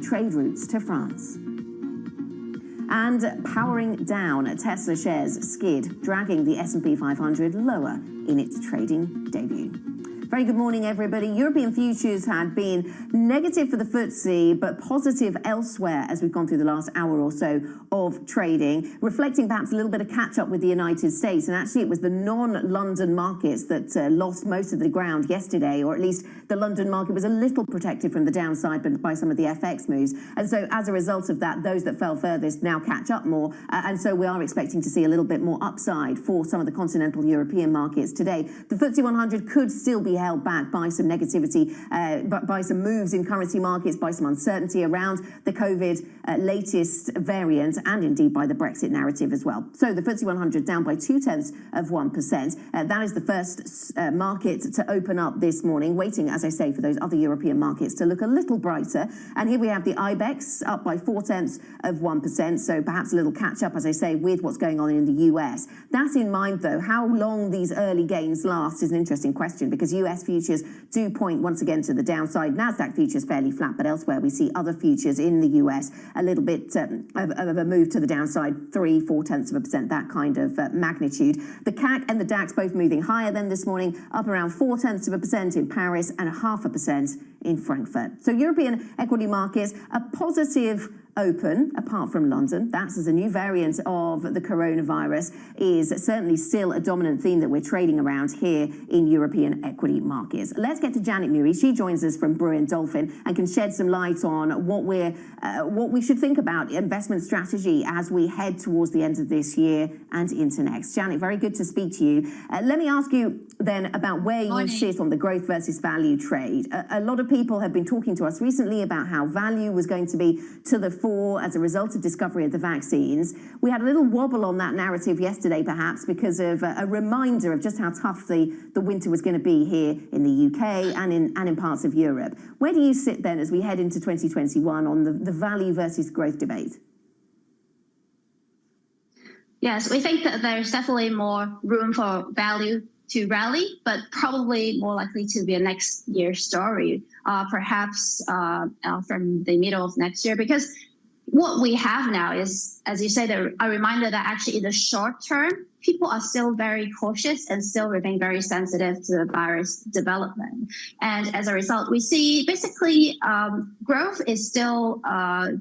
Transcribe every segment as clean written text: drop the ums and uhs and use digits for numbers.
Trade routes to France. And powering down, Tesla shares skid, dragging the S&P 500 lower in its trading debut. Very good morning, everybody. European futures had been negative for the FTSE, but positive elsewhere as we've gone through the last hour or so of trading, reflecting perhaps a little bit of catch-up with the United States. And actually, it was the non-London markets that lost most of the ground yesterday, or at least the London market was a little protected from the downside by some of the FX moves. And so as a result of that, those that fell furthest now catch up more. And so we are expecting to see a little bit more upside for some of the continental European markets today. The FTSE 100 could still be held back by some negativity, by some moves in currency markets, by some uncertainty around the COVID latest variant, and indeed by the Brexit narrative as well. So the FTSE 100 down by 0.2%. That is the first market to open up this morning, waiting, as I say, for those other European markets to look a little brighter. And here we have the IBEX up by 0.4%. So perhaps a little catch up, as I say, with what's going on in the US. That in mind, though, how long these early gains last is an interesting question, because US futures do point once again to the downside. NASDAQ futures fairly flat, but elsewhere we see other futures in the US a little bit of a move to the downside, 0.3%, that kind of magnitude. The CAC and the DAX both moving higher than this morning, up around 0.4% in Paris and 0.5% in Frankfurt. So European equity markets, a positive open, apart from London. That's as a new variant of the coronavirus is certainly still a dominant theme that we're trading around here in European equity markets. Let's get to Janet Newey. She joins us from Brewin Dolphin and can shed some light on what we should think about investment strategy as we head towards the end of this year and into next. Janet, very good to speak to you. Let me ask you then about where you sit on the growth versus value trade. A lot of people have been talking to us recently about how value was going to be to the fore as a result of discovery of the vaccines. We had a little wobble on that narrative yesterday, perhaps, because of a reminder of just how tough the winter was going to be here in the UK and in parts of Europe. Where do you sit then as we head into 2021 on the value versus growth debate? Yes, we think that there's definitely more room for value to rally, but probably more likely to be a next year story, perhaps from the middle of next year, because what we have now is, as you said, a reminder that actually in the short term, people are still very cautious and still remain very sensitive to the virus development. And as a result, we see basically growth is still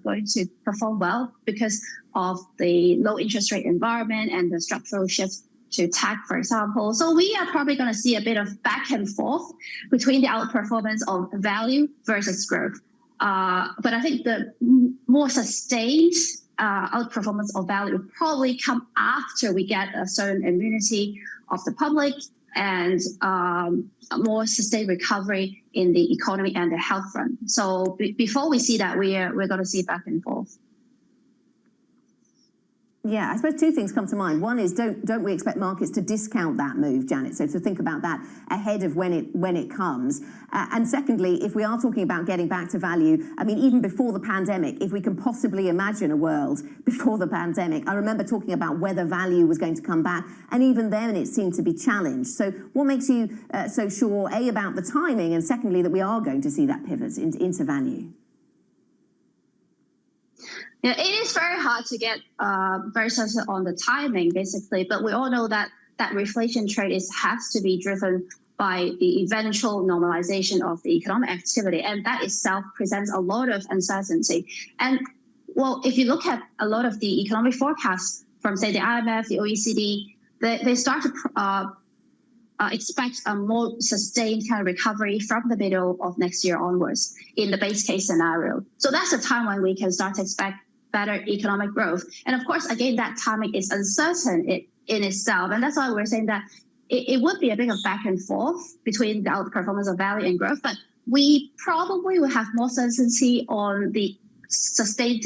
going to perform well because of the low interest rate environment and the structural shift to tech, for example. So we are probably going to see a bit of back and forth between the outperformance of value versus growth. But I think the more sustained outperformance of value will probably come after we get a certain immunity of the public and more sustained recovery in the economy and the health front. So before we see that, we're going to see back and forth. Yeah, I suppose two things come to mind. One is don't we expect markets to discount that move, Janet? So to think about that ahead of when it comes. And secondly, if we are talking about getting back to value, I mean, even before the pandemic, if we can possibly imagine a world before the pandemic, I remember talking about whether value was going to come back, and even then it seemed to be challenged. So what makes you so sure, A, about the timing, and secondly, that we are going to see that pivot into value? Yeah, it is very hard to get very certain on the timing, basically, but we all know that that reflation trade has to be driven by the eventual normalization of the economic activity, and that itself presents a lot of uncertainty. And well, if you look at a lot of the economic forecasts from, say, the IMF, the OECD, they start to expect a more sustained kind of recovery from the middle of next year onwards in the base case scenario. So that's the time when we can start to expect better economic growth. And of course, again, that timing is uncertain in itself. And that's why we're saying that it would be a bit of back and forth between the outperformance of value and growth, but we probably will have more certainty on the sustained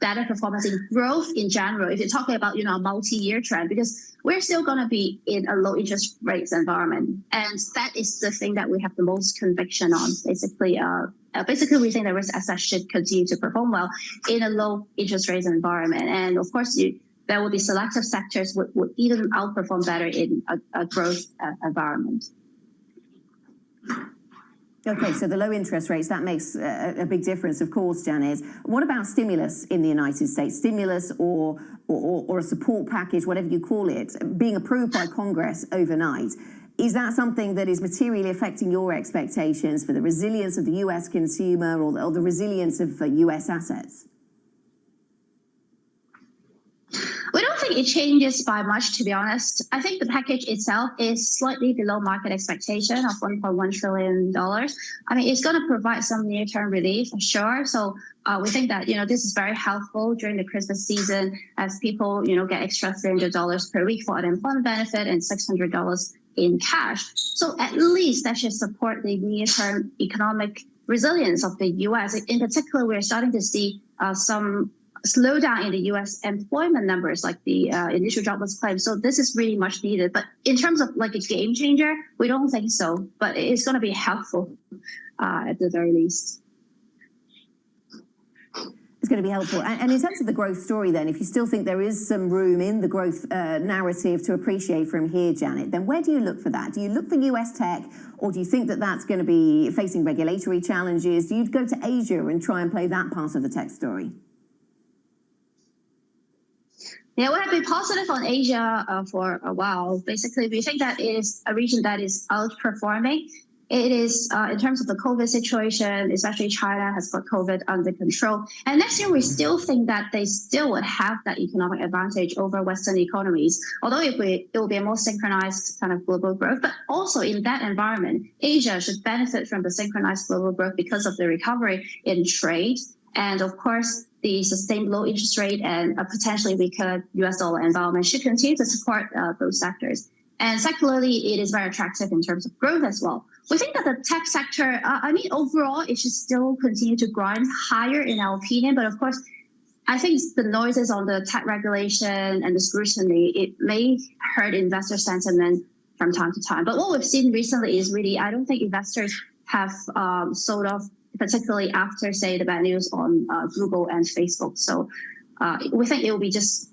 better performance in growth in general, if you're talking about a multi-year trend, because we're still going to be in a low interest rates environment, and that is the thing that we have the most conviction on. Basically, we think that risk assets should continue to perform well in a low interest rates environment, and of course, there will be selective sectors would even outperform better in a growth environment. Okay, so the low interest rates, that makes a big difference, of course, Janice. What about stimulus in the United States? Stimulus or a support package, whatever you call it, being approved by Congress overnight. Is that something that is materially affecting your expectations for the resilience of the U.S. consumer or the resilience of U.S. assets? We don't think it changes by much, to be honest. I think the package itself is slightly below market expectation of $1.1 trillion. I mean, it's going to provide some near-term relief, for sure. So we think that, this is very helpful during the Christmas season as people, get extra $300 per week for unemployment benefit and $600 in cash. So at least that should support the near-term economic resilience of the U.S. In particular, we're starting to see some slowdown in the U.S. employment numbers, like the initial jobless claim. So this is really much needed. But in terms of like a game changer, we don't think so. But it's going to be helpful at the very least. It's going to be helpful. And in terms of the growth story, then, if you still think there is some room in the growth narrative to appreciate from here, Janet, then where do you look for that? Do you look for U.S. tech, or do you think that that's going to be facing regulatory challenges? Do you go to Asia and try and play that part of the tech story? Yeah, we have been positive on Asia for a while. Basically, we think that it is a region that is outperforming. It is, in terms of the COVID situation, especially China has got COVID under control. And next year, we still think that they still would have that economic advantage over Western economies, although it will be a more synchronized kind of global growth. But also in that environment, Asia should benefit from the synchronized global growth because of the recovery in trade. And of course, the sustained low interest rate and a potentially weaker US dollar environment should continue to support those sectors. And secularly, it is very attractive in terms of growth as well. We think that the tech sector, overall, it should still continue to grind higher in our opinion. But of course, I think the noises on the tech regulation and the scrutiny, it may hurt investor sentiment from time to time. But what we've seen recently is really, I don't think investors have sold off, particularly after, say, the bad news on Google and Facebook. So we think it will be just,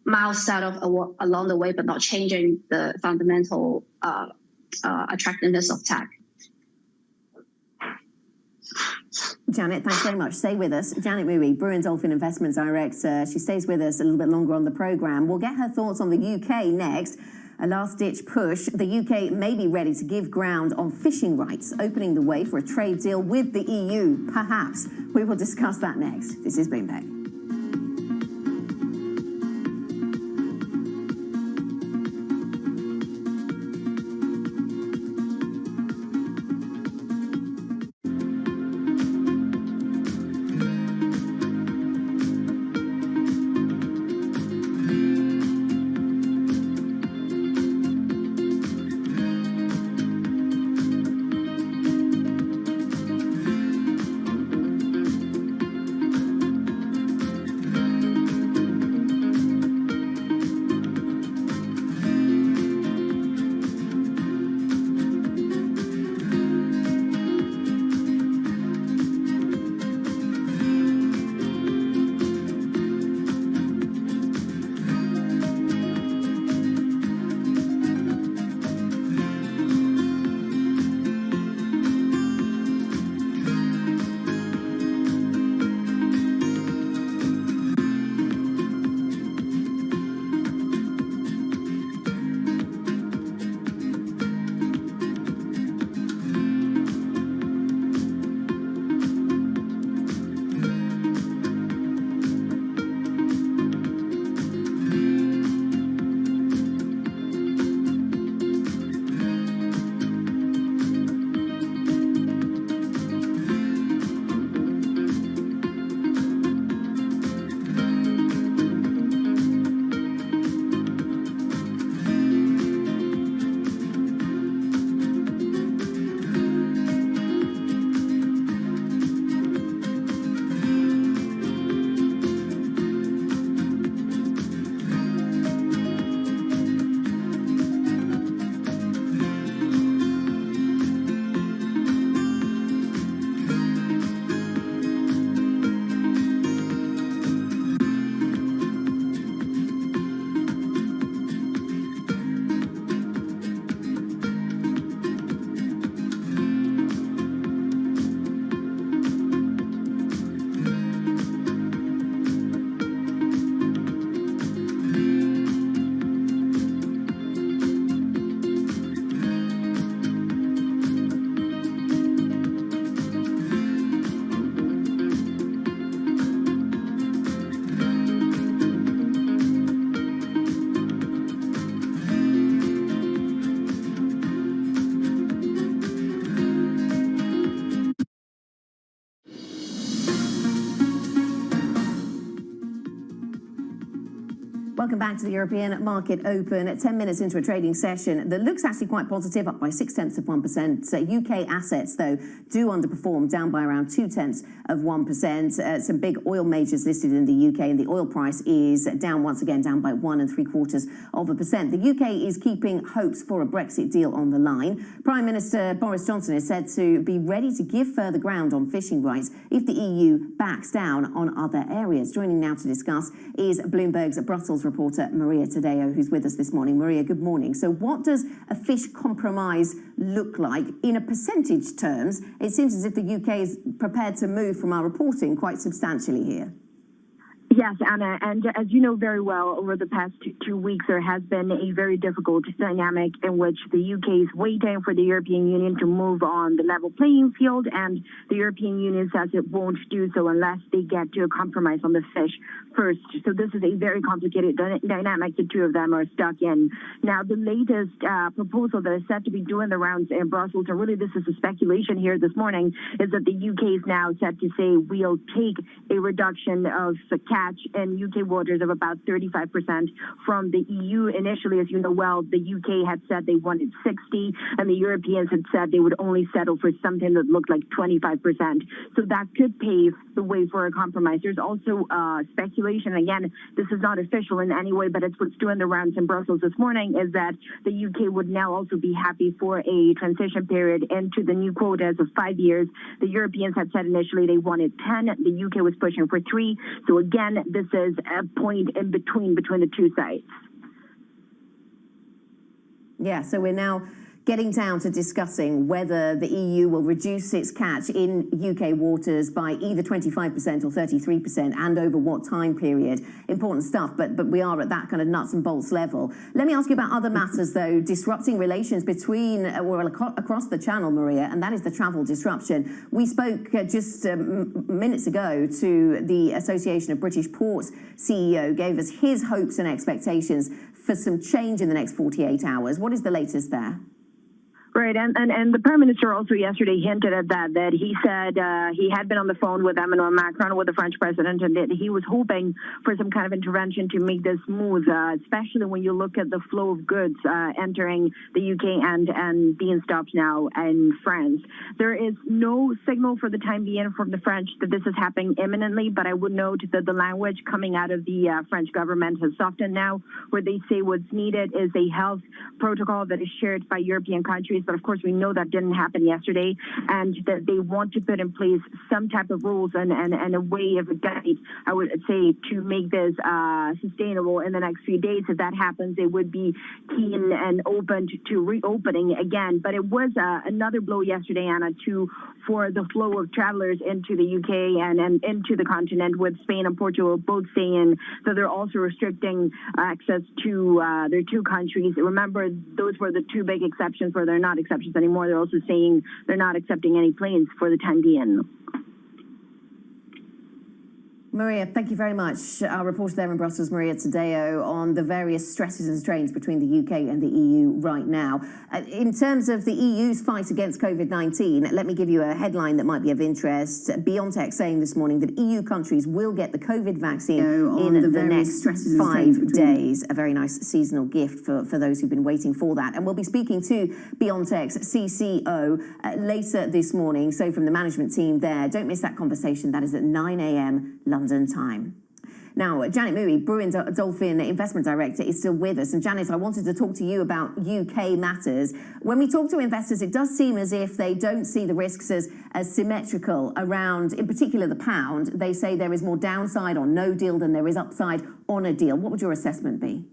mild setup along the way, but not changing the fundamental attractiveness of tech. Janet, thanks very much. Stay with us. Janet Mui, Bruin Dolphin Investment Director. She stays with us a little bit longer on the programme. We'll get her thoughts on the UK next. A last-ditch push. The UK may be ready to give ground on fishing rights, opening the way for a trade deal with the EU, perhaps. We will discuss that next. This is Bloomberg. Welcome back to the European market open. 10 minutes into a trading session that looks actually quite positive, up by 0.6%. UK assets, though, do underperform, down by around 0.2%. Some big oil majors listed in the UK, and the oil price is down once again, down by 1.75%. The UK is keeping hopes for a Brexit deal on the line. Prime Minister Boris Johnson is said to be ready to give further ground on fishing rights if the EU backs down on other areas. Joining now to discuss is Bloomberg's Brussels reporter Maria Tadeo, who's with us this morning. Maria, good morning. So what does a fish compromise look like in a percentage terms? It seems as if the UK is prepared to move from our reporting quite substantially here. Yes, Anna, and as you know very well, over the past 2 weeks, there has been a very difficult dynamic in which the UK is waiting for the European Union to move on the level playing field, and the European Union says it won't do so unless they get to a compromise on the fish first. So this is a very complicated dynamic the two of them are stuck in. Now, the latest proposal that is set to be doing the rounds in Brussels, and really this is a speculation here this morning, is that the UK is now set to say we'll take a reduction of the catch in UK waters of about 35% from the EU. Initially, as you know well, the UK had said they wanted 60, and the Europeans had said they would only settle for something that looked like 25%. So that could pave the way for a compromise. There's also speculation, again, this is not official in any way, but it's what's doing the rounds in Brussels this morning, is that the UK would now also be happy for a transition period into the new quotas of 5 years. The Europeans had said initially they wanted 10. The UK was pushing for 3. So again, this is a point in between the two sides. Yeah, so we're now getting down to discussing whether the EU will reduce its catch in UK waters by either 25% or 33%, and over what time period. Important stuff, but we are at that kind of nuts and bolts level. Let me ask you about other matters, though, disrupting relations between, across the channel, Maria, and that is the travel disruption. We spoke just minutes ago to the Association of British Ports CEO, gave us his hopes and expectations for some change in the next 48 hours. What is the latest there? Right, and the Prime Minister also yesterday hinted at that he said he had been on the phone with Emmanuel Macron, with the French president, and that he was hoping for some kind of intervention to make this smooth, especially when you look at the flow of goods entering the UK and being stopped now in France. There is no signal for the time being from the French that this is happening imminently, but I would note that the language coming out of the French government has softened now, where they say what's needed is a health protocol that is shared by European countries. But of course, we know that didn't happen yesterday, and that they want to put in place some type of rules and a way of a guide, I would say, to make this sustainable in the next few days. If that happens, they would be keen and open to reopening again. But it was another blow yesterday, Anna, for the flow of travelers into the UK and into the continent, with Spain and Portugal both saying that they're also restricting access to their two countries. Remember, those were the two big exceptions where they're not exceptions anymore. They're also saying they're not accepting any planes for the time being. Maria, thank you very much. Our reporter there in Brussels, Maria Tadeo, on the various stresses and strains between the UK and the EU right now. In terms of the EU's fight against COVID-19, let me give you a headline that might be of interest. BioNTech saying this morning that EU countries will get the COVID vaccine in the next 5 days. A very nice seasonal gift for those who've been waiting for that. And we'll be speaking to BioNTech's CCO later this morning. So from the management team there, don't miss that conversation. That is at 9 a.m. London time. Now, Janet Mui, Bruin Dolphin Investment Director, is still with us. And Janet, I wanted to talk to you about UK matters. When we talk to investors, it does seem as if they don't see the risks as symmetrical around, in particular, the pound. They say there is more downside on no deal than there is upside on a deal. What would your assessment be?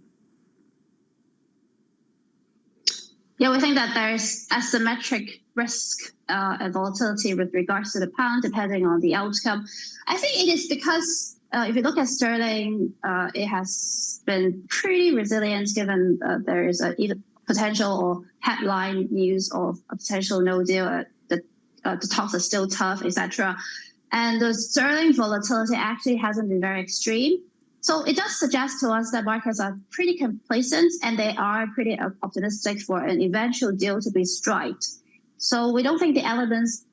Yeah, we think that there's asymmetric risk and volatility with regards to the pound, depending on the outcome. I think it is because if you look at sterling, it has been pretty resilient, given there is either potential or headline news of a potential no deal. The talks are still tough, etc. And the sterling volatility actually hasn't been very extreme. So it does suggest to us that markets are pretty complacent, and they are pretty optimistic for an eventual deal to be struck. So we don't think the elements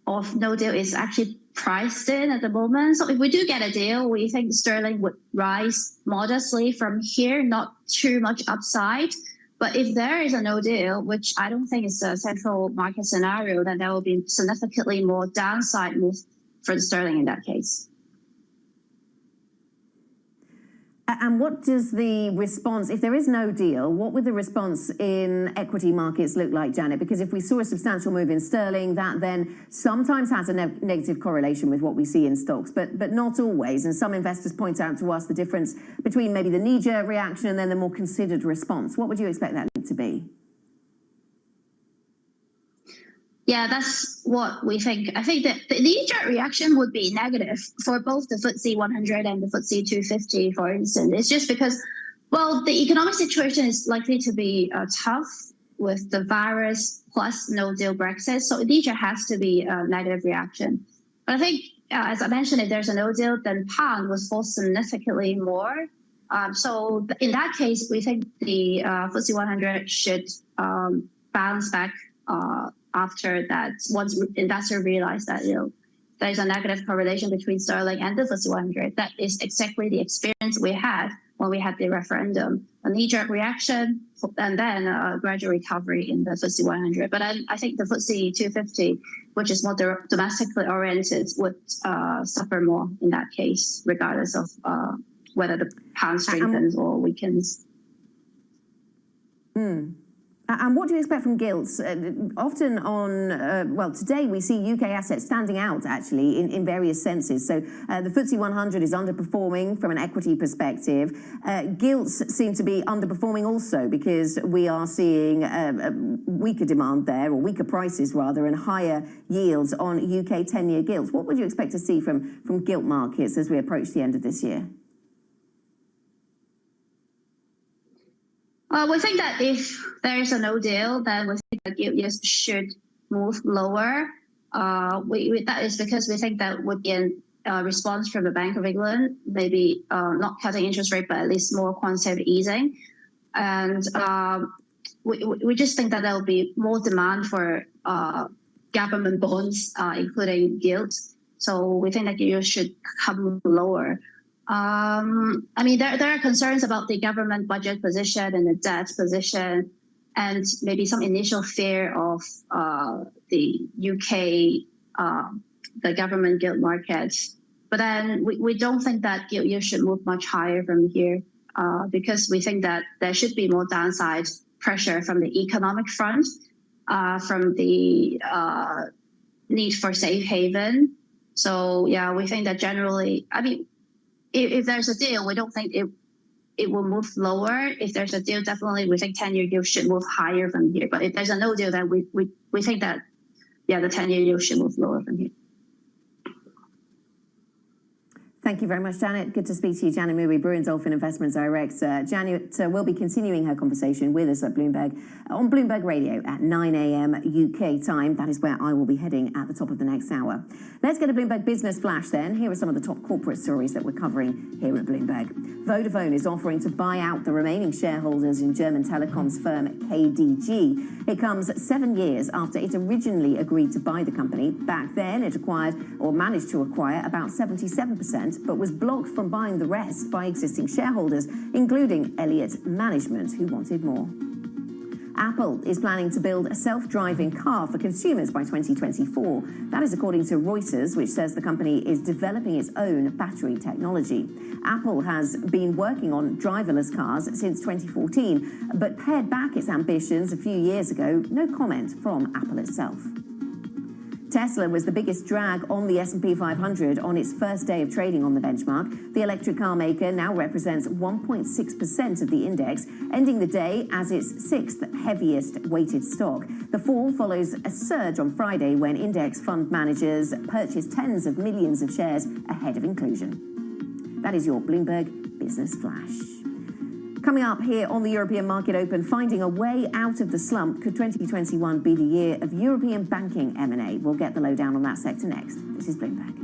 of no deal is actually priced in at the moment. So if we do get a deal, we think sterling would rise modestly from here, not too much upside. But if there is a no deal, which I don't think is a central market scenario, then there will be significantly more downside move for the sterling in that case. And what does the response, if there is no deal, what would the response in equity markets look like, Janet? Because if we saw a substantial move in sterling, that then sometimes has a negative correlation with what we see in stocks, but not always. And some investors point out to us the difference between maybe the knee-jerk reaction and then the more considered response. What would you expect that to be? Yeah, that's what we think. I think that the knee-jerk reaction would be negative for both the FTSE 100 and the FTSE 250, for instance. It's just because, well, the economic situation is likely to be tough with the virus plus no-deal Brexit. So knee-jerk has to be a negative reaction. But I think, as I mentioned, if there's a no-deal, then pound will fall significantly more. So in that case, we think the FTSE 100 should bounce back after that, once investors realize that there's a negative correlation between sterling and the FTSE 100. That is exactly the experience we had when we had the referendum. A knee-jerk reaction and then a gradual recovery in the FTSE 100. But I think the FTSE 250, which is more domestically oriented, would suffer more in that case, regardless of whether the pound strengthens or weakens. And what do you expect from gilts? Often on, well, today we see UK assets standing out, actually, in various senses. So the FTSE 100 is underperforming from an equity perspective. Gilts seem to be underperforming also because we are seeing weaker demand there, or weaker prices, rather, and higher yields on UK 10-year gilts. What would you expect to see from gilt markets as we approach the end of this year? We think that if there is a no deal, then we think that gilt yields should move lower. That is because we think that would be a response from the Bank of England, maybe not cutting interest rate, but at least more quantitative easing. And we just think that there will be more demand for government bonds, including gilt. So we think that gilt yields should come lower. I mean, there are concerns about the government budget position and the debt position, and maybe some initial fear of the UK, the government gilt market. But then we don't think that gilt yield should move much higher from here because we think that there should be more downside pressure from the economic front, from the need for safe haven. So, yeah, we think that generally, I mean, if there's a deal, we don't think it will move lower. If there's a deal, definitely we think 10-year yield should move higher from here. But if there's a no deal, then we think that, yeah, the 10-year yield should move lower from here. Thank you very much, Janet. Good to speak to you. Janet Murray, Brewin Dolphin Investment Director. Janet will be continuing her conversation with us at Bloomberg, on Bloomberg Radio at 9 a.m. UK time. That is where I will be heading at the top of the next hour. Let's get a Bloomberg Business Flash then. Here are some of the top corporate stories that we're covering here at Bloomberg. Vodafone is offering to buy out the remaining shareholders in German telecoms firm KDG. It comes 7 years after it originally agreed to buy the company. Back then, it acquired, or managed to acquire, about 77%, but was blocked from buying the rest by existing shareholders, including Elliott Management, who wanted more. Apple is planning to build a self-driving car for consumers by 2024. That is according to Reuters, which says the company is developing its own battery technology. Apple has been working on driverless cars since 2014, but pared back its ambitions a few years ago. No comment from Apple itself. Tesla was the biggest drag on the S&P 500 on its first day of trading on the benchmark. The electric car maker now represents 1.6% of the index, ending the day as its sixth heaviest weighted stock. The fall follows a surge on Friday when index fund managers purchased tens of millions of shares ahead of inclusion. That is your Bloomberg Business Flash. Coming up here on the European Market Open, finding a way out of the slump. Could 2021 be the year of European banking M&A? We'll get the lowdown on that sector next. This is Bloomberg.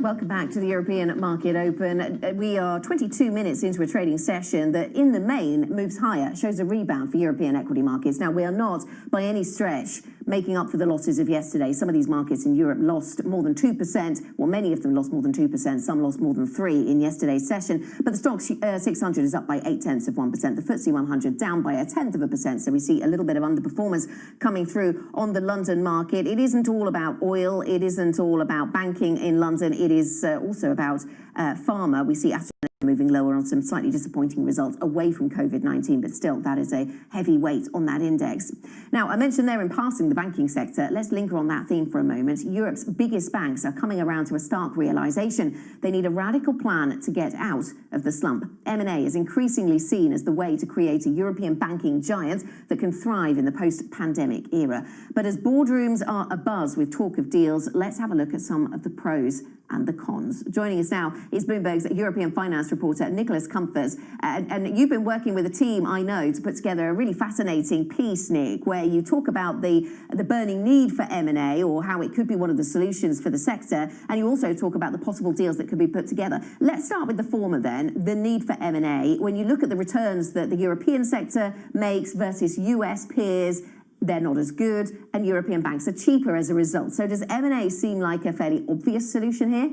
Welcome back to the European Market Open. We are 22 minutes into a trading session that in the main moves higher, shows a rebound for European equity markets. Now, we are not by any stretch making up for the losses of yesterday. Some of these markets in Europe lost more than 2%. Well, many of them lost more than 2%. Some lost more than 3% in yesterday's session. But the Stoxx 600 is up by 0.8%. The FTSE 100 down by 0.1%. So we see a little bit of underperformance coming through on the London market. It isn't all about oil. It isn't all about banking in London. It is also about pharma. We see AstraZeneca moving lower on some slightly disappointing results away from COVID-19, but still that is a heavy weight on that index. Now, I mentioned there in passing the banking sector. Let's linger on that theme for a moment. Europe's biggest banks are coming around to a stark realization. They need a radical plan to get out of the slump. M&A is increasingly seen as the way to create a European banking giant that can thrive in the post-pandemic era. But as boardrooms are abuzz with talk of deals, let's have a look at some of the pros and the cons. Joining us now is Bloomberg's European finance reporter, Nicholas Comforts. And you've been working with a team, I know, to put together a really fascinating piece, Nick, where you talk about the burning need for M&A or how it could be one of the solutions for the sector. And you also talk about the possible deals that could be put together. Let's start with the former then, the need for M&A. When you look at the returns that the European sector makes versus US peers, they're not as good, and European banks are cheaper as a result. So does M&A seem like a fairly obvious solution here?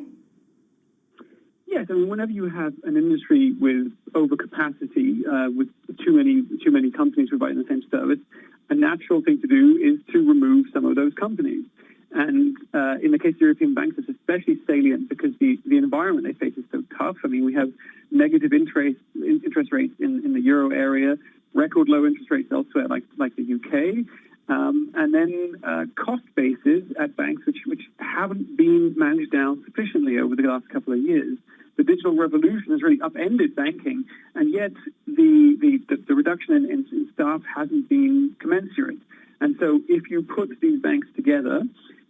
Yes, I mean, whenever you have an industry with overcapacity, with too many companies providing the same service, a natural thing to do is to remove some of those companies. And in the case of European banks, it's especially salient because the environment they face is so tough. I mean, we have negative interest rates in the euro area, record low interest rates elsewhere, like the UK, and then cost bases at banks which haven't been managed down sufficiently over the last couple of years. The digital revolution has really upended banking, and yet the reduction in staff hasn't been commensurate. And so if you put these banks together,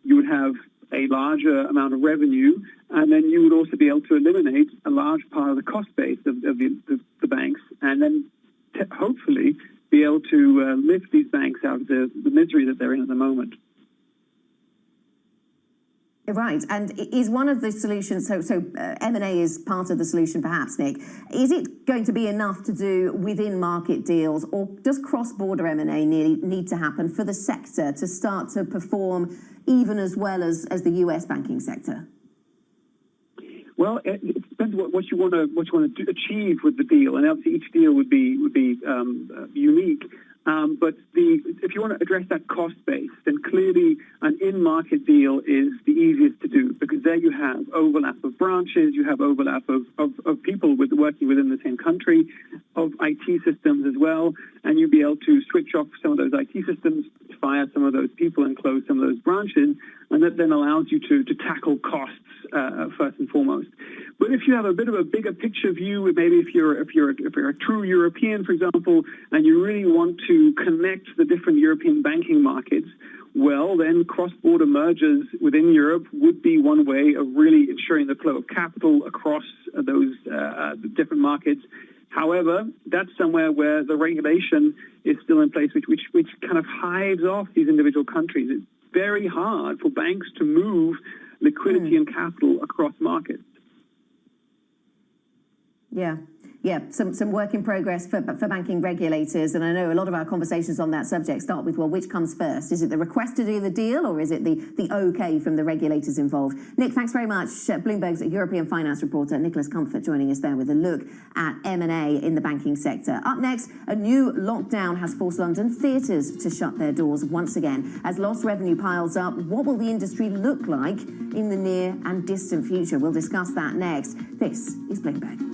you would have a larger amount of revenue, and then you would also be able to eliminate a large part of the cost base of the banks, and then hopefully be able to lift these banks out of the misery that they're in at the moment. Right, and is one of the solutions, so M&A is part of the solution perhaps, Nick. Is it going to be enough to do within market deals, or does cross-border M&A need to happen for the sector to start to perform even as well as the US banking sector? Well, it depends what you want to achieve with the deal, and obviously each deal would be unique. But if you want to address that cost base, then clearly an in-market deal is the easiest to do, because there you have overlap of branches, you have overlap of people working within the same country, of IT systems as well, and you'll be able to switch off some of those IT systems, fire some of those people, and close some of those branches, and that then allows you to tackle costs first and foremost. But if you have a bit of a bigger picture view, maybe if you're a true European, for example, and you really want to connect the different European banking markets, well, then cross-border mergers within Europe would be one way of really ensuring the flow of capital across those different markets. However, that's somewhere where the regulation is still in place, which kind of hides off these individual countries. It's very hard for banks to move liquidity and capital across markets. Yeah, some work in progress for banking regulators, and I know a lot of our conversations on that subject start with, well, which comes first? Is it the request to do the deal, or is it the okay from the regulators involved? Nick, thanks very much. Bloomberg's European finance reporter, Nicholas Comfort, joining us there with a look at M&A in the banking sector. Up next, a new lockdown has forced London theatres to shut their doors once again. As lost revenue piles up, what will the industry look like in the near and distant future? We'll discuss that next. This is Bloomberg.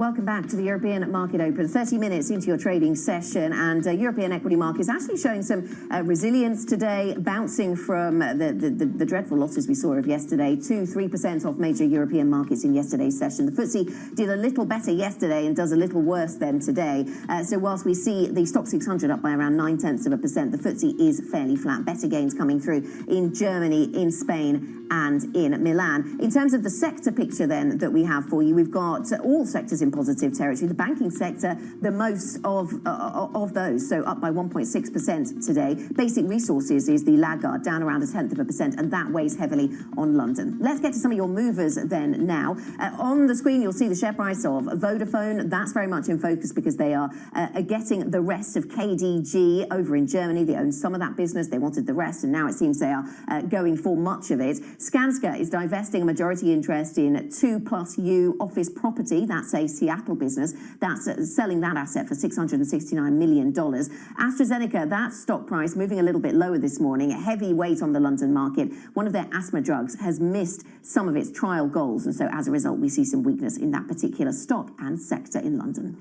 Welcome back to the European Market Open. 30 minutes into your trading session, and European equity markets actually showing some resilience today, bouncing from the dreadful losses we saw of yesterday. 2-3% off major European markets in yesterday's session. The FTSE did a little better yesterday and does a little worse than today. So whilst we see the Stock 600 up by around 0.9%, the FTSE is fairly flat. Better gains coming through in Germany, in Spain, and in Milan. In terms of the sector picture then that we have for you, we've got all sectors in positive territory. The banking sector, the most of those, so up by 1.6% today. Basic resources is the laggard, down around 0.1%, and that weighs heavily on London. Let's get to some of your movers then now. On the screen, you'll see the share price of Vodafone. That's very much in focus because they are getting the rest of KDG over in Germany. They own some of that business. They wanted the rest, and now it seems they are going for much of it. Skanska is divesting a majority interest in 2+U office property. That's a Seattle business. That's selling that asset for $669 million. AstraZeneca, that stock price moving a little bit lower this morning. A heavy weight on the London market. One of their asthma drugs has missed some of its trial goals, and so as a result, we see some weakness in that particular stock and sector in London.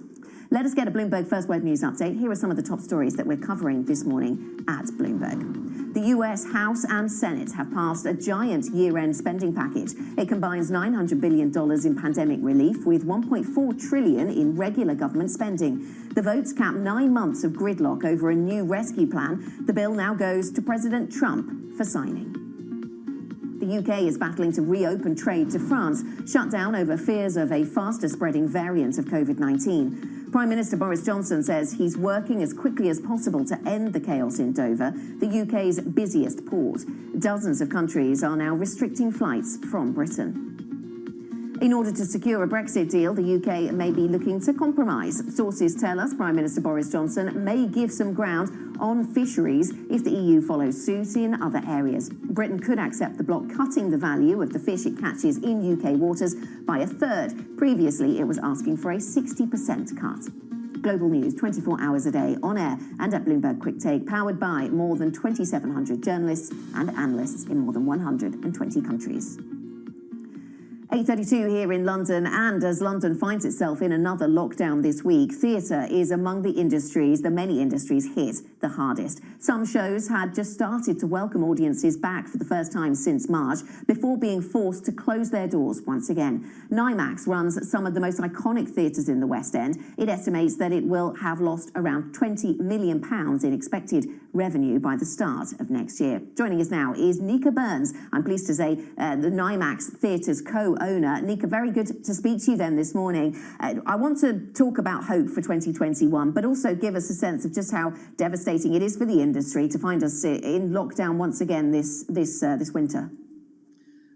Let us get a Bloomberg First Wave News update. Here are some of the top stories that we're covering this morning at Bloomberg. The US House and Senate have passed a giant year-end spending package. It combines $900 billion in pandemic relief with $1.4 trillion in regular government spending. The votes cap 9 months of gridlock over a new rescue plan. The bill now goes to President Trump for signing. The UK is battling to reopen trade to France, shut down over fears of a faster spreading variant of COVID-19. Prime Minister Boris Johnson says he's working as quickly as possible to end the chaos in Dover, the UK's busiest port. Dozens of countries are now restricting flights from Britain. In order to secure a Brexit deal, the UK may be looking to compromise. Sources tell us Prime Minister Boris Johnson may give some ground on fisheries if the EU follows suit in other areas. Britain could accept the bloc cutting the value of the fish it catches in UK waters by a third. Previously, it was asking for a 60% cut. Global news 24 hours a day on air and at Bloomberg Quick Take, powered by more than 2,700 journalists and analysts in more than 120 countries. 8:32 here in London, and as London finds itself in another lockdown this week, theatre is among the many industries hit the hardest. Some shows had just started to welcome audiences back for the first time since March before being forced to close their doors once again. NIMAX runs some of the most iconic theatres in the West End. It estimates that it will have lost around £20 million in expected revenue by the start of next year. Joining us now is Nika Burns. I'm pleased to say the NIMAX Theatres co-owner. Nika, very good to speak to you then this morning. I want to talk about hope for 2021, but also give us a sense of just how devastating it is for the industry to find us in lockdown once again this winter.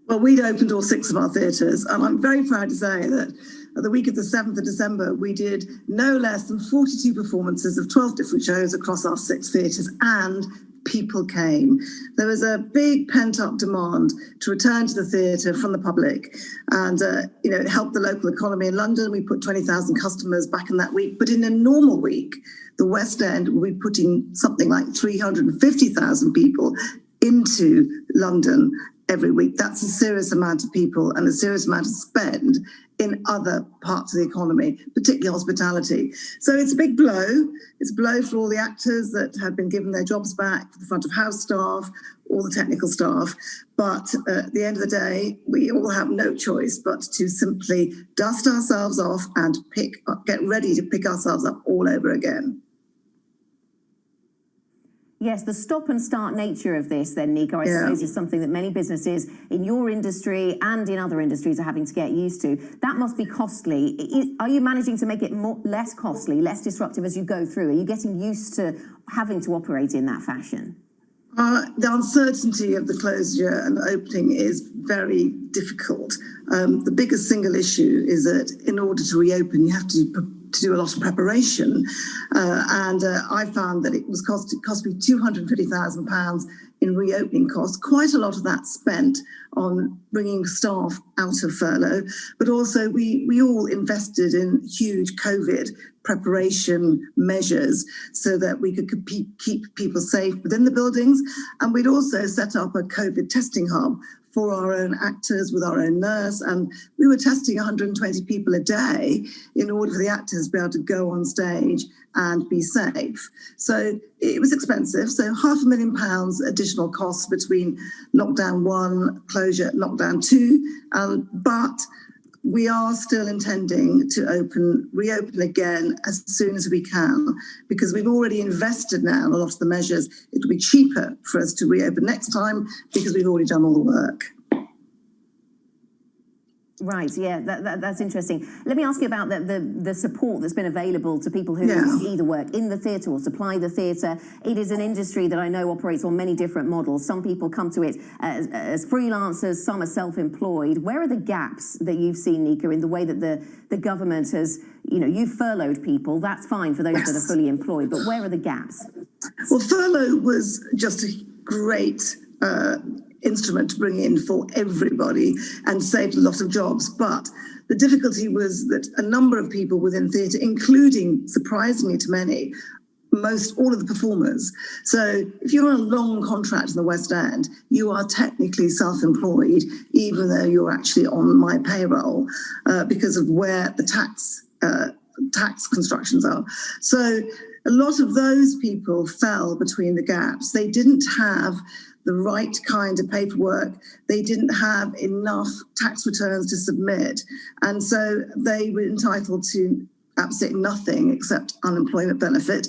Well, we'd opened all 6 of our theatres, and I'm very proud to say that the week of the 7th of December, we did no less than 42 performances of 12 different shows across our 6 theatres, and people came. There was a big pent-up demand to return to the theatre from the public, and it helped the local economy in London. We put 20,000 customers back in that week, but in a normal week, the West End will be putting something like 350,000 people into London every week. That's a serious amount of people and a serious amount of spend in other parts of the economy, particularly hospitality. So it's a big blow. It's a blow for all the actors that have been given their jobs back, for the front of house staff, all the technical staff. But at the end of the day, we all have no choice but to simply dust ourselves off and get ready to pick ourselves up all over again. Yes, the stop and start nature of this then, Nika, I suppose is something that many businesses in your industry and in other industries are having to get used to. That must be costly. Are you managing to make it less costly, less disruptive as you go through? Are you getting used to having to operate in that fashion? The uncertainty of the closure and opening is very difficult. The biggest single issue is that in order to reopen, you have to do a lot of preparation. And I found that it cost me £250,000 in reopening costs, quite a lot of that spent on bringing staff out of furlough, but also we all invested in huge COVID preparation measures so that we could keep people safe within the buildings. And we'd also set up a COVID testing hub for our own actors with our own nurse. And we were testing 120 people a day in order for the actors to be able to go on stage and be safe. So it was expensive. So £500,000 additional costs between lockdown 1, closure, lockdown 2. But we are still intending to reopen again as soon as we can, because we've already invested now in a lot of the measures. It will be cheaper for us to reopen next time because we've already done all the work. Right, yeah, that's interesting. Let me ask you about the support that's been available to people who either work in the theatre or supply the theatre. It is an industry that I know operates on many different models. Some people come to it as freelancers, some are self-employed. Where are the gaps that you've seen, Nika, in the way that the government has, you've furloughed people, that's fine for those that are fully employed, but where are the gaps? Well, furlough was just a great instrument to bring in for everybody and saved a lot of jobs. But the difficulty was that a number of people within theatre, including, surprisingly to many, all of the performers. So if you're on a long contract in the West End, you are technically self-employed, even though you're actually on my payroll because of where the tax constructions are. So a lot of those people fell between the gaps. They didn't have the right kind of paperwork. They didn't have enough tax returns to submit. And so they were entitled to absolutely nothing except unemployment benefit.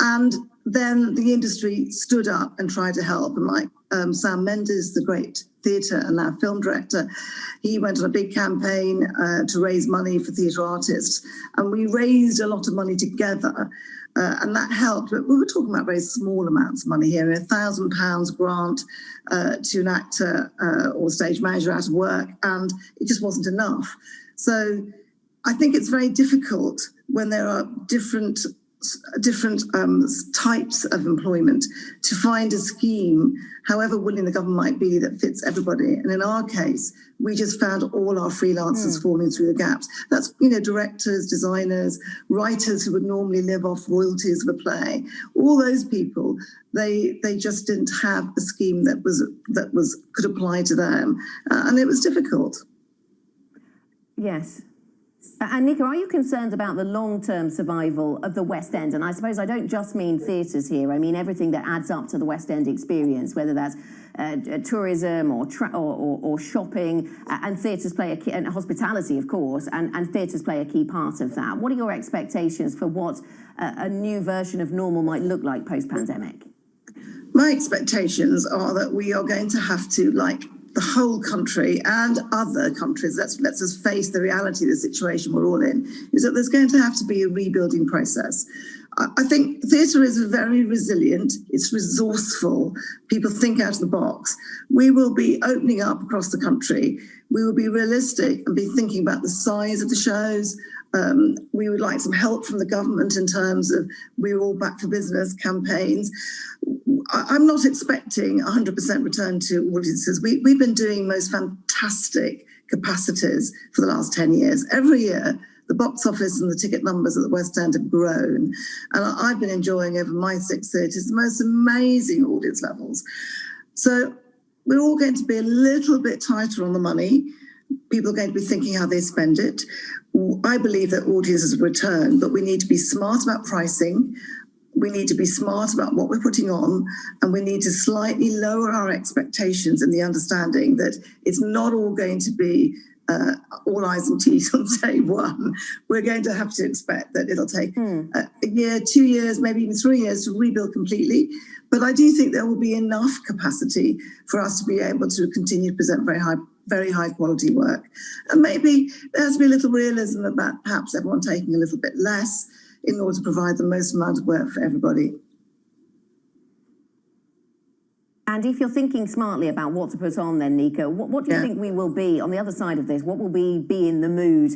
And then the industry stood up and tried to help. And like Sam Mendes, the great theatre and now film director, he went on a big campaign to raise money for theatre artists. And we raised a lot of money together. And that helped, but we were talking about very small amounts of money here, £1,000 grant to an actor or stage manager out of work, and it just wasn't enough. So I think it's very difficult when there are different types of employment to find a scheme, however willing the government might be, that fits everybody. And in our case, we just found all our freelancers falling through the gaps. That's, directors, designers, writers who would normally live off royalties of a play. All those people, they just didn't have a scheme that could apply to them, and it was difficult. Yes. And Nika, are you concerned about the long-term survival of the West End? And I suppose I don't just mean theatres here. I mean everything that adds up to the West End experience, whether that's tourism or shopping, and theatres play a key, and hospitality, of course, and theatres play a key part of that. What are your expectations for what a new version of normal might look like post-pandemic? My expectations are that we are going to have to, like the whole country and other countries, let's just face the reality of the situation we're all in, is that there's going to have to be a rebuilding process. I think theatre is very resilient, it's resourceful, people think out of the box. We will be opening up across the country, we will be realistic and be thinking about the size of the shows. We would like some help from the government in terms of We're All Back for Business campaigns. I'm not expecting 100% return to audiences. We've been doing most fantastic capacities for the last 10 years. Every year, the box office and the ticket numbers at the West End have grown. And I've been enjoying over my 6 theatres the most amazing audience levels. So we're all going to be a little bit tighter on the money. People are going to be thinking how they spend it. I believe that audiences return, but we need to be smart about pricing. We need to be smart about what we're putting on, and we need to slightly lower our expectations in the understanding that it's not all going to be all eyes and teeth on day one. We're going to have to expect that it'll take a year, 2 years, maybe even 3 years to rebuild completely. But I do think there will be enough capacity for us to be able to continue to present very high quality work. And maybe there has to be a little realism about perhaps everyone taking a little bit less in order to provide the most amount of work for everybody. And if you're thinking smartly about what to put on then, Nika, what do you think we will be on the other side of this? What will we be in the mood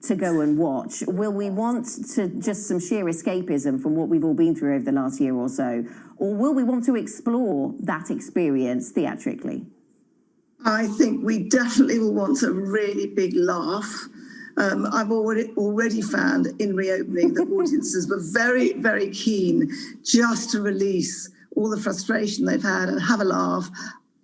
to go and watch? Will we want to just some sheer escapism from what we've all been through over the last year or so? Or will we want to explore that experience theatrically? I think we definitely will want a really big laugh. I've already found in reopening that audiences were very, very keen just to release all the frustration they've had and have a laugh,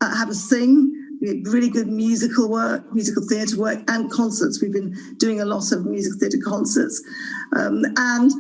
have a sing. Really good musical work, musical theatre work, and concerts. We've been doing a lot of musical theatre concerts. And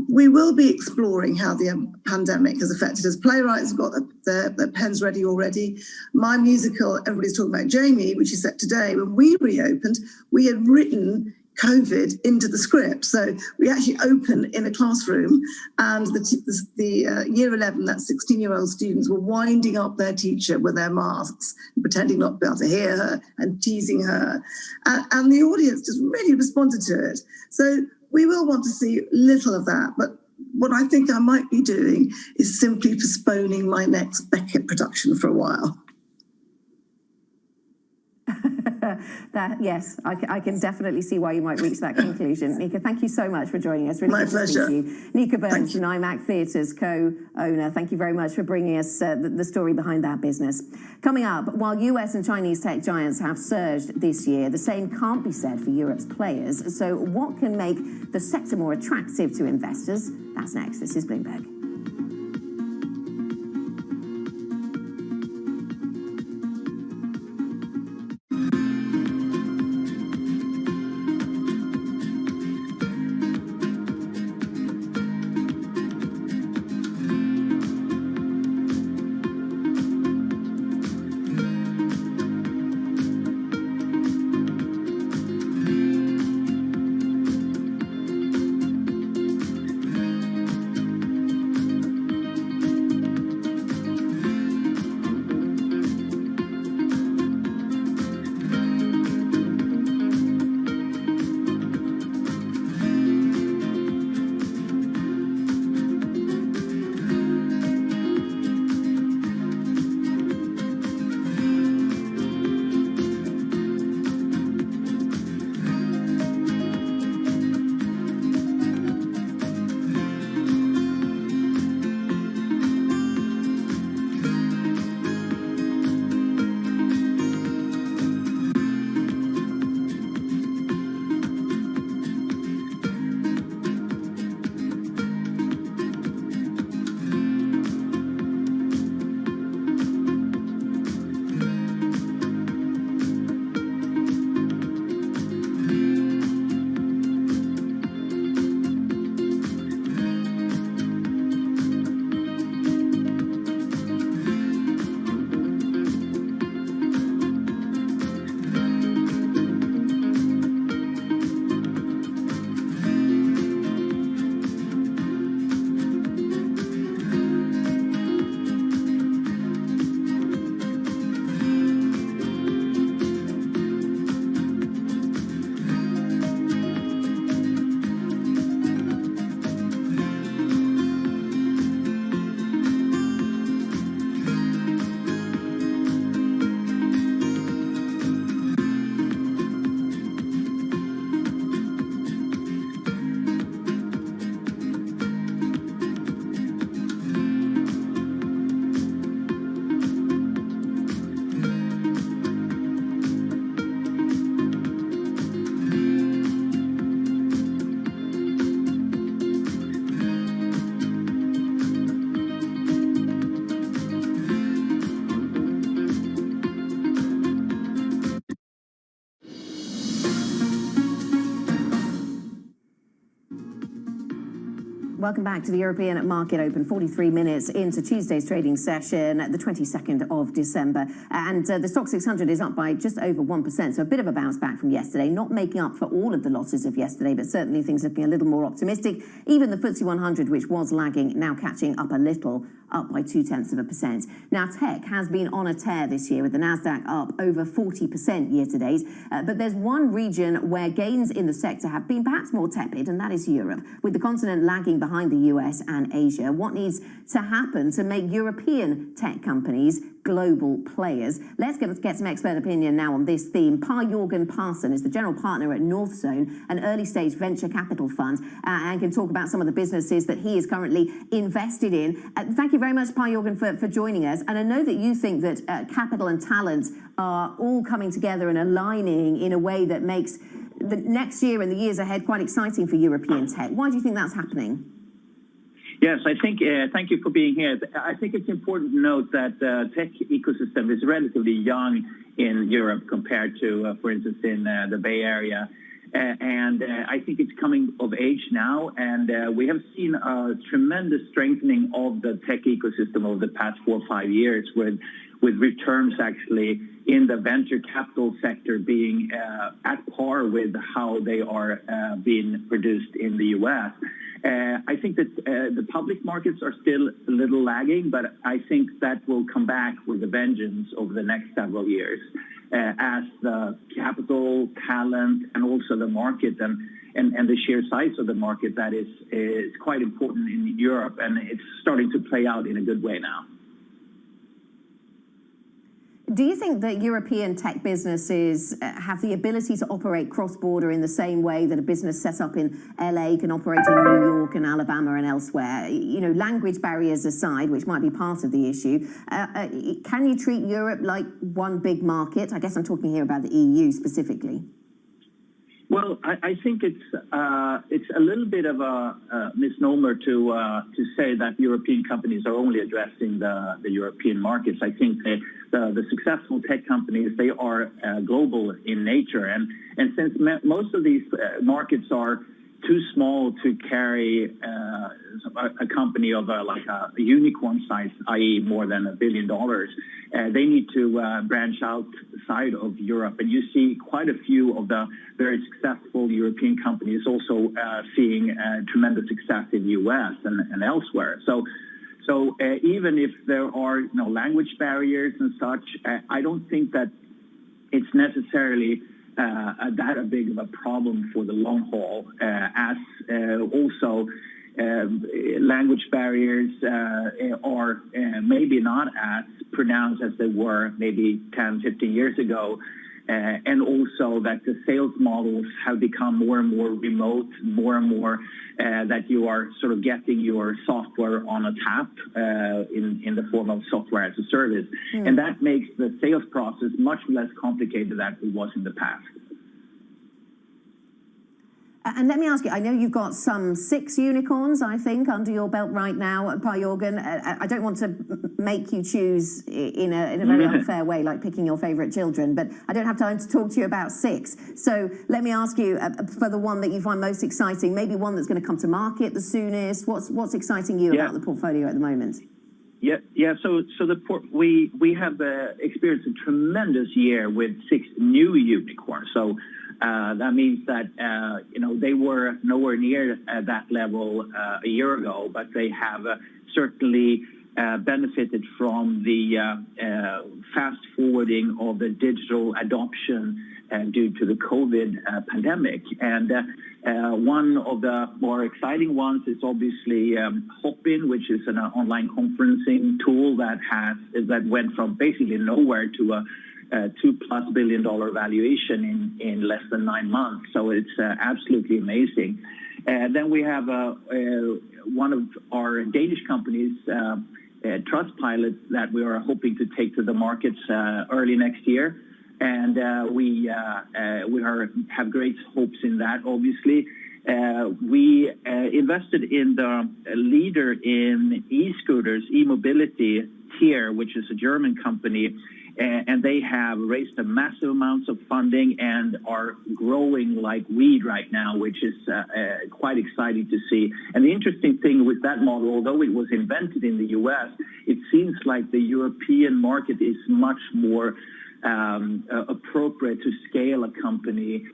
we will be exploring how the pandemic has affected us. Playwrights have got their pens ready already. My musical, everybody's talking about Jamie, which is set today. When we reopened, we had written COVID into the script. So we actually open in a classroom, and the year 11, that 16-year-old students were winding up their teacher with their masks, pretending not to be able to hear her and teasing her. And the audience just really responded to it. So we will want to see little of that, but what I think I might be doing is simply postponing my next Beckett production for a while. Yes, I can definitely see why you might reach that conclusion. Nika, thank you so much for joining us. Really My good pleasure. to speak to you. Nika Burns, IMAC Theatres co-owner. Thank you very much for bringing us the story behind that business. Coming up, while US and Chinese tech giants have surged this year, the same can't be said for Europe's players. So what can make the sector more attractive to investors? That's next. This is Bloomberg. Welcome back to the European Market Open, 43 minutes into Tuesday's trading session, the 22nd of December. And the Stock 600 is up by just over 1%, so a bit of a bounce back from yesterday, not making up for all of the losses of yesterday, but certainly things looking a little more optimistic. Even the FTSE 100, which was lagging, now catching up a little, up by 0.2%. Now, tech has been on a tear this year, with the Nasdaq up over 40% year to date. But there's one region where gains in the sector have been perhaps more tepid, and that is Europe, with the continent lagging behind the US and Asia. What needs to happen to make European tech companies global players. Let's get some expert opinion now on this theme. Per-Jørgen Parson is the general partner at North Zone, an early-stage venture capital fund, and can talk about some of the businesses that he is currently invested in. Thank you very much, Per-Jørgen, for joining us. And I know that you think that capital and talent are all coming together and aligning in a way that makes the next year and the years ahead quite exciting for European tech. Why do you think that's happening? Yes, I think, thank you for being here. I think it's important to note that the tech ecosystem is relatively young in Europe compared to, for instance, in the Bay Area. And I think it's coming of age now, and we have seen a tremendous strengthening of the tech ecosystem over the past 4 or 5 years with returns actually in the venture capital sector being at par with how they are being produced in the U.S. I think that the public markets are still a little lagging, but I think that will come back with a vengeance over the next several years as the capital, talent, and also the market and the sheer size of the market that is quite important in Europe, and it's starting to play out in a good way now. Do you think that European tech businesses have the ability to operate cross-border in the same way that a business set up in LA can operate in New York and Alabama and elsewhere? You know, language barriers aside, which might be part of the issue, can you treat Europe like one big market? I guess I'm talking here about the EU specifically. Well, I think it's a little bit of a misnomer to say that European companies are only addressing the European markets. I think the successful tech companies, they are global in nature, and since most of these markets are too small to carry a company of like a unicorn size, i.e. more than $1 billion, they need to branch outside of Europe. And you see quite a few of the very successful European companies also seeing tremendous success in the U.S. and elsewhere. So even if there are language barriers and such, I don't think that it's necessarily that big of a problem for the long haul, as also language barriers are maybe not as pronounced as they were maybe 10, 15 years ago. And also that the sales models have become more and more remote, more and more that you are sort of getting your software on a tap in the form of software as a service. And that makes the sales process much less complicated than it was in the past. And let me ask you, I know you've got some 6 unicorns, I think, under your belt right now, Per-Jørgen. I don't want to make you choose in a very unfair way, like picking your favorite children, but I don't have time to talk to you about 6. So let me ask you for the one that you find most exciting, maybe one that's going to come to market the soonest. What's exciting you about the portfolio at the moment? Yeah. So we have experienced a tremendous year with 6 new unicorns. So that means that they were nowhere near that level a year ago, but they have certainly benefited from the fast forwarding of the digital adoption due to the COVID pandemic. And one of the more exciting ones is obviously Hopin, which is an online conferencing tool that went from basically nowhere to a $2+ billion valuation in less than 9 months. So it's absolutely amazing. Then we have one of our Danish companies, Trustpilot, that we are hoping to take to the markets early next year. And we have great hopes in that, obviously. We invested in the leader in e-scooters, e-mobility, Tier, which is a German company, and they have raised a massive amounts of funding and are growing like weed right now, which is quite exciting to see. And the interesting thing with that model, although it was invented in the U.S., it seems like the European market is much more appropriate to scale a company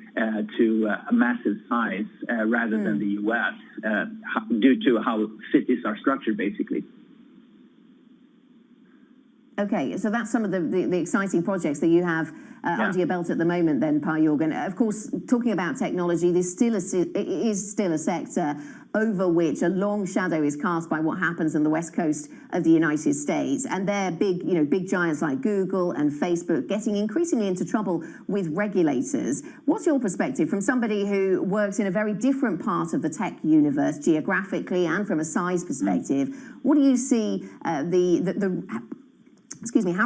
to a massive size rather than the U.S. Due to how cities are structured, basically. Okay, so that's some of the exciting projects that you have under your belt at the moment then, Per-Jørgen. Of course, talking about technology, it is still a sector over which a long shadow is cast by what happens on the west coast of the United States. And they're big giants like Google and Facebook getting increasingly into trouble with regulators. What's your perspective from somebody who works in a very different part of the tech universe geographically and from a size perspective? What do you see how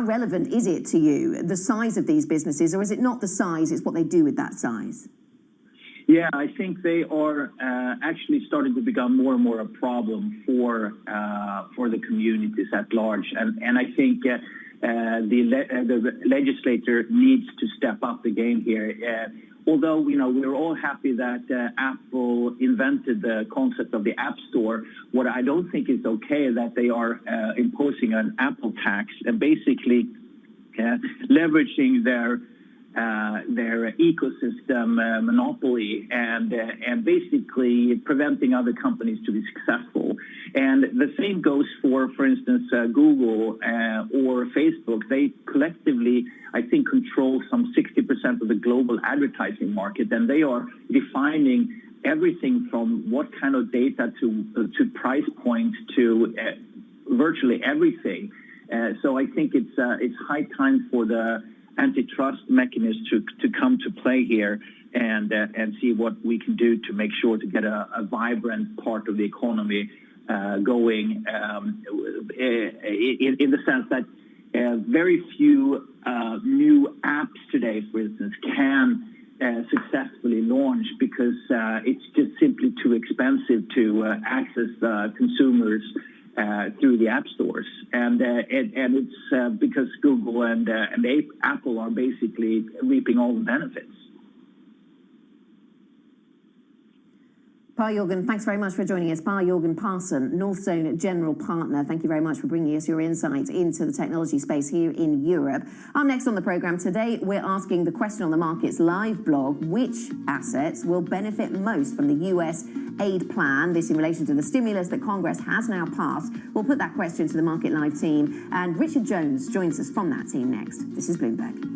relevant is it to you, the size of these businesses, or is it not the size, it's what they do with that size? Yeah, I think they are actually starting to become more and more a problem for the communities at large, and I think the legislator needs to step up the game here. Although we're all happy that Apple invented the concept of the App Store, what I don't think is okay is that they are imposing an Apple tax and basically leveraging their ecosystem monopoly and basically preventing other companies to be successful. And the same goes for instance, Google or Facebook. They collectively, I think, control some 60% of the global advertising market, and they are defining everything from what kind of data to price points to virtually everything. So I think it's high time for the antitrust mechanisms to come to play here and see what we can do to make sure to get a vibrant part of the economy going in the sense that very few new apps today, for instance, can successfully launch because it's just simply too expensive to access consumers through the app stores, and it's because Google and Apple are basically reaping all the benefits. Per-Jørgen, thanks very much for joining us. Per-Jørgen Parson, Northzone General Partner. Thank you very much for bringing us your insight into the technology space here in Europe. Up next on the programme today, we're asking the question on the Markets Live blog, which assets will benefit most from the US aid plan? This in relation to the stimulus that Congress has now passed. We'll put that question to the Market Live team, and Richard Jones joins us from that team next. This is Bloomberg.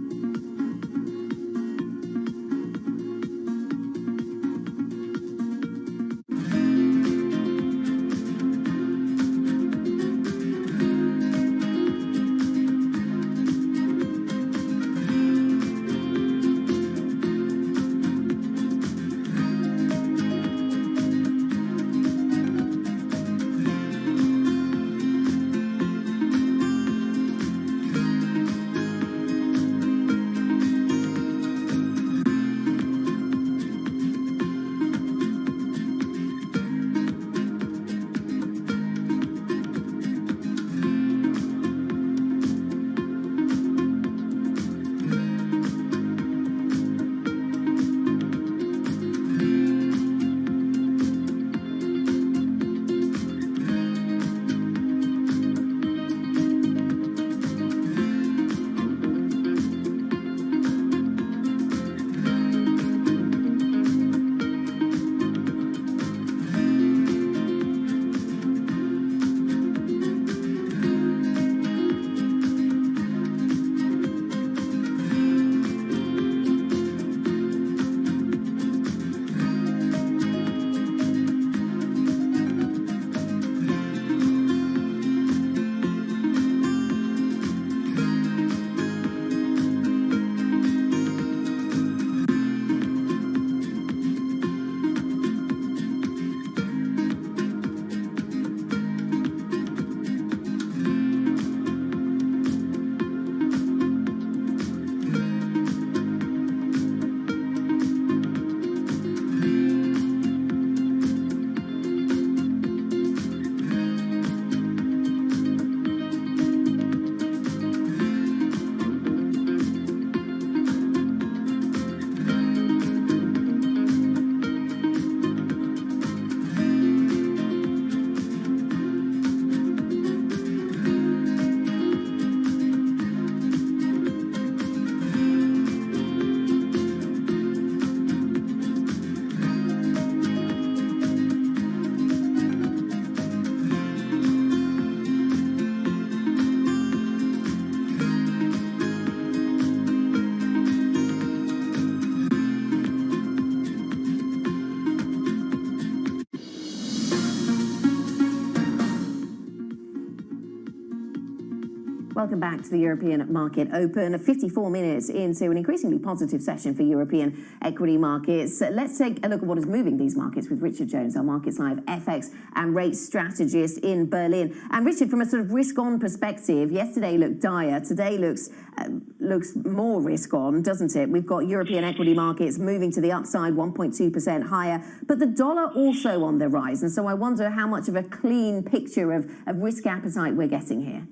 Welcome back to the European Market Open. 54 minutes into an increasingly positive session for European equity markets. Let's take a look at what is moving these markets with Richard Jones, our Markets Live FX and rates strategist in Berlin. And Richard, from a sort of risk-on perspective, yesterday looked dire. Today looks more risk-on, doesn't it? We've got European equity markets moving to the upside, 1.2% higher, but the dollar also on the rise. And so I wonder how much of a clean picture of risk appetite we're getting here.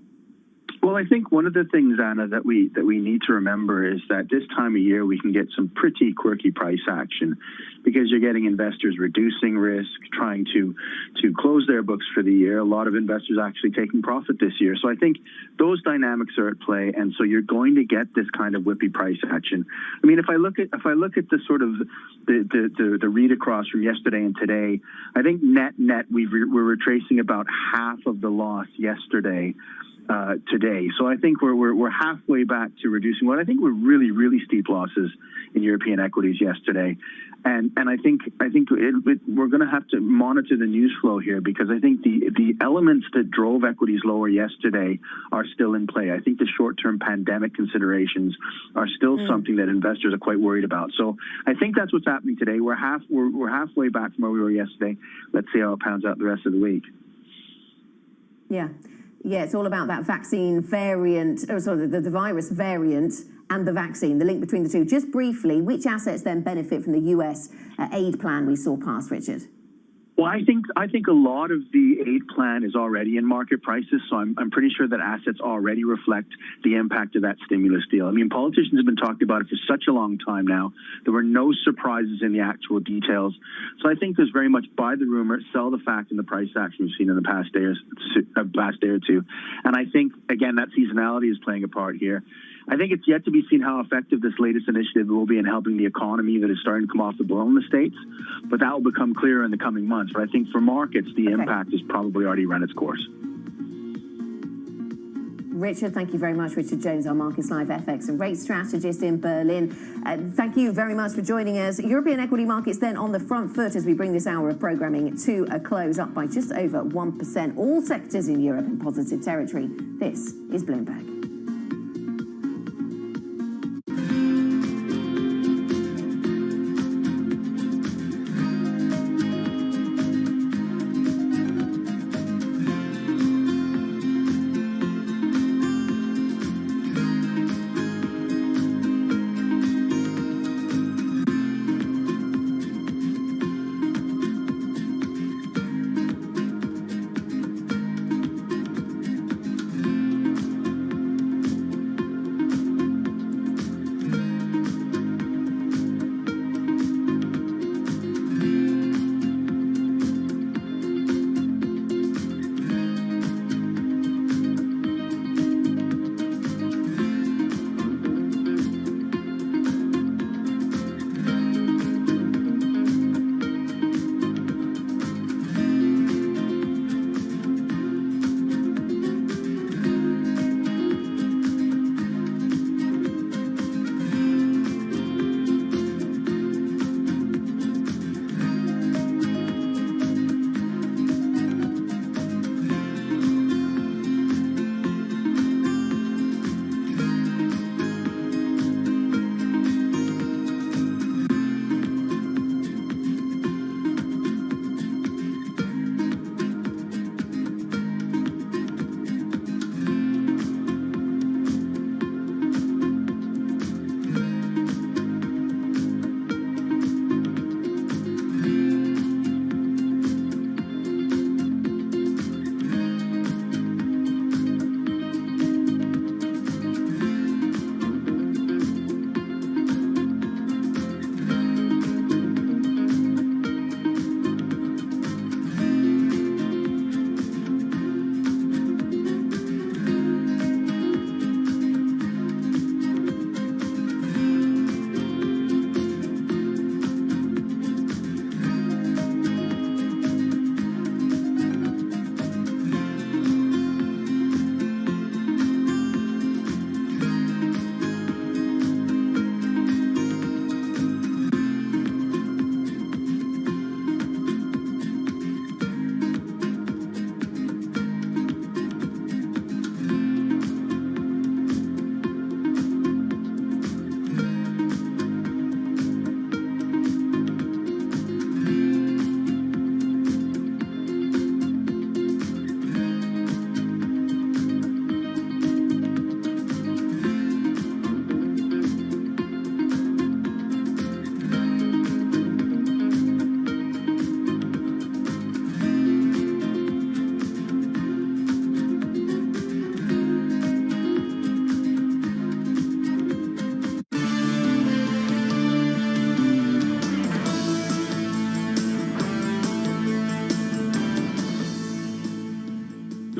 Well, I think one of the things, Anna, that we need to remember is that this time of year we can get some pretty quirky price action because you're getting investors reducing risk, trying to close their books for the year. A lot of investors actually taking profit this year. So I think those dynamics are at play, and so you're going to get this kind of whippy price action. I mean, if I look at the sort of the read across from yesterday and today, I think net we're retracing about half of the loss yesterday. Today. So I think we're halfway back to reducing what I think were really steep losses in European equities yesterday. And I think we're going to have to monitor the news flow here because I think the elements that drove equities lower yesterday are still in play. I think the short-term pandemic considerations are still something that investors are quite worried about. So I think that's what's happening today. We're halfway back from where we were yesterday. Let's see how it pans out the rest of the week. Yeah, it's all about that vaccine variant, the virus variant and the vaccine, the link between the two. Just briefly, which assets then benefit from the US aid plan we saw pass, Richard? Well, I think a lot of the aid plan is already in market prices, so I'm pretty sure that assets already reflect the impact of that stimulus deal. I mean, politicians have been talking about it for such a long time now. There were no surprises in the actual details. So I think there's very much buy the rumor, sell the fact in the price action we've seen in the past day or two. And I think, again, that seasonality is playing a part here. I think it's yet to be seen how effective this latest initiative will be in helping the economy that is starting to come off the boil in the States, but that will become clearer in the coming months. But I think for markets, the impact has probably already run its course. Richard, thank you very much. Richard Jones, our Markets Live FX and rates strategist in Berlin. Thank you very much for joining us. European equity markets then on the front foot as we bring this hour of programming to a close, up by just over 1%. All sectors in Europe in positive territory. This is Bloomberg.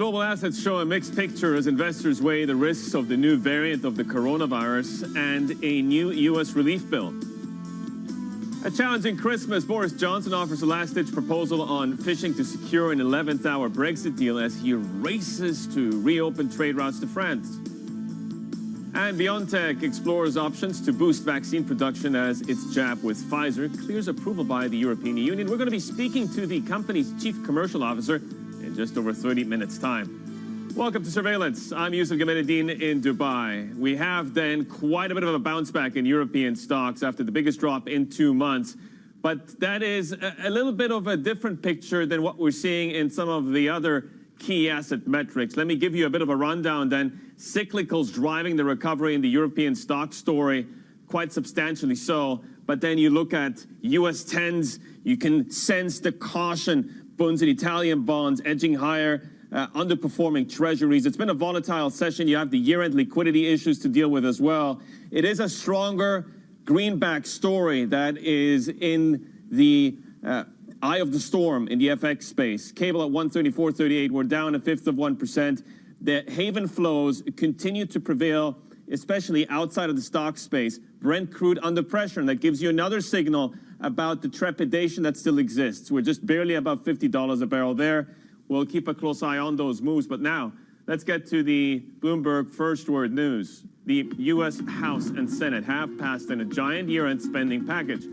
Global assets show a mixed picture as investors weigh the risks of the new variant of the coronavirus and a new U.S. relief bill. A challenging Christmas, Boris Johnson offers a last-ditch proposal on fishing to secure an 11th-hour Brexit deal as he races to reopen trade routes to France. And BioNTech explores options to boost vaccine production as its jab with Pfizer clears approval by the European Union. We're going to be speaking to the company's chief commercial officer in just over 30 minutes' time. Welcome to Surveillance. I'm Yusuf Gameneddin in Dubai. We have then quite a bit of a bounce back in European stocks after the biggest drop in 2 months. But that is a little bit of a different picture than what we're seeing in some of the other key asset metrics. Let me give you a bit of a rundown then. Cyclicals driving the recovery in the European stock story, quite substantially so. But then you look at US 10s, you can sense the caution. Bunds and Italian bonds edging higher. Underperforming treasuries. It's been a volatile session. You have the year-end liquidity issues to deal with as well. It is a stronger greenback story that is in the eye of the storm in the FX space. Cable at 134.38. We're down 1/5%. The haven flows continue to prevail, especially outside of the stock space. Brent crude under pressure, and that gives you another signal about the trepidation that still exists. We're just barely above $50 a barrel there. We'll keep a close eye on those moves. But now, let's get to the Bloomberg First Word News. The U.S. House and Senate have passed a giant year-end spending package.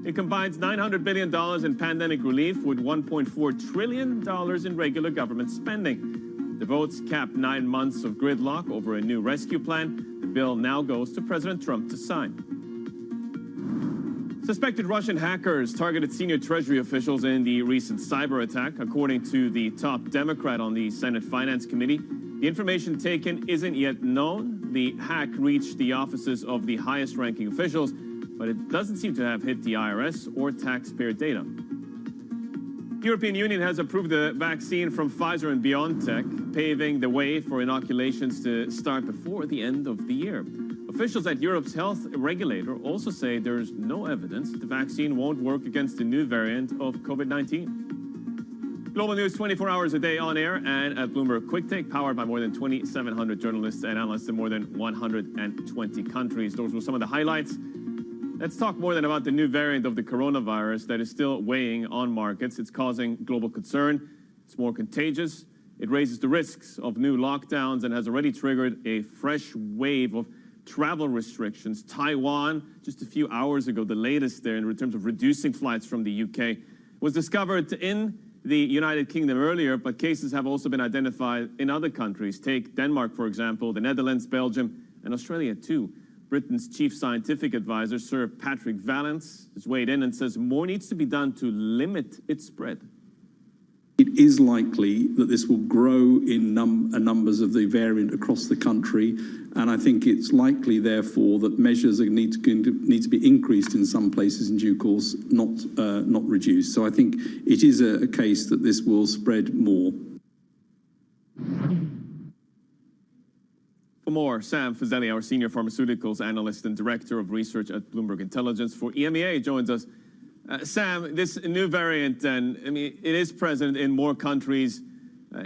It combines $900 billion in pandemic relief with $1.4 trillion in regular government spending. The votes cap 9 months of gridlock over a new rescue plan. The bill now goes to President Trump to sign. Suspected Russian hackers targeted senior Treasury officials in the recent cyber attack, according to the top Democrat on the Senate Finance Committee. The information taken isn't yet known. The hack reached the offices of the highest-ranking officials, but it doesn't seem to have hit the IRS or taxpayer data. The European Union has approved the vaccine from Pfizer and BioNTech, paving the way for inoculations to start before the end of the year. Officials at Europe's health regulator also say there's no evidence the vaccine won't work against the new variant of COVID-19. Global news 24 hours a day on air and at Bloomberg Quick Take, powered by more than 2,700 journalists and analysts in more than 120 countries. Those were some of the highlights. Let's talk more than about the new variant of the coronavirus that is still weighing on markets. It's causing global concern. It's more contagious. It raises the risks of new lockdowns and has already triggered a fresh wave of travel restrictions. Taiwan, just a few hours ago, the latest there in terms of reducing flights from the UK, was discovered in the United Kingdom earlier, but cases have also been identified in other countries. Take Denmark, for example, the Netherlands, Belgium, and Australia too. Britain's chief scientific advisor, Sir Patrick Vallance, has weighed in and says more needs to be done to limit its spread. It is likely that this will grow in numbers of the variant across the country, and I think it's likely, therefore, that measures need to be increased in some places in due course, not reduced. So I think it is a case that this will spread more. For more, Sam Fazeli, our senior pharmaceuticals analyst and director of research at Bloomberg Intelligence for EMEA, joins us. Sam, this new variant, then, I mean, it is present in more countries.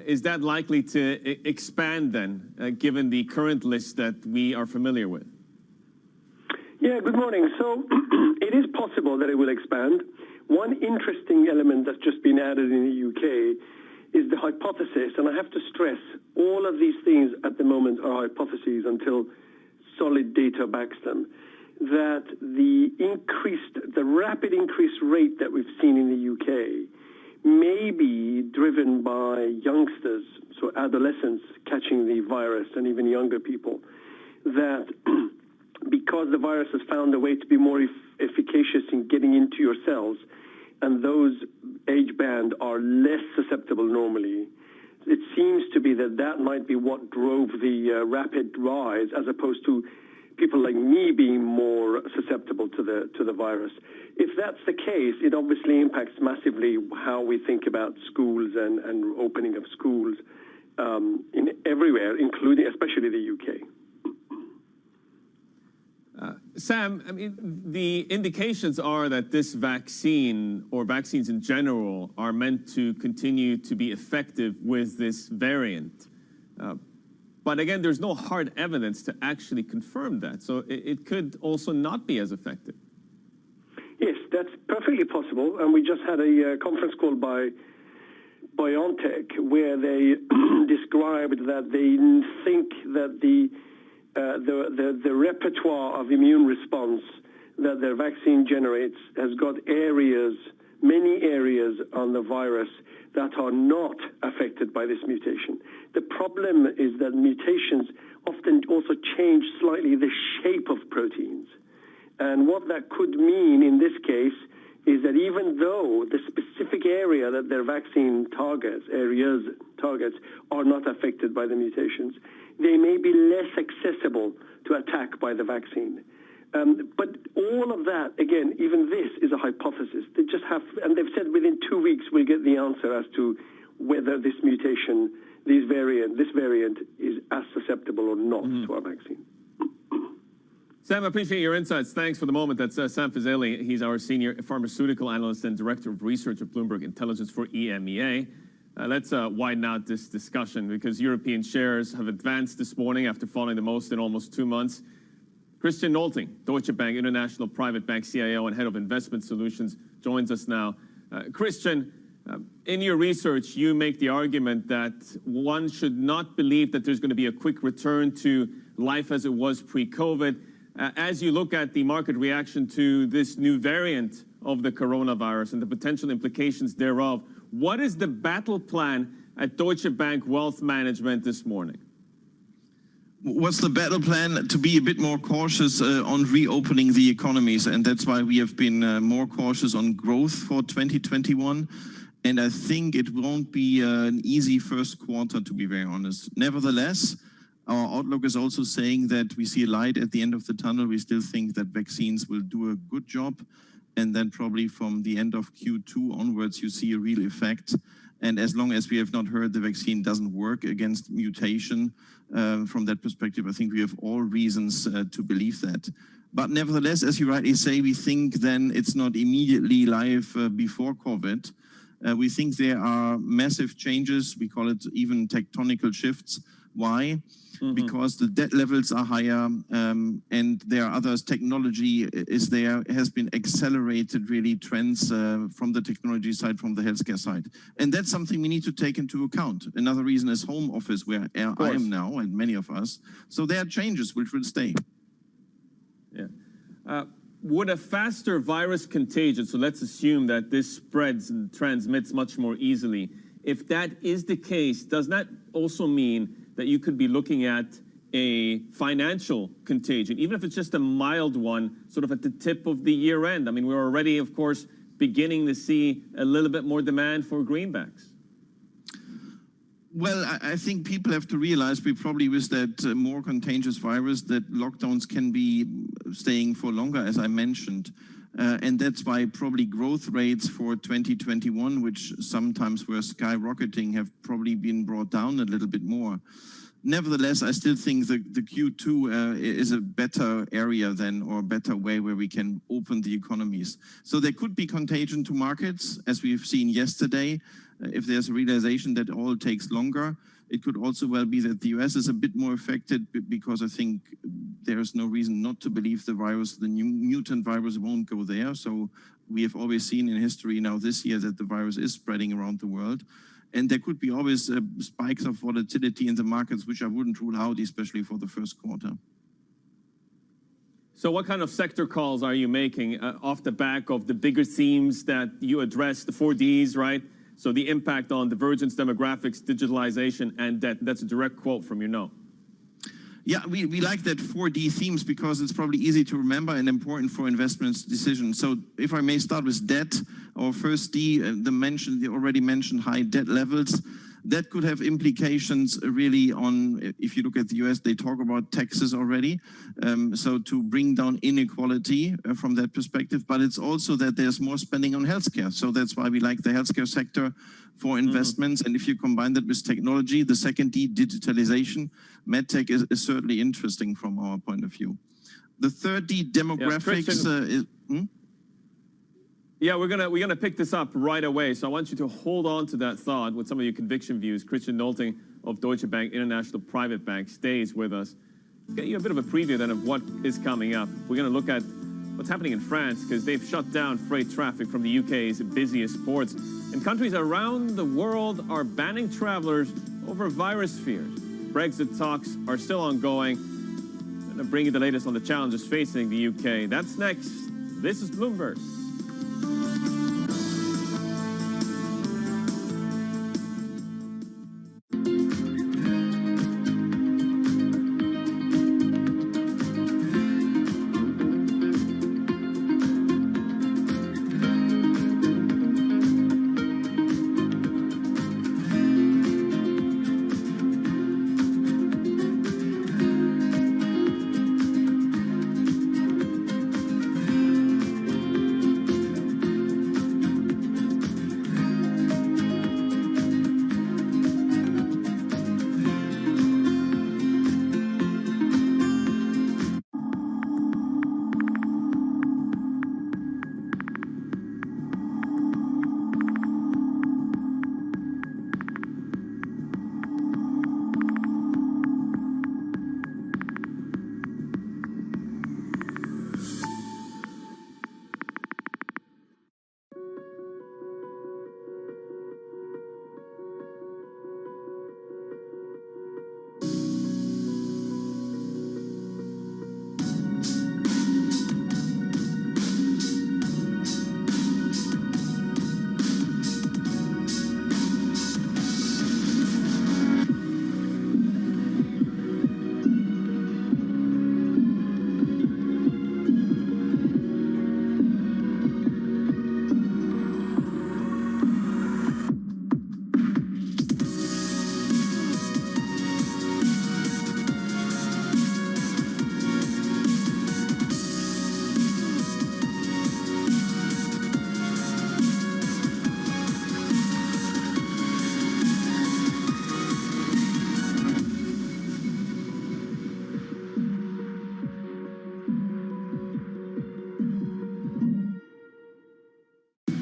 Is that likely to expand then, given the current list that we are familiar with? Yeah, good morning. So it is possible that it will expand. One interesting element that's just been added in the UK is the hypothesis, and I have to stress, all of these things at the moment are hypotheses until solid data backs them, that the rapid increase rate that we've seen in the UK may be driven by youngsters, so adolescents catching the virus and even younger people, that because the virus has found a way to be more efficacious in getting into your cells, and those age band are less susceptible normally, it seems to be that might be what drove the rapid rise, as opposed to people like me being more susceptible to the virus. If that's the case, it obviously impacts massively how we think about schools and opening of schools in everywhere, including especially the UK. Sam, I mean, the indications are that this vaccine or vaccines in general are meant to continue to be effective with this variant. But again, there's no hard evidence to actually confirm that. So it could also not be as effective. Yes, that's perfectly possible. And we just had a conference call by BioNTech where they described that they think that the repertoire of immune response that their vaccine generates has got many areas on the virus that are not affected by this mutation. The problem is that mutations often also change slightly the shape of proteins. And what that could mean in this case is that even though the specific area that their vaccine targets are not affected by the mutations, they may be less accessible to attack by the vaccine. But all of that, again, even this is a hypothesis. They just have, and they've said within 2 weeks we'll get the answer as to whether this mutation, this variant is as susceptible or not to our vaccine. Sam, I appreciate your insights. Thanks for the moment. That's Sam Fazeli. He's our senior pharmaceutical analyst and director of research at Bloomberg Intelligence for EMEA. Let's widen out this discussion because European shares have advanced this morning after falling the most in almost 2 months. Christian Nolting, Deutsche Bank International Private Bank CIO and Head of Investment Solutions, joins us now. Christian, in your research, you make the argument that one should not believe that there's going to be a quick return to life as it was pre-COVID. As you look at the market reaction to this new variant of the coronavirus and the potential implications thereof, what is the battle plan at Deutsche Bank Wealth Management this morning? What's the battle plan? To be a bit more cautious on reopening the economies, and that's why we have been more cautious on growth for 2021. And I think it won't be an easy first quarter, to be very honest. Nevertheless, our outlook is also saying that we see a light at the end of the tunnel. We still think that vaccines will do a good job. And then probably from the end of Q2 onwards, you see a real effect. And as long as we have not heard the vaccine doesn't work against mutation, from that perspective, I think we have all reasons to believe that. But nevertheless, as you rightly say, we think then it's not immediately live before COVID. We think there are massive changes. We call it even tectonical shifts. Why? Because the debt levels are higher and there are others. Technology has been accelerated really trends from the technology side, from the healthcare side. And that's something we need to take into account. Another reason is home office, where I am now and many of us. So there are changes which will stay. Yeah. Would a faster virus contagion, so let's assume that this spreads and transmits much more easily, if that is the case, does that also mean that you could be looking at a financial contagion, even if it's just a mild one, sort of at the tip of the year end? I mean, we're already, of course, beginning to see a little bit more demand for greenbacks. Well, I think people have to realize we probably with that more contagious virus that lockdowns can be staying for longer, as I mentioned. And that's why probably growth rates for 2021, which sometimes were skyrocketing, have probably been brought down a little bit more. Nevertheless, I still think the Q2 is a better area then, or a better way where we can open the economies. So there could be contagion to markets, as we've seen yesterday. If there's a realization that all takes longer, it could also well be that the US is a bit more affected because I think there's no reason not to believe the virus, the new mutant virus won't go there. So we have always seen in history now this year that the virus is spreading around the world. And there could be always spikes of volatility in the markets, which I wouldn't rule out, especially for the first quarter. So what kind of sector calls are you making off the back of the bigger themes that you address, the 4Ds, right? So the impact on divergence, demographics, digitalization, and debt. That's a direct quote from your note. Yeah, we like that 4D themes because it's probably easy to remember and important for investment decisions. So if I may start with debt, our first D, the already mentioned high debt levels, that could have implications really on, if you look at the US, they talk about taxes already. So to bring down inequality from that perspective, but it's also that there's more spending on healthcare. So that's why we like the healthcare sector for investments. And if you combine that with technology, the second D, digitalization, medtech is certainly interesting from our point of view. The 30 demographics. Yeah, we're gonna pick this up right away. So I want you to hold on to that thought with some of your conviction views. Christian Nolting of Deutsche Bank International Private Bank stays with us. Let's get you a bit of a preview then of what is coming up. We're gonna look at what's happening in France because they've shut down freight traffic from the UK's busiest ports. And countries around the world are banning travelers over virus fears. Brexit talks are still ongoing. I'm gonna bring you the latest on the challenges facing the UK. That's next. This is Bloomberg.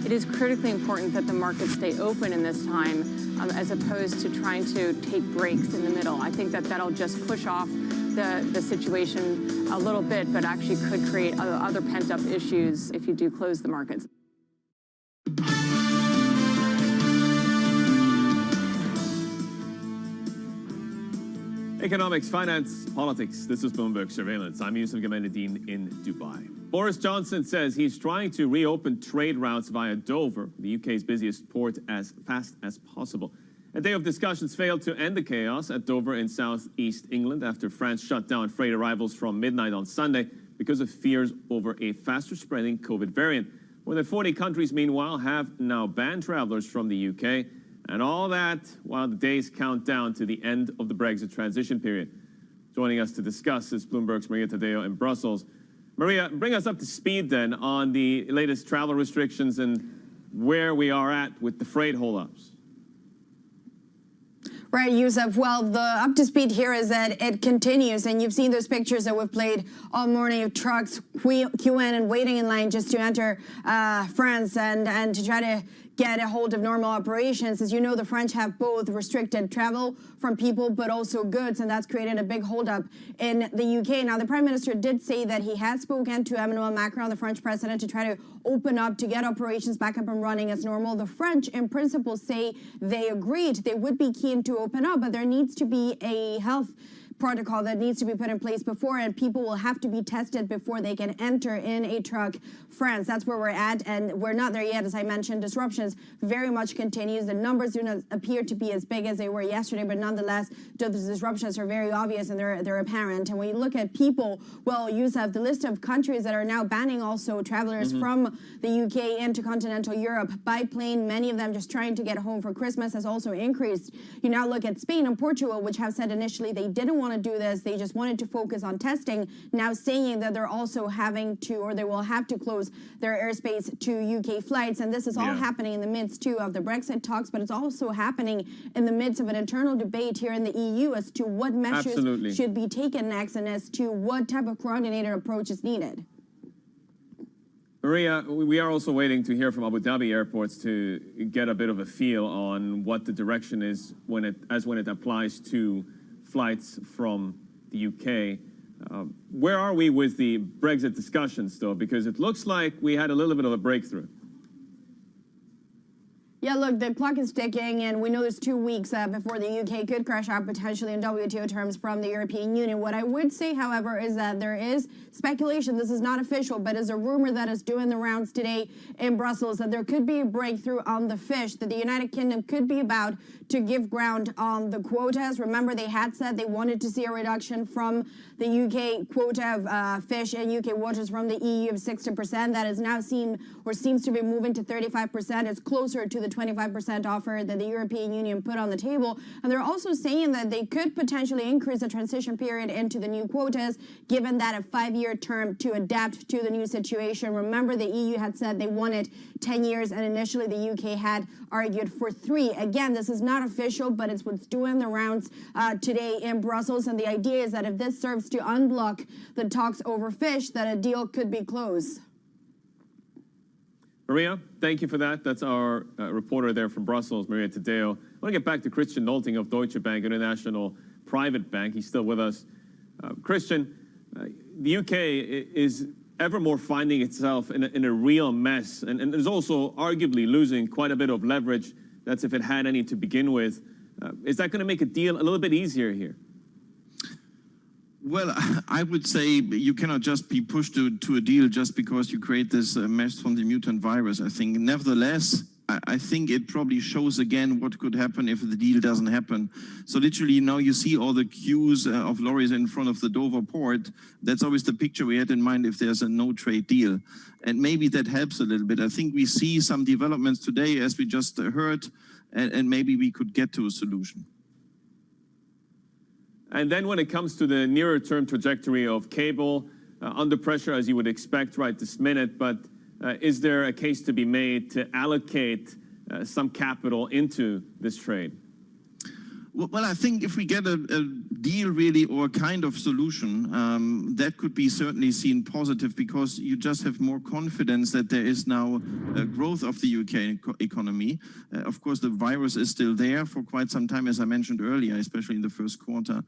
It is critically important that the markets stay open in this time as opposed to trying to take breaks in the middle. I think that that'll just push off the situation a little bit, but actually could create other pent-up issues if you do close the markets. Economics, finance, politics. This is Bloomberg Surveillance. I'm Yusuf Gamenedine in Dubai. Boris Johnson says he's trying to reopen trade routes via Dover, the UK's busiest port, as fast as possible. A day of discussions failed to end the chaos at Dover in southeast England after France shut down freight arrivals from midnight on Sunday because of fears over a faster spreading COVID variant. More than 40 countries, meanwhile, have now banned travelers from the UK. And all that while the days count down to the end of the Brexit transition period. Joining us to discuss is Bloomberg's Maria Tadeo in Brussels. Maria, bring us up to speed then on the latest travel restrictions and where we are at with the freight holdups. Right, Yusuf. Well, the up to speed here is that it continues, and you've seen those pictures that we've played all morning of trucks queuing and waiting in line just to enter France and to try to get a hold of normal operations. As you know, the French have both restricted travel from people but also goods, and that's created a big holdup in the UK. Now, the Prime Minister did say that he had spoken to Emmanuel Macron, the French president, to try to open up, to get operations back up and running as normal. The French, in principle, say they agreed. They would be keen to open up, but there needs to be a health protocol that needs to be put in place before, and people will have to be tested before they can enter in a truck France. That's where we're at, and we're not there yet. As I mentioned, disruptions very much continues. The numbers do not appear to be as big as they were yesterday, but nonetheless, the disruptions are very obvious and they're apparent. And when you look at people, well, you have the list of countries that are now banning also travelers from the UK into continental Europe by plane. Many of them just trying to get home for Christmas has also increased. You now look at Spain and Portugal, which have said initially they didn't want want to do this. They just wanted to focus on testing, now saying that they're also having to, or they will have to close their airspace to UK flights. And this is all happening in the midst, too, of the Brexit talks, but it's also happening in the midst of an internal debate here in the EU as to what measures should be taken next and as to what type of coordinated approach is needed. Maria, we are also waiting to hear from Abu Dhabi airports to get a bit of a feel on what the direction is when it applies to flights from the UK. Where are we with the Brexit discussions, though? Because it looks like we had a little bit of a breakthrough. Yeah, look, the clock is ticking, and we know there's 2 weeks before the UK could crash out potentially in WTO terms from the European Union. What I would say, however, is that there is speculation, this is not official, but is a rumor that is doing the rounds today in Brussels, that there could be a breakthrough on the fish, that the United Kingdom could be about to give ground on the quotas. Remember, they had said they wanted to see a reduction from the UK quota of fish in UK waters from the EU of 60%. That is now seems to be moving to 35%. It's closer to the 25% offer that the European Union put on the table. And they're also saying that they could potentially increase the transition period into the new quotas, given that a 5-year term to adapt to the new situation. Remember, the EU had said they wanted 10 years, and initially the UK had argued for 3. Again, this is not official, but it's what's doing the rounds today in Brussels. And the idea is that if this serves to unblock the talks over fish, that a deal could be closed. Maria, thank you for that. That's our reporter there from Brussels, Maria Tadeo. I want to get back to Christian Nolting of Deutsche Bank International Private Bank. He's still with us. Christian, the UK is ever more finding itself in a real mess, and is also arguably losing quite a bit of leverage. That's if it had any to begin with. Is that going to make a deal a little bit easier here? Well, I would say you cannot just be pushed to a deal just because you create this mess from the mutant virus. I think, nevertheless, I think it probably shows again what could happen if the deal doesn't happen. So literally now you see all the queues of lorries in front of the Dover port. That's always the picture we had in mind if there's a no trade deal. And maybe that helps a little bit. I think we see some developments today, as we just heard, and maybe we could get to a solution. And then when it comes to the nearer term trajectory of cable, under pressure as you would expect right this minute, but is there a case to be made to allocate some capital into this trade? Well, I think if we get a deal really, or a kind of solution, that could be certainly seen positive, because you just have more confidence that there is now a growth of the UK economy. Of course, the virus is still there for quite some time, as I mentioned earlier, especially in the first quarter.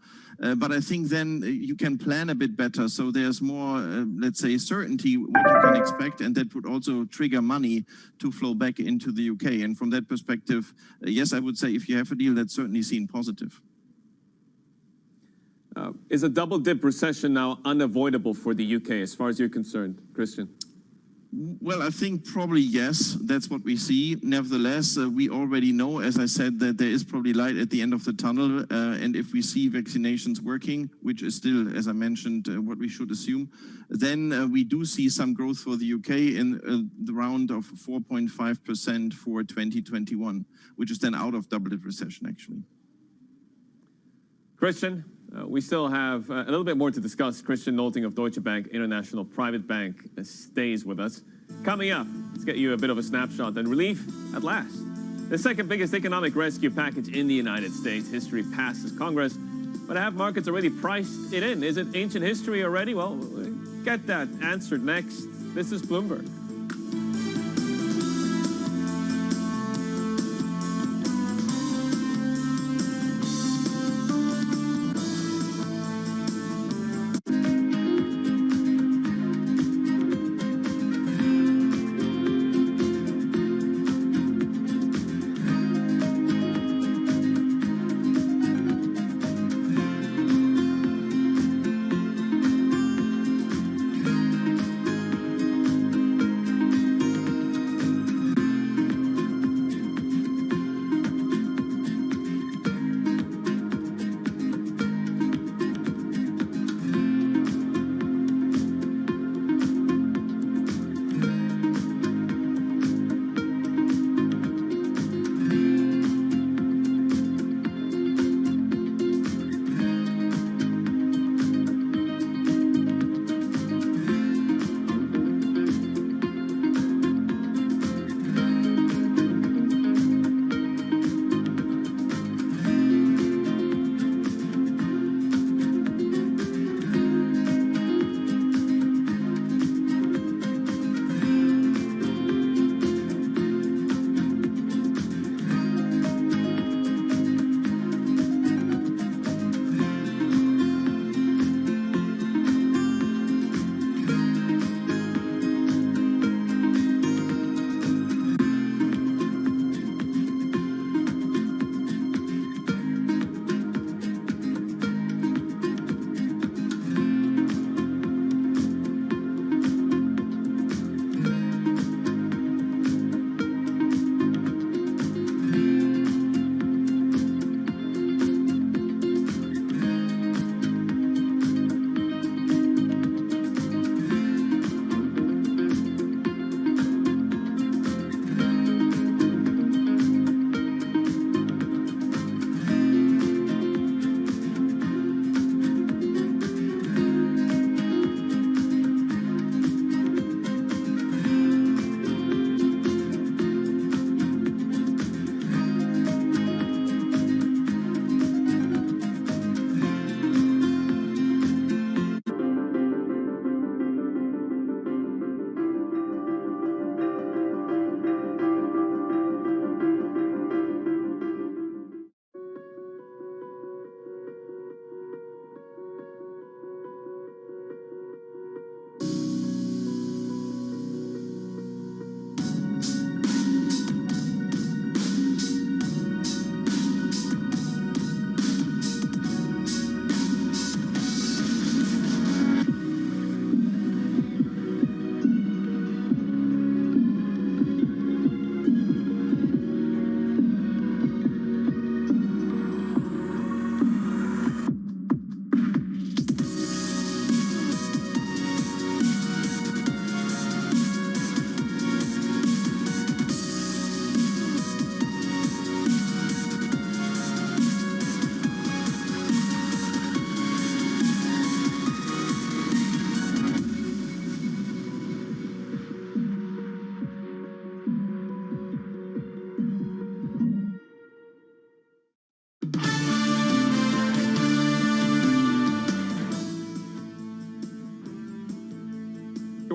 But I think then you can plan a bit better. So there's more, let's say, certainty what you can expect, and that would also trigger money to flow back into the UK. And from that perspective, yes, I would say if you have a deal, that's certainly seen positive. Is a double-dip recession now unavoidable for the UK as far as you're concerned, Christian? Well, I think probably yes, that's what we see. Nevertheless, we already know, as I said, that there is probably light at the end of the tunnel. And if we see vaccinations working, which is still, as I mentioned, what we should assume, then we do see some growth for the UK in the round of 4.5% for 2021, which is then out of double-dip recession, actually. Christian, we still have a little bit more to discuss. Christian Nolting of Deutsche Bank International Private Bank stays with us. Coming up, let's get you a bit of a snapshot and relief at last. The second biggest economic rescue package in the United States. History passes Congress, but have markets already priced it in? Is it ancient history already? Well, we'll get that answered next. This is Bloomberg.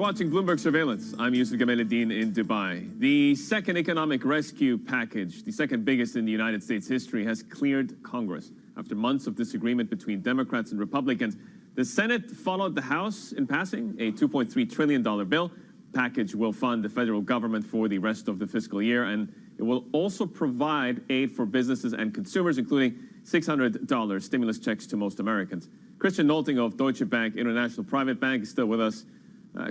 watching Bloomberg Surveillance. I'm Yusuf Gameluddin in Dubai. The second economic rescue package, the second biggest in the United States history, has cleared Congress. After months of disagreement between Democrats and Republicans, the Senate followed the House in passing a $2.3 trillion bill. The package will fund the federal government for the rest of the fiscal year, and it will also provide aid for businesses and consumers, including $600 stimulus checks to most Americans. Christian Nolting of Deutsche Bank International Private Bank is still with us.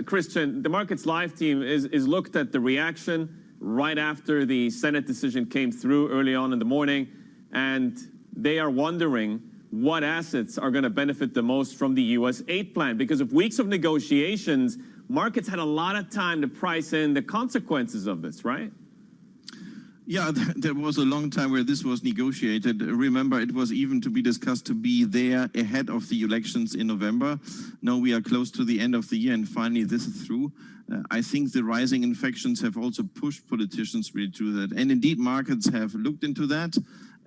Christian, the Markets Live team is looked at the reaction right after the Senate decision came through early on in the morning, and they are wondering what assets are going to benefit the most from the U.S. aid plan. Because of weeks of negotiations, markets had a lot of time to price in the consequences of this, right? Yeah, there was a long time where this was negotiated. Remember, it was even to be discussed to be there ahead of the elections in November. Now we are close to the end of the year, and finally this is through. I think the rising infections have also pushed politicians really to that. And indeed, markets have looked into that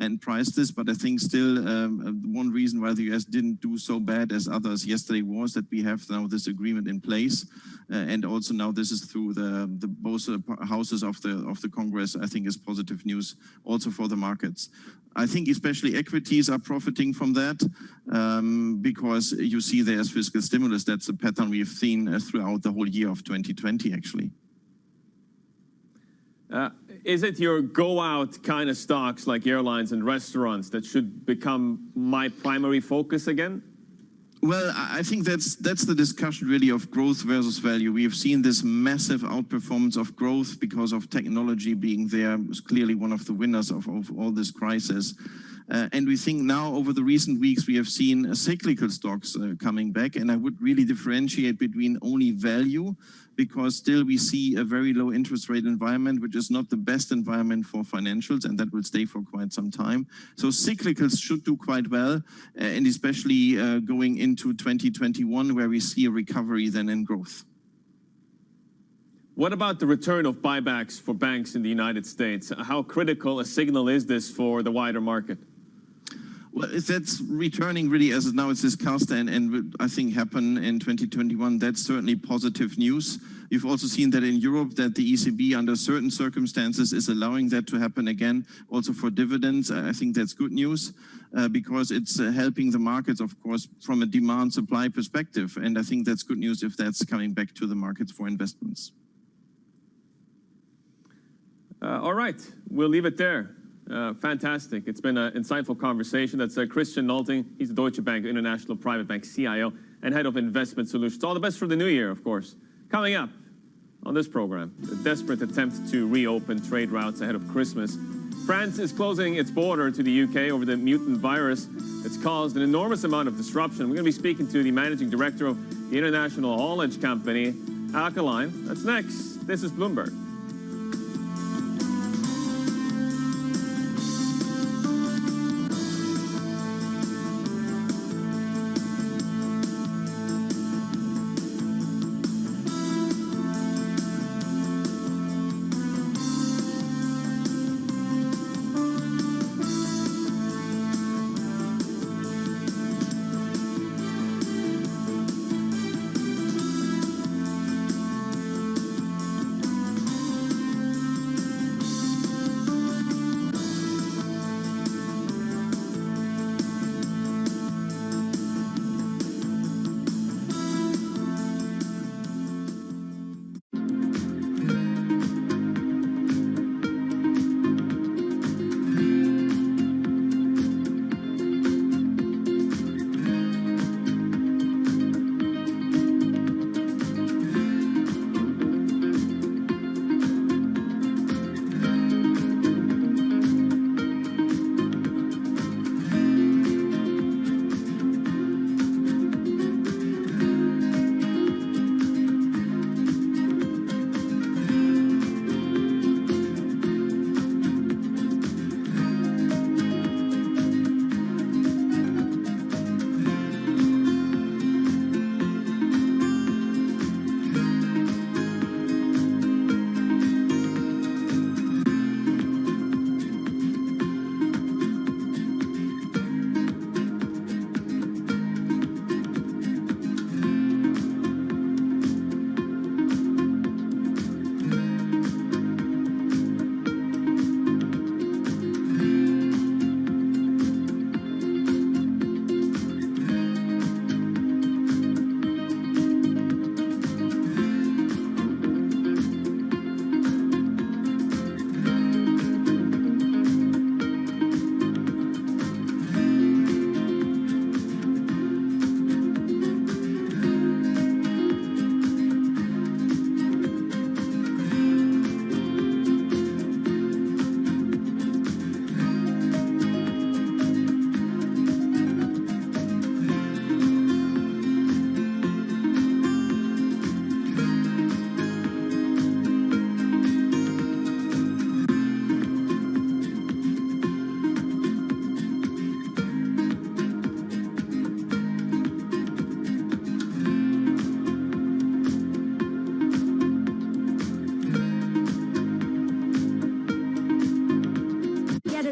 and priced this, but I think still one reason why the US didn't do so bad as others yesterday was that we have now this agreement in place, and also now this is through the both houses of the Congress. I think is positive news also for the markets. I think especially equities are profiting from that because you see there's fiscal stimulus. That's a pattern we've seen throughout the whole year of 2020, actually. Is it your go-out kind of stocks like airlines and restaurants that should become my primary focus again? Well, I think that's the discussion really of growth versus value. We have seen this massive outperformance of growth because of technology being there. It was clearly one of the winners of all this crisis. And we think now over the recent weeks, we have seen cyclical stocks coming back. And I would really differentiate between only value, because still we see a very low interest rate environment, which is not the best environment for financials, and that will stay for quite some time. So cyclicals should do quite well, and especially going into 2021, where we see a recovery then in growth. What about the return of buybacks for banks in the United States? How critical a signal is this for the wider market? Well, if that's returning really as now it's discussed and I think happen in 2021, that's certainly positive news. You've also seen that in Europe that the ECB under certain circumstances is allowing that to happen again, also for dividends. I think that's good news because it's helping the markets, of course, from a demand-supply perspective. And I think that's good news if that's coming back to the markets for investments. All right, we'll leave it there. Fantastic. It's been an insightful conversation. That's Christian Nolting. He's the Deutsche Bank International Private Bank CIO and Head of Investment Solutions. All the best for the new year, of course. Coming up on this program, a desperate attempt to reopen trade routes ahead of Christmas. France is closing its border to the UK over the mutant virus that's caused an enormous amount of disruption. We're going to be speaking to the managing director of the international haulage company, Alkaline. That's next. This is Bloomberg.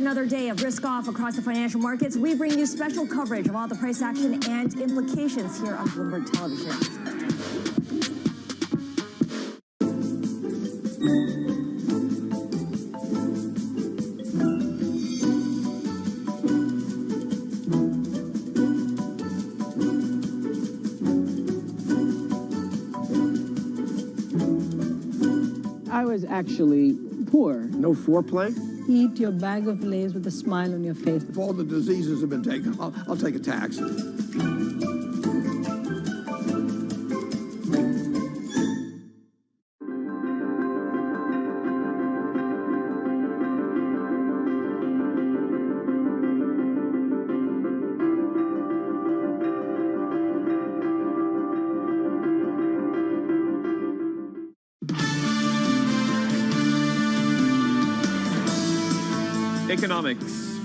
another day of risk off across the financial markets, we bring you special coverage of all the price action and implications here on Bloomberg Television. I was actually poor. No foreplay? Eat your bag of Lay's with a smile on your face. If all the diseases have been taken, I'll take a tax. Economics,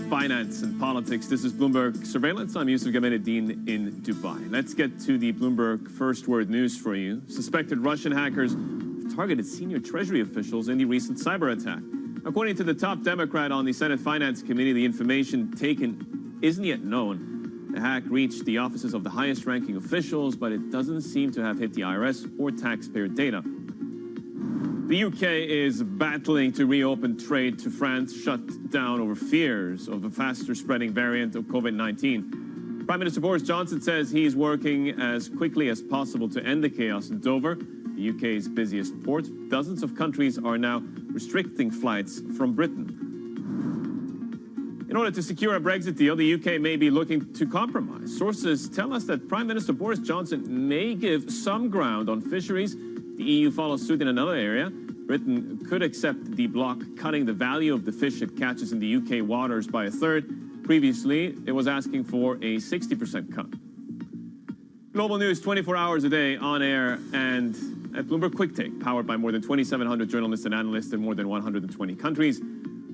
finance, and politics. This is Bloomberg Surveillance. I'm Yusuf Gameneddin in Dubai. Let's get to the Bloomberg First Word News for you. Suspected Russian hackers targeted senior Treasury officials in the recent cyber attack. According to the top Democrat on the Senate Finance Committee, the information taken isn't yet known. The hack reached the offices of the highest-ranking officials, but it doesn't seem to have hit the IRS or taxpayer data. The UK is battling to reopen trade to France, shut down over fears of a faster-spreading variant of COVID-19. Prime Minister Boris Johnson says he's working as quickly as possible to end the chaos in Dover, the UK's busiest port. Dozens of countries are now restricting flights from Britain. In order to secure a Brexit deal, the UK may be looking to compromise. Sources tell us that Prime Minister Boris Johnson may give some ground on fisheries. The EU follows suit in another area. Britain could accept the bloc cutting the value of the fish it catches in the UK waters by a third. Previously, it was asking for a 60% cut. Global news 24 hours a day on air and at Bloomberg Quick Take, powered by more than 2,700 journalists and analysts in more than 120 countries.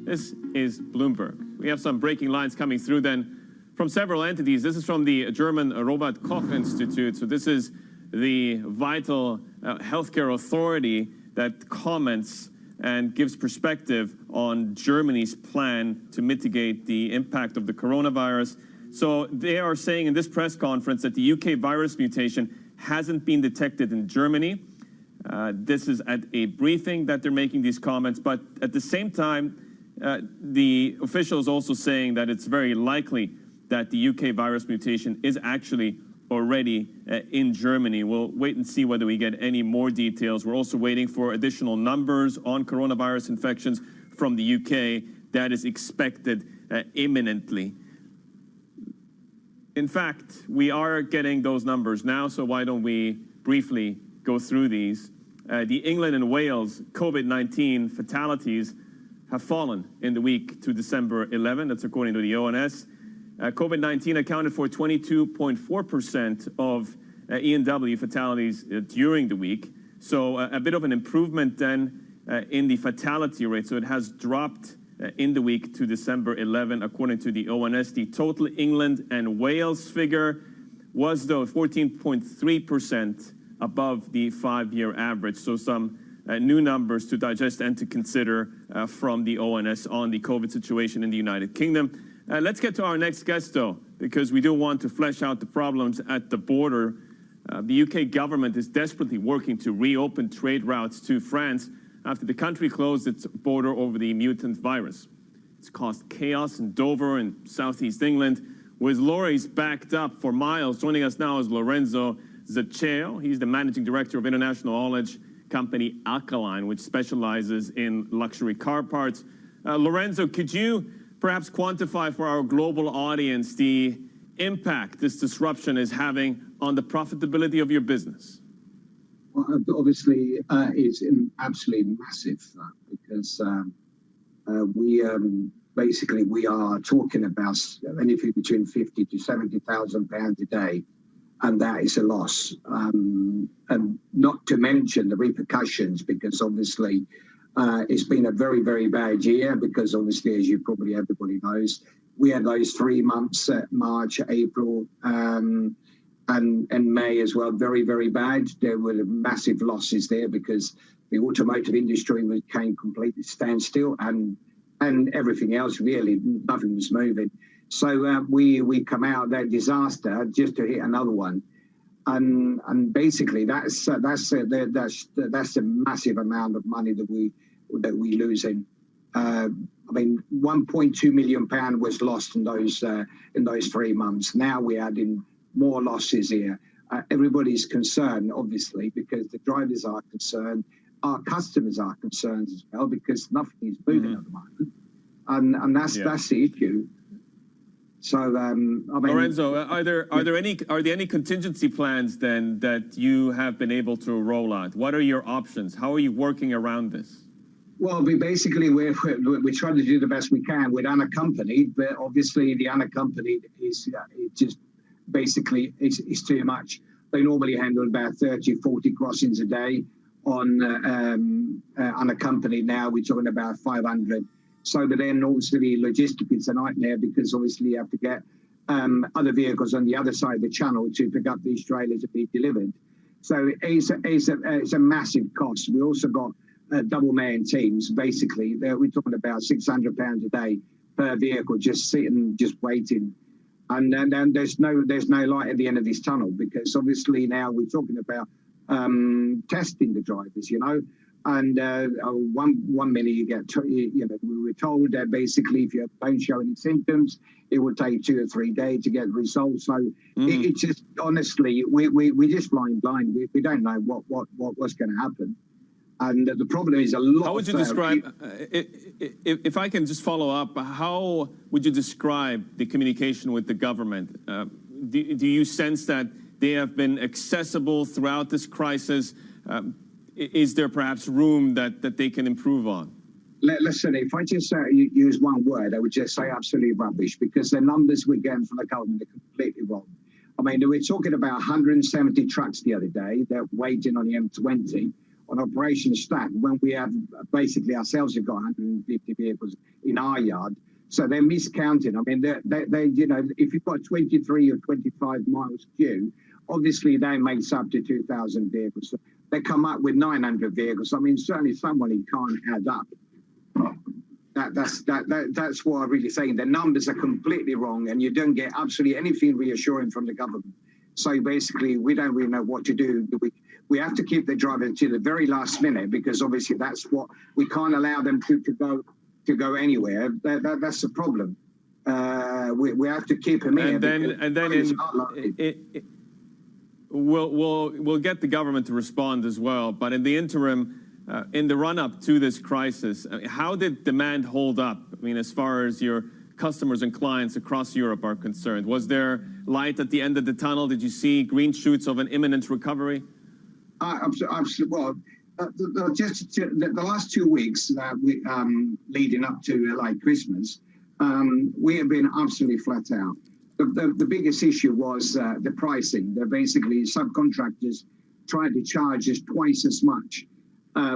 This is Bloomberg. We have some breaking lines coming through then from several entities. This is from the German Robert Koch Institute. So this is the vital healthcare authority that comments and gives perspective on Germany's plan to mitigate the impact of the coronavirus. So they are saying in this press conference that the UK virus mutation hasn't been detected in Germany. This is at a briefing that they're making these comments, but at the same time, the officials also saying that it's very likely that the UK virus mutation is actually already in Germany. We'll wait and see whether we get any more details. We're also waiting for additional numbers on coronavirus infections from the UK. That is expected imminently. In fact, we are getting those numbers now, so why don't we briefly go through these. The England and Wales COVID-19 fatalities have fallen in the week to December 11. That's according to the ONS. COVID-19 accounted for 22.4% of E&W fatalities during the week. So a bit of an improvement then in the fatality rate. So it has dropped in the week to December 11, according to the ONS. The total England and Wales figure was, though, 14.3% above the 5-year average. So some new numbers to digest and to consider from the ONS on the COVID situation in the United Kingdom. Let's get to our next guest, though, because we do want to flesh out the problems at the border. The UK government is desperately working to reopen trade routes to France after the country closed its border over the mutant virus. It's caused chaos in Dover in southeast England, with lorries backed up for miles. Joining us now is Lorenzo Zaccheo. He's the managing director of international haulage company Alkaline, which specializes in luxury car parts. Lorenzo, could you perhaps quantify for our global audience the impact this disruption is having on the profitability of your business? Well, obviously, it's absolutely massive because we are talking about anything between 50 to 70,000 pounds a day, and that is a loss. And not to mention the repercussions, because obviously it's been a very, very bad year, because obviously, as you probably everybody knows, we had those 3 months, March, April, and May as well, very, very bad. There were massive losses there because the automotive industry came completely standstill, and and everything else really, nothing was moving. So we come out of that disaster just to hit another one, and basically that's a massive amount of money that we losing. I mean, £1.2 million was lost in those 3 months. Now we're adding more losses here. Everybody's concerned, obviously, because the drivers are concerned. Our customers are concerned as well because nothing is moving at the moment, and that's the issue. So, I mean, Lorenzo, are there any contingency plans then that you have been able to roll out? What are your options? How are you working around this? Well, we try to do the best we can with unaccompanied, but obviously the unaccompanied is just basically it's too much. They normally handle about 30, 40 crossings a day. On unaccompanied now, we're talking about 500. So but then obviously logistically it's a nightmare because obviously you have to get other vehicles on the other side of the channel to pick up these trailers and be delivered. So it's a massive cost. We also got double man teams. Basically, we're talking about £600 a day per vehicle, just sitting, just waiting. And then there's no light at the end of this tunnel because obviously now we're talking about testing the drivers, you know. And one minute you get, we were told that basically if you don't show any symptoms, it would take 2 or 3 days to get the results. So it's just honestly, we're just flying blind. We don't know what's going to happen. And the problem is a lot. How would you describe, if I can just follow up, how would you describe the communication with the government? Do you sense that they have been accessible throughout this crisis? Is there perhaps room that they can improve on? Listen, if I just use one word, I would just say absolutely rubbish because the numbers we're getting from the government are completely wrong. I mean, we're talking about 170 trucks the other day. They're waiting on the M20 on Operation Stack when we have basically ourselves have got 150 vehicles in our yard. So they're miscounting. I mean, they you know, if you've got 23 or 25 miles queue, obviously that makes up to 2,000 vehicles. So they come up with 900 vehicles. I mean, certainly somebody can't add up. That's what I'm really saying. The numbers are completely wrong, and you don't get absolutely anything reassuring from the government. So basically, we don't really know what to do. We have to keep the driver to the very last minute because obviously that's what we can't allow them to go anywhere. That's the problem. We have to keep them in. And then we'll get the government to respond as well. But in the interim, in the run-up to this crisis, how did demand hold up? I mean, as far as your customers and clients across Europe are concerned, was there light at the end of the tunnel? Did you see green shoots of an imminent recovery? Absolutely. Well, just the last 2 weeks leading up to like Christmas, we have been absolutely flat out. The biggest issue was the pricing. They're basically subcontractors trying to charge us twice as much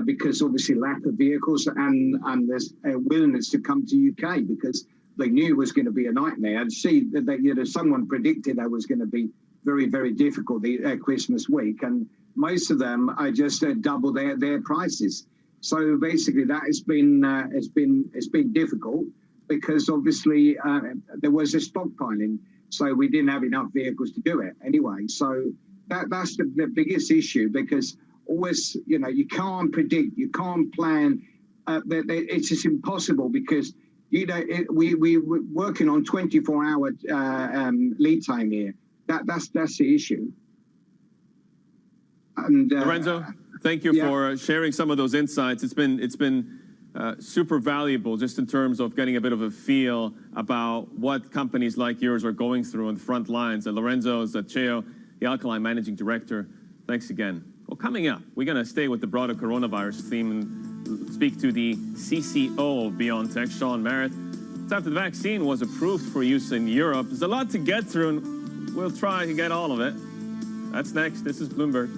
because obviously lack of vehicles and there's a willingness to come to UK because they knew it was going to be a nightmare. And see that someone predicted that was going to be very, very difficult Christmas week, and most of them are just double their prices. So basically, that has been it's been difficult because obviously there was a stockpiling, so we didn't have enough vehicles to do it anyway. So that's the biggest issue because always you can't predict, you can't plan. It's just impossible because we're working on 24-hour lead time here. That's the issue. And Lorenzo, thank you for sharing some of those insights. It's been super valuable just in terms of getting a bit of a feel about what companies like yours are going through on the front lines. And Lorenzo Zaccheo, the Alkaline Managing Director, thanks again. Well, coming up, we're going to stay with the broader coronavirus theme and speak to the CCO of BioNTech, Sean Merritt. It's after the vaccine was approved for use in Europe. There's a lot to get through, and we'll try to get all of it. That's next. This is Bloomberg.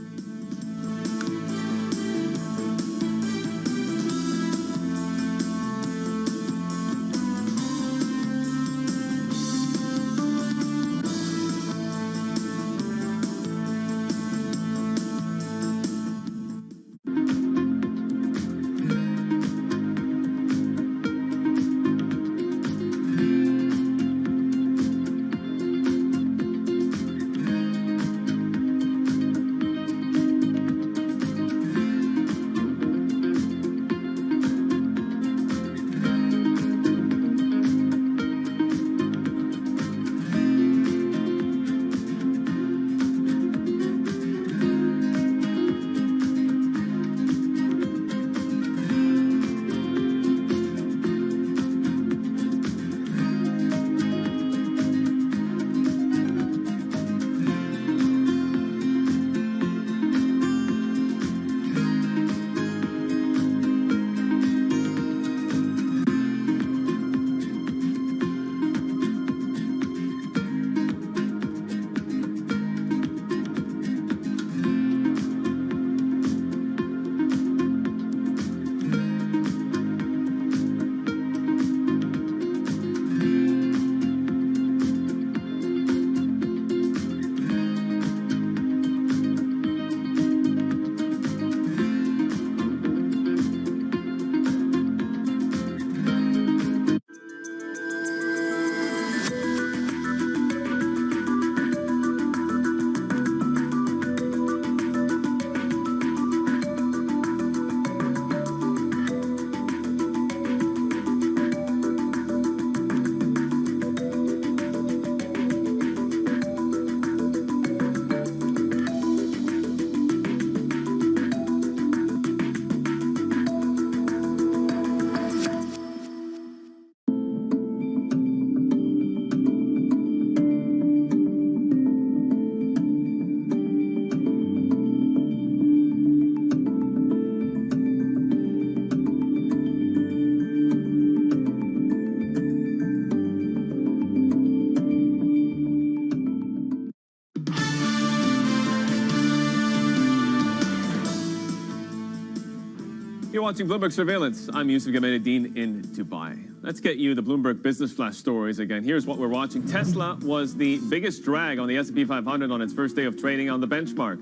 You're watching Bloomberg Surveillance. I'm Yusuf Gamaluddin in Dubai. Let's get you the Bloomberg Business Flash stories again. Here's what we're watching. Tesla was the biggest drag on the S&P 500 on its first day of trading on the benchmark.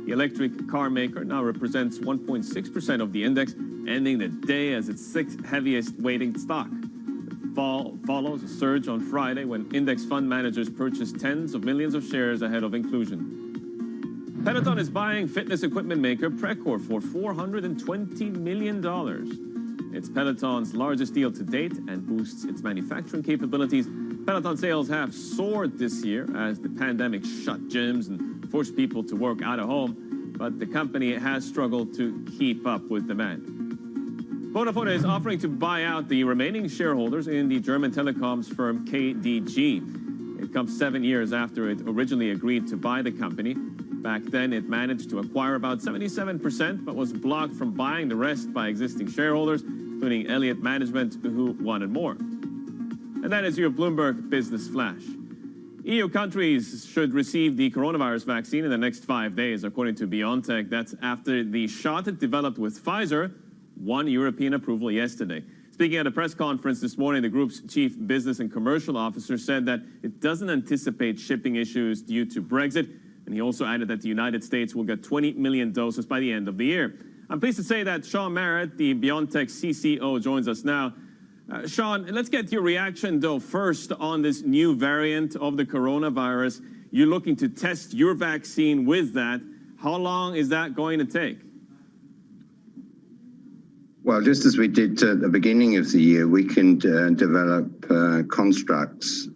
The electric car maker now represents 1.6% of the index, ending the day as its sixth heaviest weighting stock. The fall follows a surge on Friday when index fund managers purchased tens of millions of shares ahead of inclusion. Peloton is buying fitness equipment maker Precor for $420 million. It's Peloton's largest deal to date and boosts its manufacturing capabilities. Peloton sales have soared this year as the pandemic shut gyms and forced people to work out of home, but the company has struggled to keep up with demand. Vodafone is offering to buy out the remaining shareholders in the German telecoms firm KDG. It comes 7 years after it originally agreed to buy the company. Back then, it managed to acquire about 77%, but was blocked from buying the rest by existing shareholders, including Elliott Management, who wanted more. And that is your Bloomberg Business Flash. EU countries should receive the coronavirus vaccine in the next 5 days, according to BioNTech. That's after the shot it developed with Pfizer won European approval yesterday. Speaking at a press conference this morning, the group's chief business and commercial officer said that it doesn't anticipate shipping issues due to Brexit. And he also added that the United States will get 20 million doses by the end of the year. I'm pleased to say that Sean Merritt, the BioNTech CCO, joins us now. Sean, let's get your reaction, though, first on this new variant of the coronavirus. You're looking to test your vaccine with that. How long is that going to take? Well, just as we did at the beginning of the year, we can develop constructs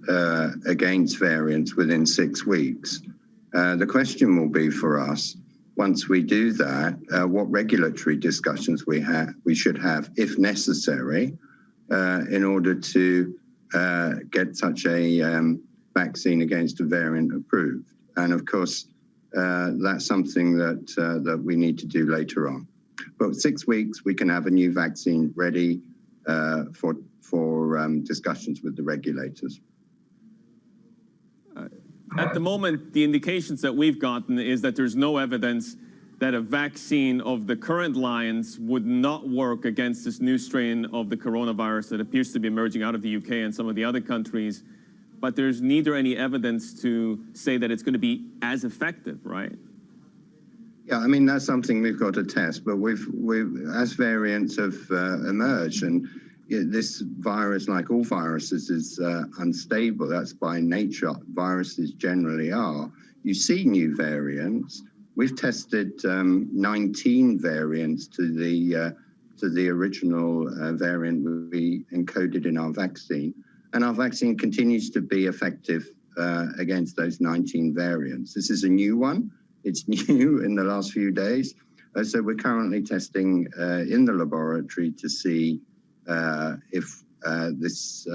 against variants within 6 weeks. The question will be for us, once we do that, what regulatory discussions we should have, if necessary, in order to get such a vaccine against a variant approved. And of course, that's something that we need to do later on. But 6 weeks, we can have a new vaccine ready for discussions with the regulators. At the moment, the indications that we've gotten is that there's no evidence that a vaccine of the current lines would not work against this new strain of the coronavirus that appears to be emerging out of the UK and some of the other countries. But there's neither any evidence to say that it's going to be as effective, right? Yeah, I mean, that's something we've got to test. But as variants have emerged, and this virus, like all viruses, is unstable. That's by nature. Viruses generally are. You see new variants. We've tested 19 variants to the original variant we encoded in our vaccine. And our vaccine continues to be effective against those 19 variants. This is a new one. It's new in the last few days. So we're currently testing in the laboratory to see if this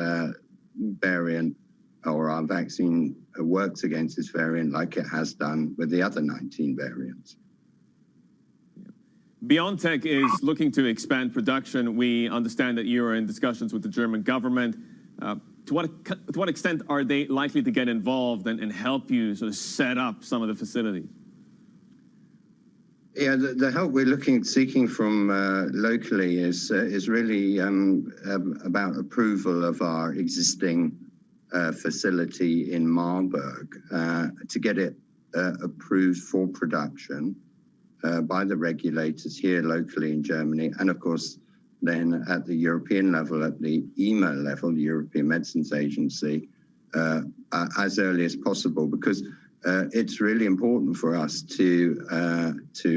variant or our vaccine works against this variant like it has done with the other 19 variants. BioNTech is looking to expand production. We understand that you are in discussions with the German government. To what extent are they likely to get involved and help you sort of set up some of the facilities? Yeah, the help we're seeking from locally is really about approval of our existing facility in Marburg to get it approved for production by the regulators here locally in Germany, and of course then at the European level, at the EMA level, the European Medicines Agency, as early as possible, because it's really important for us to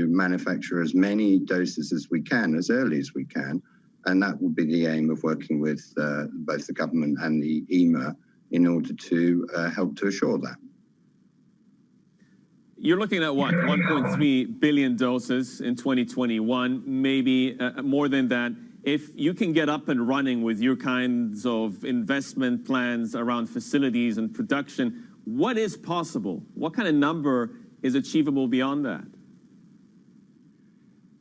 manufacture as many doses as we can, as early as we can, and that will be the aim of working with both the government and the EMA in order to help to assure that. You're looking at what, 1.3 billion doses in 2021, maybe more than that. If you can get up and running with your kinds of investment plans around facilities and production, what is possible? What kind of number is achievable beyond that?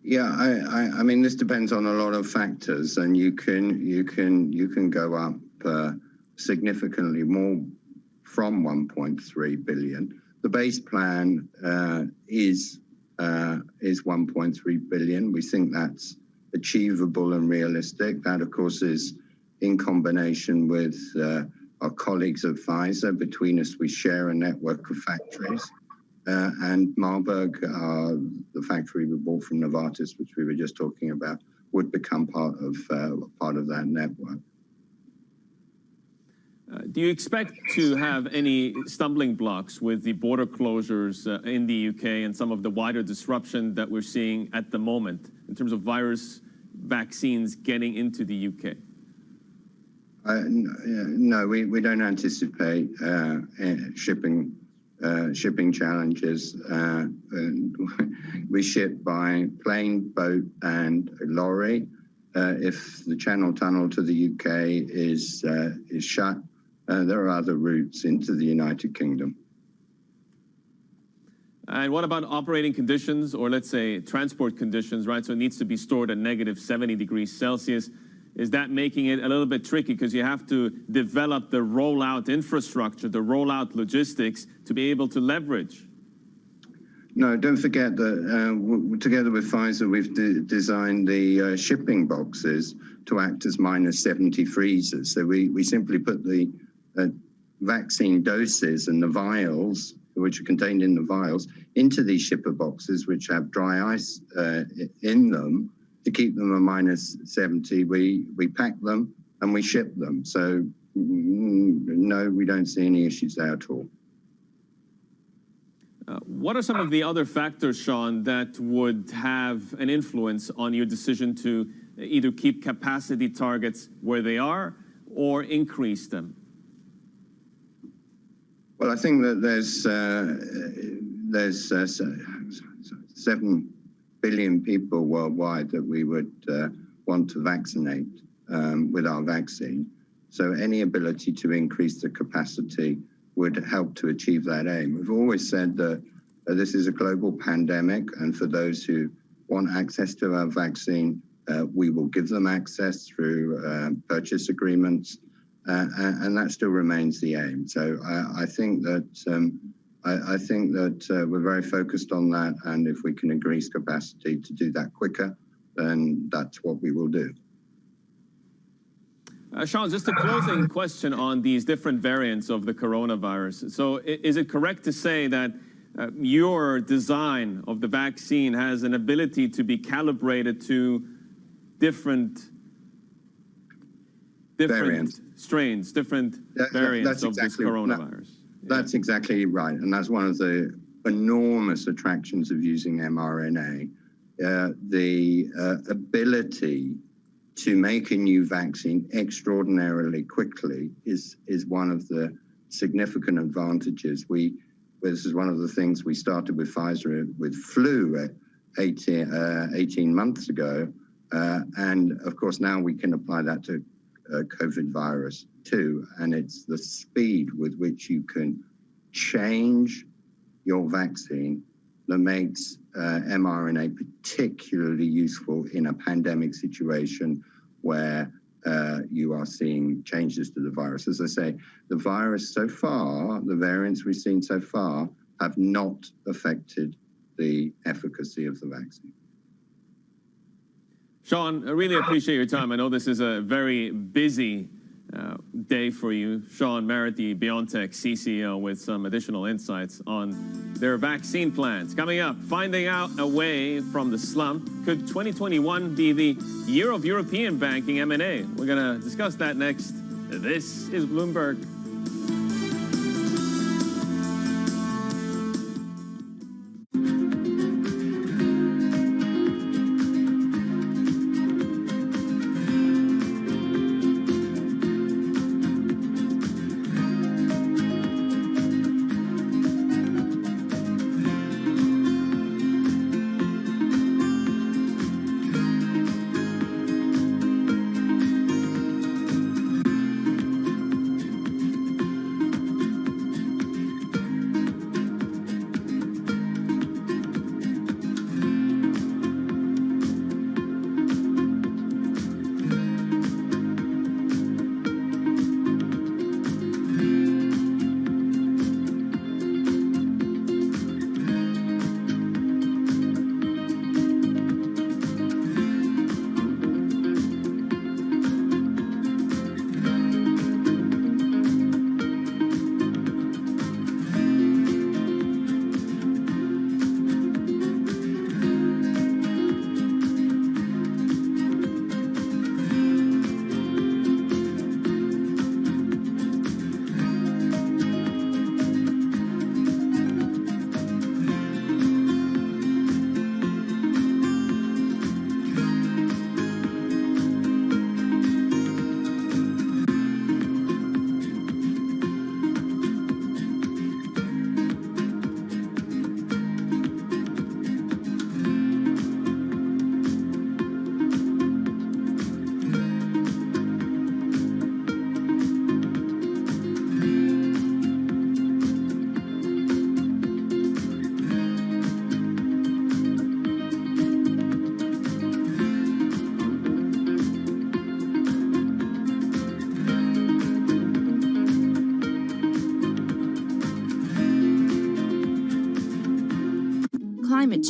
Yeah, I mean, this depends on a lot of factors, and you can go up significantly more from 1.3 billion. The base plan is 1.3 billion. We think that's achievable and realistic. That, of course, is in combination with our colleagues at Pfizer. Between us, we share a network of factories. And Marburg, the factory we bought from Novartis, which we were just talking about, would become part of that network. Do you expect to have any stumbling blocks with the border closures in the UK and some of the wider disruption that we're seeing at the moment in terms of virus vaccines getting into the UK? No, we don't anticipate shipping challenges. We ship by plane, boat, and lorry. If the Channel Tunnel to the UK is shut, there are other routes into the United Kingdom. And what about operating conditions, or let's say transport conditions, right? So it needs to be stored at negative 70 degrees Celsius. Is that making it a little bit tricky because you have to develop the rollout infrastructure, the rollout logistics to be able to leverage? No, don't forget that together with Pfizer, we've designed the shipping boxes to act as -70 freezers. So we simply put the vaccine doses and the vials, which are contained in the vials, into these shipper boxes, which have dry ice in them to keep them at -70. We pack them and we ship them. So no, we don't see any issues there at all. What are some of the other factors, Sean, that would have an influence on your decision to either keep capacity targets where they are or increase them? Well, I think that there's 7 billion people worldwide that we would want to vaccinate with our vaccine. So any ability to increase the capacity would help to achieve that aim. We've always said that this is a global pandemic, and for those who want access to our vaccine, we will give them access through purchase agreements, and that still remains the aim. So I think that we're very focused on that, and if we can increase capacity to do that quicker, then that's what we will do. Sean, just a closing question on these different variants of the coronavirus. So is it correct to say that your design of the vaccine has an ability to be calibrated to different strains, different variants of this coronavirus? That's exactly right. And that's one of the enormous attractions of using mRNA. The ability to make a new vaccine extraordinarily quickly is one of the significant advantages. This is one of the things we started with Pfizer with flu 18 months ago. And of course, now we can apply that to COVID virus too. And it's the speed with which you can change your vaccine that makes mRNA particularly useful in a pandemic situation where you are seeing changes to the virus. As I say, the virus so far, the variants we've seen so far, have not affected the efficacy of the vaccine. Sean, I really appreciate your time. I know this is a very busy day for you. Sean Merritt, the BioNTech CCO, with some additional insights on their vaccine plans. Coming up, finding out a way from the slump. Could 2021 be the year of European banking M&A? We're going to discuss that next. This is Bloomberg.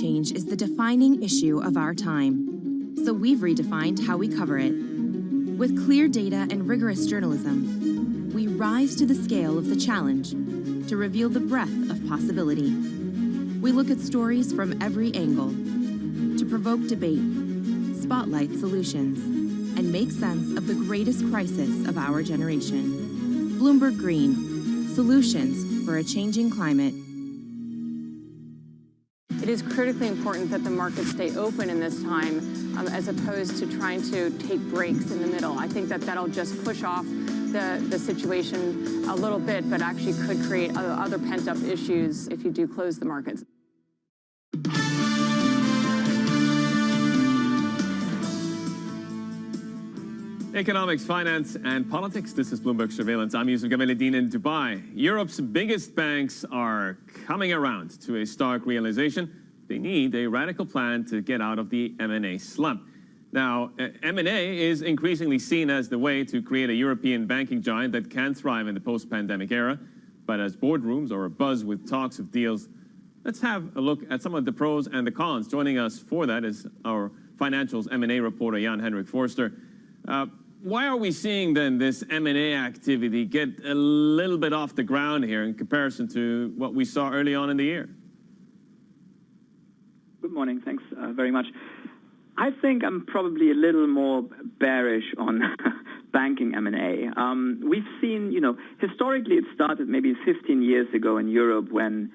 change is the defining issue of our time, so we've redefined how we cover it. With clear data and rigorous journalism, we rise to the scale of the challenge to reveal the breadth of possibility. We look at stories from every angle to provoke debate, spotlight solutions, and make sense of the greatest crisis of our generation. Bloomberg Green, solutions for a changing climate. It is critically important that the markets stay open in this time as opposed to trying to take breaks in the middle. I think that that'll just push off the situation a little bit, but actually could create other pent-up issues if you do close the markets. Economics, finance, and politics. This is Bloomberg Surveillance. I'm Yusuf Gamaluddin in Dubai. Europe's biggest banks are coming around to a stark realization. They need a radical plan to get out of the M&A slump. Now, M&A is increasingly seen as the way to create a European banking giant that can thrive in the post-pandemic era. But as boardrooms are abuzz with talks of deals, let's have a look at some of the pros and the cons. Joining us for that is our financials M&A reporter, Jan-Henrik Forster. Why are we seeing then this M&A activity get a little bit off the ground here in comparison to what we saw early on in the year? Good morning. Thanks very much. I think I'm probably a little more bearish on banking M&A. We've seen, historically it started maybe 15 years ago in Europe when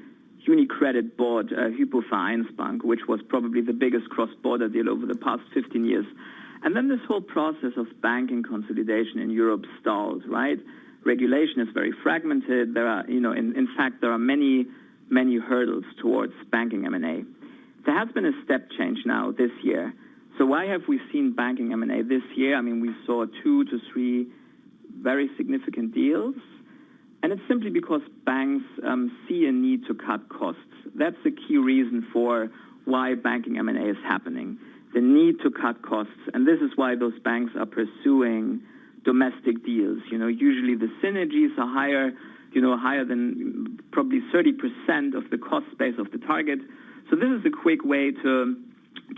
UniCredit bought Hypo Vereinsbank, which was probably the biggest cross-border deal over the past 15 years. And then this whole process of banking consolidation in Europe stalled, right? Regulation is very fragmented. There are, in fact, there are many hurdles towards banking M&A. There has been a step change now this year. So why have we seen banking M&A this year? I mean, we saw 2 to 3 very significant deals. And it's simply because banks see a need to cut costs. That's the key reason for why banking M&A is happening. The need to cut costs, and this is why those banks are pursuing domestic deals. Usually the synergies are higher, higher than probably 30% of the cost base of the target. So this is a quick way to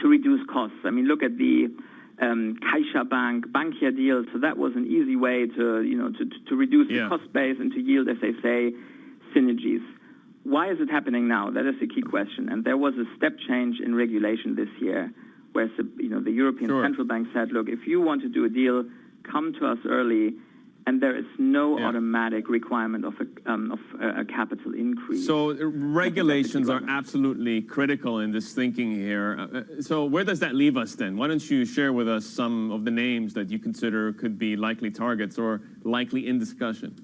reduce costs. I mean, look at the CaixaBank Bankia deal. So that was an easy way to reduce the cost base and to yield, as they say, synergies. Why is it happening now? That is a key question. And there was a step change in regulation this year, where the European Central Bank said, look, if you want to do a deal, come to us early, and there is no automatic requirement of a capital increase. So regulations are absolutely critical in this thinking here. So where does that leave us then? Why don't you share with us some of the names that you consider could be likely targets or likely in discussion?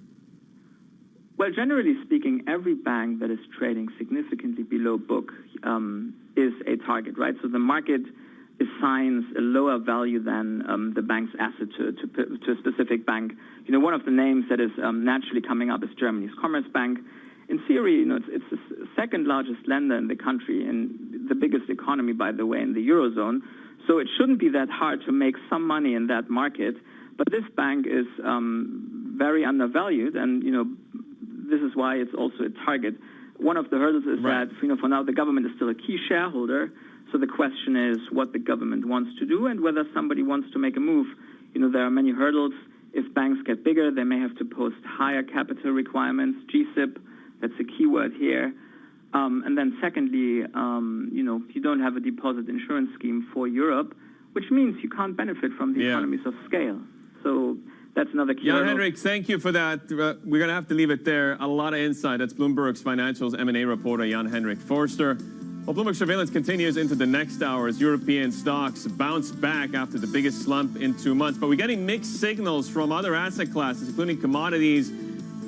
Well, generally speaking, every bank that is trading significantly below book is a target, right? So the market assigns a lower value than the bank's asset to a specific bank. One of the names that is naturally coming up is Germany's Commerzbank. In theory, it's the second largest lender in the country and the biggest economy, by the way, in the Eurozone. So it shouldn't be that hard to make some money in that market. But this bank is very undervalued, and this is why it's also a target. One of the hurdles is that for now the government is still a key shareholder. So the question is what the government wants to do and whether somebody wants to make a move. There are many hurdles. If banks get bigger, they may have to post higher capital requirements. GSIP, that's a key word here. And then secondly, you don't have a deposit insurance scheme for Europe, which means you can't benefit from the economies of scale. So that's another key. Jan-Henrik, thank you for that. We're going to have to leave it there. A lot of insight. That's Bloomberg's financials M&A reporter, Jan-Henrik Forster. Well, Bloomberg Surveillance continues into the next hour as European stocks bounce back after the biggest slump in 2 months. But we're getting mixed signals from other asset classes, including commodities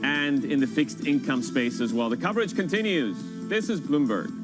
and in the fixed income space as well. The coverage continues. This is Bloomberg.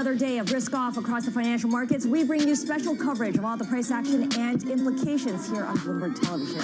another day of risk off across the financial markets. We bring you special coverage of all the price action and implications here on Bloomberg Television.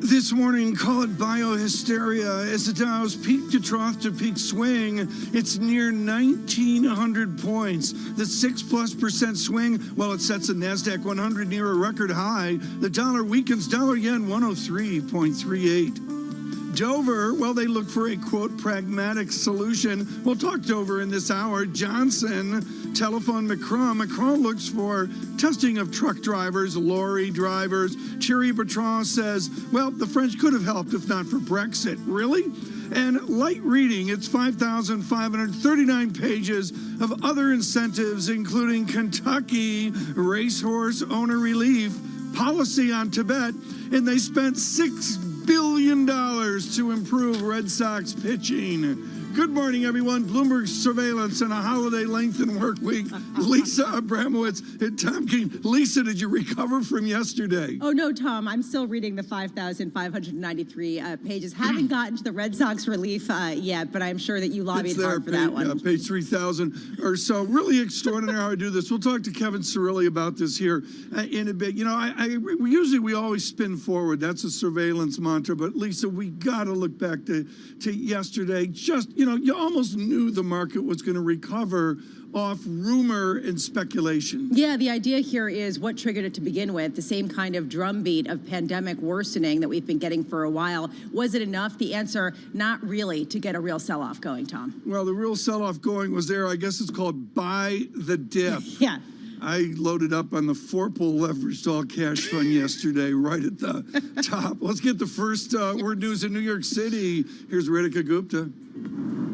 This morning, call it biohysteria. As the Dow's peak to trough to peak swing, it's near 1,900 points. The 6+% swing, while it sets the NASDAQ 100 near a record high. The dollar weakens, dollar yen 103.38. Dover, well, they look for a, quote, pragmatic solution. We'll talk Dover in this hour. Johnson, telephone Macron. Macron looks for testing of truck drivers, lorry drivers. Thierry Bertrand says, well, the French could have helped if not for Brexit. Really? And light reading, it's 5,539 pages of other incentives, including Kentucky racehorse owner relief, policy on Tibet, and they spent $6 billion to improve Red Sox pitching. Good morning, everyone. Bloomberg surveillance and a holiday lengthened work week. Lisa Abramowitz and Tom Keene. Lisa, did you recover from yesterday? Oh, no, Tom. I'm still reading the 5,593 pages. Haven't gotten to the Red Sox relief yet, but I'm sure that you lobbied hard for that one. Yeah, page 3,000 or so. Really extraordinary how I do this. We'll talk to Kevin Cirilli about this here in a bit. You know, we always spin forward. That's a surveillance mantra. But, Lisa, we got to look back to yesterday. Just, you know, you almost knew the market was going to recover off rumor and speculation. Yeah, the idea here is what triggered it to begin with, the same kind of drumbeat of pandemic worsening that we've been getting for a while. Was it enough? The answer, not really, to get a real sell-off going, Tom. Well, the real sell-off going was there. I guess it's called buy the dip. Yeah. I loaded up on the Forpool leveraged all cash fund yesterday, right at the top. Let's get the first word news in New York City. Here's Ritika Gupta.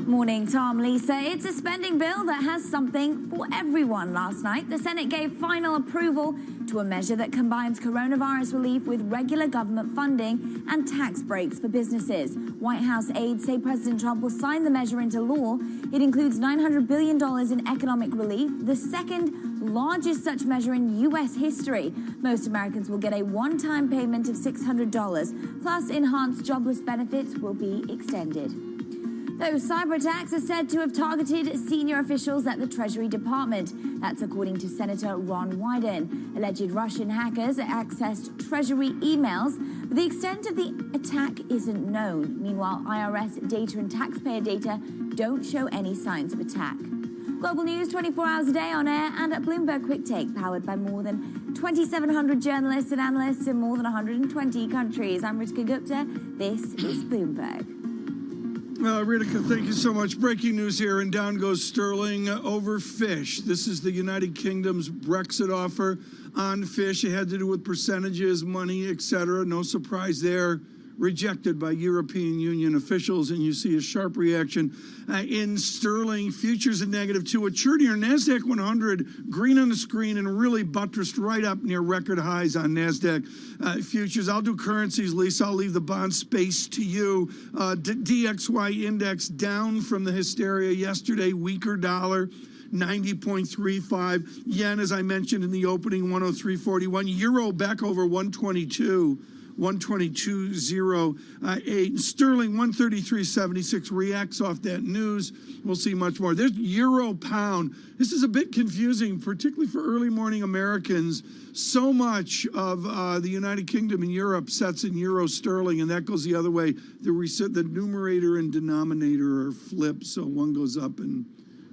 Morning, Tom, Lisa. It's a spending bill that has something for everyone. Last night, the Senate gave final approval to a measure that combines coronavirus relief with regular government funding and tax breaks for businesses. White House aides say President Trump will sign the measure into law. It includes $900 billion in economic relief, the second largest such measure in U.S. history. Most Americans will get a one-time payment of $600, plus enhanced jobless benefits will be extended. Those cyber attacks are said to have targeted senior officials at the Treasury Department. That's according to Senator Ron Wyden. Alleged Russian hackers accessed Treasury emails, but the extent of the attack isn't known. Meanwhile, IRS data and taxpayer data don't show any signs of attack. Global news 24 hours a day on air and at Bloomberg Quick Take, powered by more than 2,700 journalists and analysts in more than 120 countries. I'm Ritika Gupta. This is Bloomberg. Ritika, thank you so much. Breaking news here, and down goes sterling over fish. This is the United Kingdom's Brexit offer on fish. It had to do with percentages, money, etc. No surprise there. Rejected by European Union officials, and you see a sharp reaction in sterling. Futures at -2. A churnier NASDAQ 100, green on the screen and really buttressed right up near record highs on NASDAQ futures. I'll do currencies, Lisa. I'll leave the bond space to you. DXY index down from the hysteria yesterday, weaker dollar. 90.35. Yen, as I mentioned in the opening, 103.41. Euro back over 122. 122.08. Sterling 133.76 reacts off that news. We'll see much more. There's euro pound. This is a bit confusing, particularly for early morning Americans. So much of the United Kingdom and Europe sets in euro sterling, and that goes the other way. The numerator and denominator are flipped, so one goes up and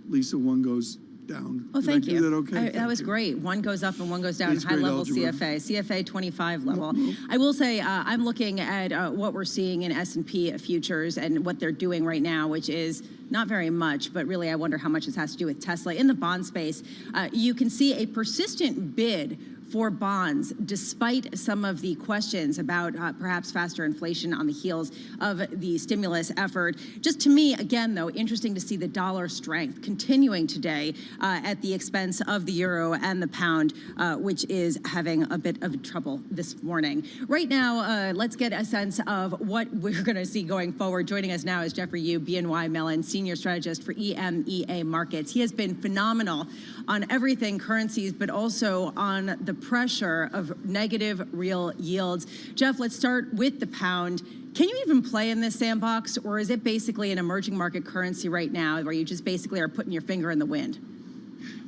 Lisa, one goes down. Well, thank you. That okay? That was great. One goes up and one goes down. It's High level algebra. CFA 25 level. I will say I'm looking at what we're seeing in S&P futures and what they're doing right now, which is not very much, but really I wonder how much this has to do with Tesla. In the bond space, you can see a persistent bid for bonds, despite some of the questions about perhaps faster inflation on the heels of the stimulus effort. Just to me, again, though, interesting to see the dollar strength continuing today at the expense of the euro and the pound, which is having a bit of trouble this morning. Right now, let's get a sense of what we're going to see going forward. Joining us now is Jeffrey Yu, BNY Mellon, Senior Strategist for EMEA Markets. He has been phenomenal on everything currencies, but also on the pressure of negative real yields. Jeff, let's start with the pound. Can you even play in this sandbox, or is it basically an emerging market currency right now where you just basically are putting your finger in the wind?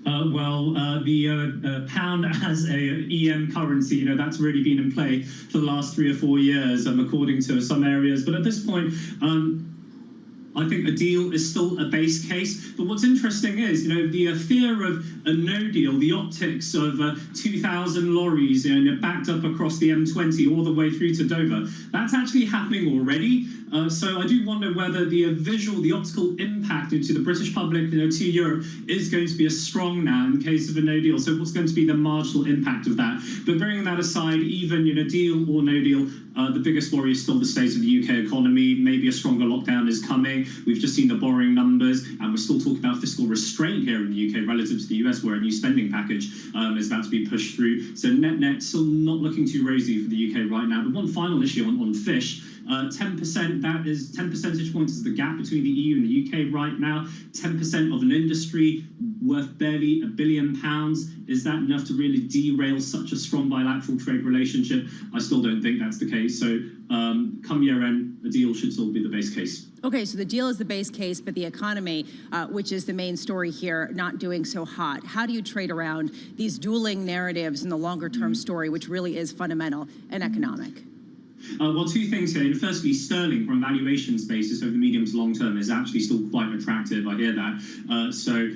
The pound as a EM currency, that's really been in play for the last 3 or 4 years, according to some areas. But at this point, I think a deal is still a base case. But what's interesting is, the fear of a no deal, the optics of 2,000 lorries backed up across the M20 all the way through to Dover, that's actually happening already. So I do wonder whether the optical impact into the British public, to Europe, is going to be as strong now in the case of a no deal. So what's going to be the marginal impact of that? But bringing that aside, even deal or no deal, the biggest worry is still the state of the UK economy. Maybe a stronger lockdown is coming. We've just seen the borrowing numbers, and we're still talking about fiscal restraint here in the UK relative to the US, where a new spending package is about to be pushed through. So net still not looking too rosy for the UK right now. But one final issue on fish. 10%, that is 10 percentage points is the gap between the EU and the UK right now. 10% of an industry worth barely £1 billion. Is that enough to really derail such a strong bilateral trade relationship? I still don't think that's the case. So come year end, a deal should still be the base case. Okay, so the deal is the base case, but the economy, which is the main story here, not doing so hot. How do you trade around these dueling narratives in the longer term story, which really is fundamental and economic? Well, two things here. Firstly, sterling from a valuations basis over the medium to long term is actually still quite attractive. I hear that. So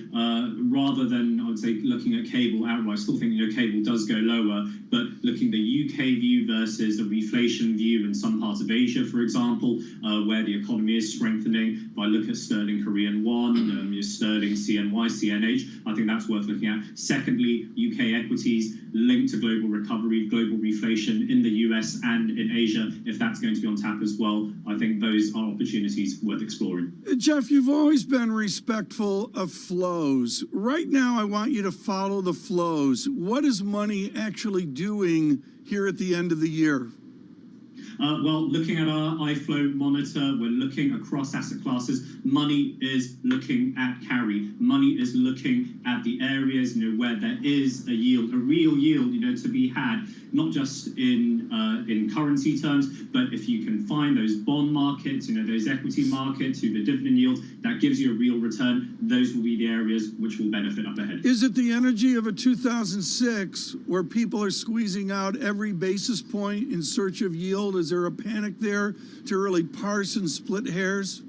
rather than, I would say, looking at cable outright, I still think cable does go lower. But looking at the UK view versus the reflation view in some parts of Asia, for example, where the economy is strengthening. If I look at sterling Korean won, sterling CNY, CNH, I think that's worth looking at. Secondly, UK equities linked to global recovery, global reflation in the US and in Asia. If that's going to be on tap as well, I think those are opportunities worth exploring. Jeff, you've always been respectful of flows. Right now, I want you to follow the flows. What is money actually doing here at the end of the year? Well, looking at our iFlow monitor, we're looking across asset classes. Money is looking at carry. Money is looking at the areas, where there is a yield, a real yield, to be had, not just in currency terms, but if you can find those bond markets, those equity markets, the dividend yield, that gives you a real return. Those will be the areas which will benefit up ahead. Is it the energy of a 2006 where people are squeezing out every basis point in search of yield? Is there a panic there to really parse and split hairs?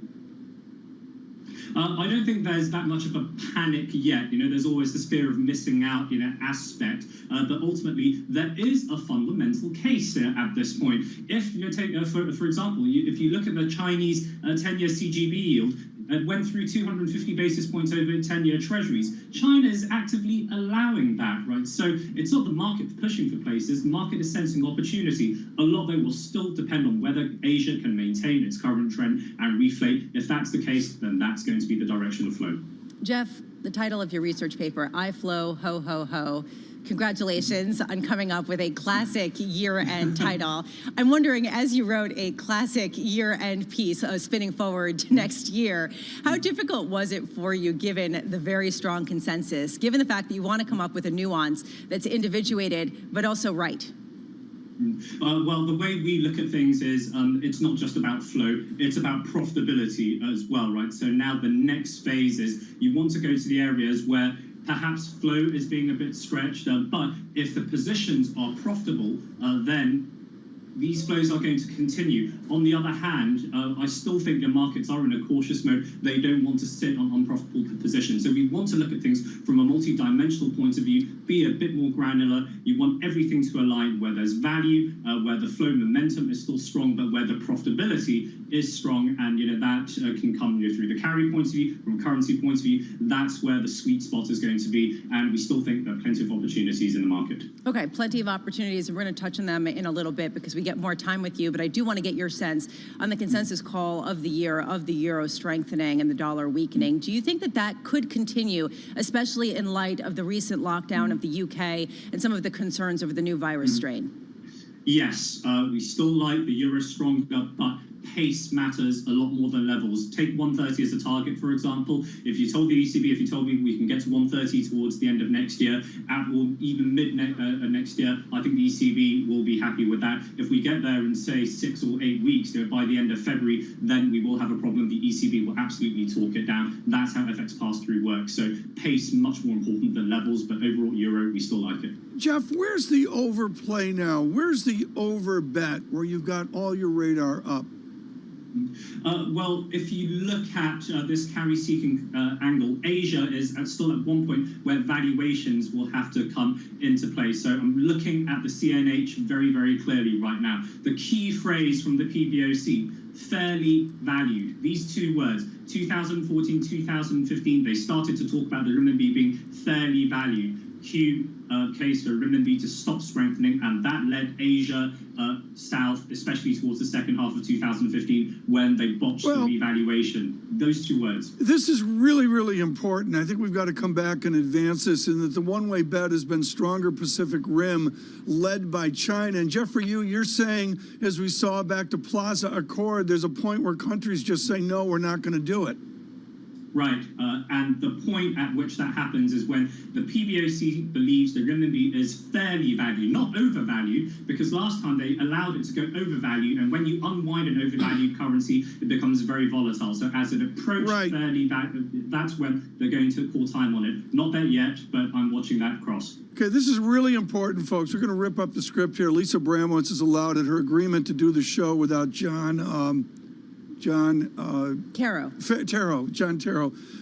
I don't think there's that much of a panic yet. There's always this fear of missing out, aspect. But ultimately, there is a fundamental case at this point. If take for example, if you look at the Chinese 10-year CGB yield, it went through 250 basis points over 10-year treasuries. China is actively allowing that, right? So it's not the market pushing for places. The market is sensing opportunity. A lot, though, will still depend on whether Asia can maintain its current trend and reflate. If that's the case, then that's going to be the direction of flow. Jeff, the title of your research paper, iFlow, ho, ho, ho. Congratulations on coming up with a classic year-end title. I'm wondering, as you wrote a classic year-end piece spinning forward to next year, how difficult was it for you, given the very strong consensus, given the fact that you want to come up with a nuance that's individuated but also right? Well, the way we look at things is it's not just about flow, it's about profitability as well, right? So now the next phase is you want to go to the areas where perhaps flow is being a bit stretched, but if the positions are profitable, then these flows are going to continue. On the other hand, I still think the markets are in a cautious mode. They don't want to sit on unprofitable positions. So we want to look at things from a multi-dimensional point of view, be a bit more granular. You want everything to align where there's value, where the flow momentum is still strong, but where the profitability is strong. And that can come through the carry point of view, from currency point of view. That's where the sweet spot is going to be. And we still think there are plenty of opportunities in the market. Okay, plenty of opportunities, and we're going to touch on them in a little bit because we get more time with you, but I do want to get your sense on the consensus call of the year of the euro strengthening and the dollar weakening. Do you think that that could continue, especially in light of the recent lockdown of the UK and some of the concerns over the new virus strain? Yes, we still like the euro stronger, but pace matters a lot more than levels. Take 130 as a target, for example. If you told the ECB, if you told me we can get to 130 towards the end of next year, or even mid next year, I think the ECB will be happy with that. If we get there in, say, 6 or 8 weeks, by the end of February, then we will have a problem. The ECB will absolutely talk it down. That's how FX pass-through works. So pace, much more important than levels, but overall euro, we still like it. Jeff, where's the overplay now? Where's the over bet where you've got all your radar up? Well, if you look at this carry-seeking angle, Asia is still at one point where valuations will have to come into play. So I'm looking at the CNH very, very clearly right now. The key phrase from the PBOC, fairly valued. These two words, 2014, 2015, they started to talk about the renminbi being fairly valued. Case for renminbi to stop strengthening, and that led Asia south, especially towards the second half of 2015 when they botched the revaluation. Those two words. This is really, really important. I think we've got to come back and advance this, in that the one-way bet has been stronger Pacific Rim, led by China. And Jeff, for you're saying, as we saw back to Plaza Accord, there's a point where countries just say, no, we're not going to do it. Right, and the point at which that happens is when the PBOC believes the renminbi is fairly valued, not overvalued, because last time they allowed it to go overvalued, and when you unwind an overvalued currency, it becomes very volatile. So as it approaches fairly valued, that's when they're going to call time on it. Not there yet, but I'm watching that cross. Okay, this is really important, folks. We're going to rip up the script here. Lisa Bramowitz is allowed at her agreement to do the show without John Tarrow.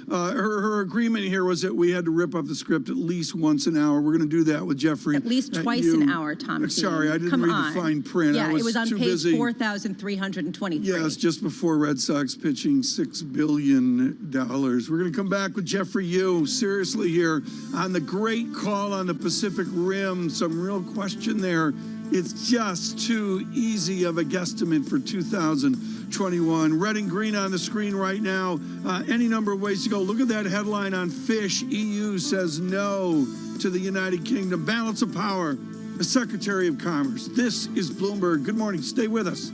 Her agreement here was that we had to rip up the script at least once an hour. We're going to do that with Jeffrey. At least twice an hour, Tom. Sorry, I didn't read the fine print. Yeah, I was it was on too page busy. 4,323. Yes, just before Red Sox pitching $6 billion. We're going to come back with Jeffrey Yu, seriously here, on the great call on the Pacific Rim. Some real question there. It's just too easy of a guesstimate for 2021. Red and green on the screen right now. Any number of ways to go. Look at that headline on Fish. EU says no to the United Kingdom. Balance of power. The Secretary of Commerce. This is Bloomberg. Good morning. Stay with us.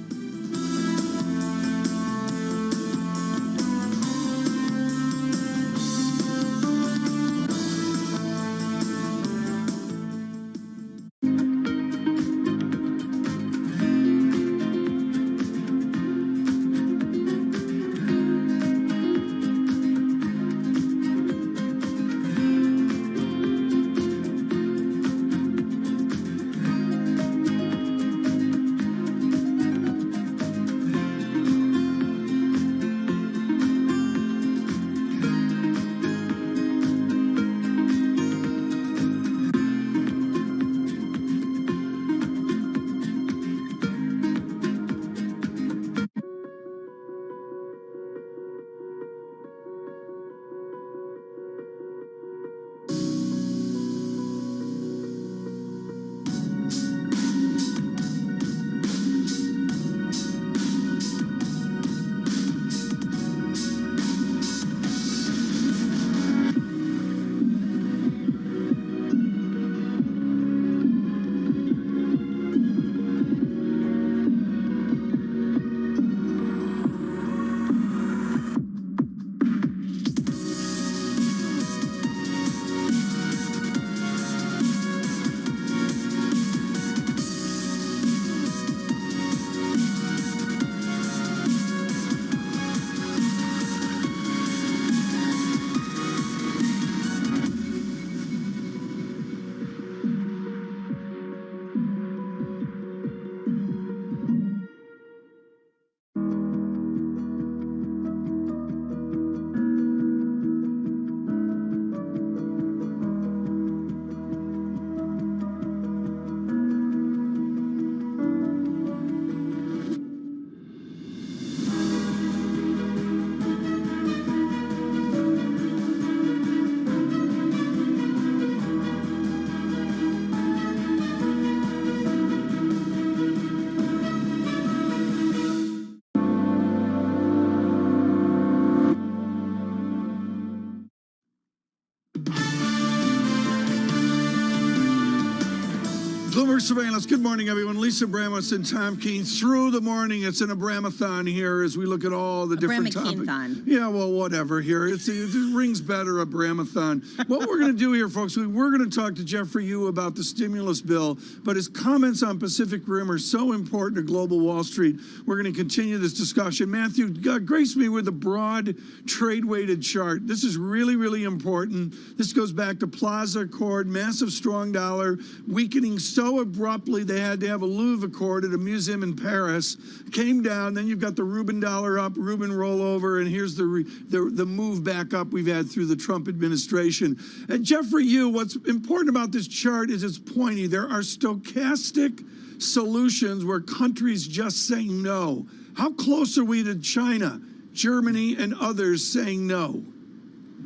Bloomberg Surveillance. Good morning, everyone. Lisa Bramos and Tom Keene through the morning. It's an Abramathon here as we look at all the different topics. Yeah, well, whatever here. It rings better, Abramathon. What we're going to do here, folks, we're going to talk to Jeffrey Yu about the stimulus bill, but his comments on Pacific Rim are so important to global Wall Street. We're going to continue this discussion. Matthew, grace me with a broad trade-weighted chart. This is really, really important. This goes back to Plaza Accord, massive strong dollar, weakening so abruptly they had to have a Louvre Accord at a museum in Paris. Came down, then you've got the Rubin dollar up, Rubin rollover, and here's the move back up we've had through the Trump administration. And Jeffrey Yu, what's important about this chart is it's pointy. There are stochastic solutions where countries just say no. How close are we to China, Germany, and others saying no?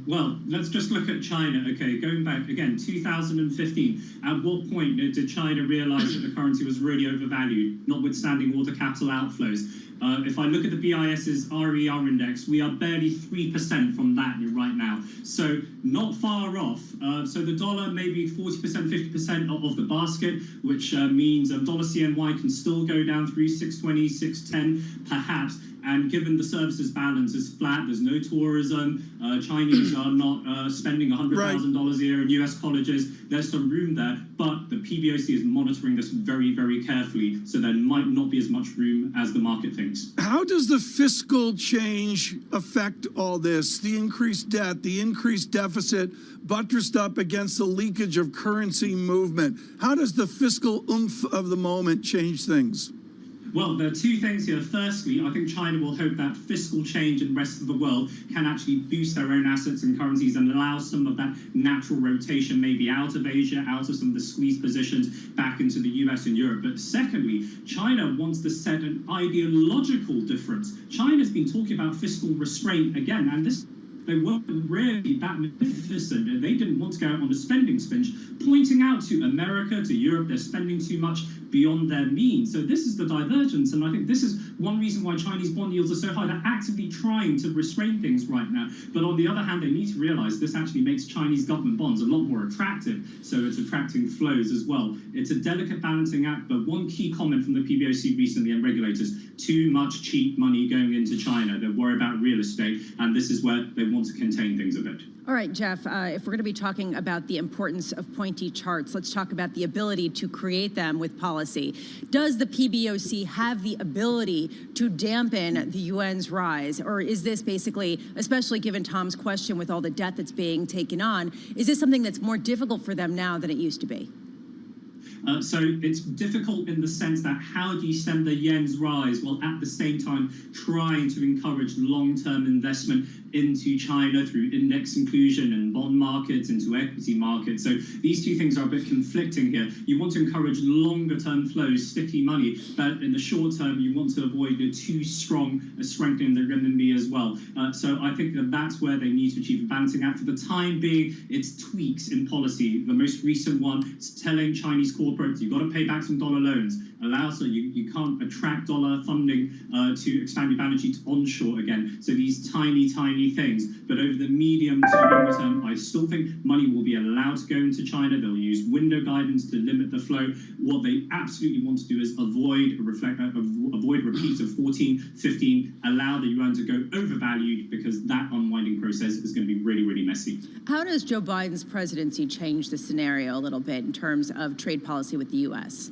Well, let's just look at China, okay, going back again, 2015. At what point did China realize that the currency was really overvalued, notwithstanding all the capital outflows? If I look at the BIS's RER index, we are barely 3% from that right now. So not far off. So the dollar maybe 40%, 50% of the basket, which means dollar CNY can still go down through 620, 610, perhaps. And given the services balance is flat, there's no tourism, Chinese are not spending $100,000 a year in US colleges, there's some room there, but the PBOC is monitoring this very, very carefully, so there might not be as much room as the market thinks. How does the fiscal change affect all this? The increased debt, the increased deficit, buttressed up against the leakage of currency movement. How does the fiscal oomph of the moment change things? Well, there are two things here. Firstly, I think China will hope that fiscal change in the rest of the world can actually boost their own assets and currencies and allow some of that natural rotation maybe out of Asia, out of some of the squeezed positions back into the US and Europe. But secondly, China wants to set an ideological difference. China's been talking about fiscal restraint again, and they weren't really that magnificent. They didn't want to go out on a spending binge, pointing out to America, to Europe, they're spending too much beyond their means. So this is the divergence, and I think this is one reason why Chinese bond yields are so high. They're actively trying to restrain things right now. But on the other hand, they need to realize this actually makes Chinese government bonds a lot more attractive, so it's attracting flows as well. It's a delicate balancing act, but one key comment from the PBOC recently and regulators, too much cheap money going into China. They're worried about real estate, and this is where they want to contain things a bit. All right, Jeff, if we're going to be talking about the importance of pointy charts, let's talk about the ability to create them with policy. Does the PBOC have the ability to dampen the yuan's rise? Or is this basically, especially given Tom's question with all the debt that's being taken on, is this something that's more difficult for them now than it used to be? So it's difficult in the sense that how do you stem the yen's rise while at the same time trying to encourage long-term investment into China through index inclusion and bond markets, into equity markets. So these two things are a bit conflicting here. You want to encourage longer-term flows, sticky money, but in the short term, you want to avoid too strong a strengthening the renminbi as well. So I think that that's where they need to achieve a balancing act. For the time being, it's tweaks in policy. The most recent one is telling Chinese corporates, you've got to pay back some dollar loans. Allow so you can't attract dollar funding to expand your balance sheet onshore again. So these tiny things. But over the medium to longer term, I still think money will be allowed to go into China. They'll use window guidance to limit the flow. What they absolutely want to do is avoid repeats of 14, 15, allow the yuan to go overvalued, because that unwinding process is going to be really, really messy. How does Joe Biden's presidency change the scenario a little bit in terms of trade policy with the U.S.?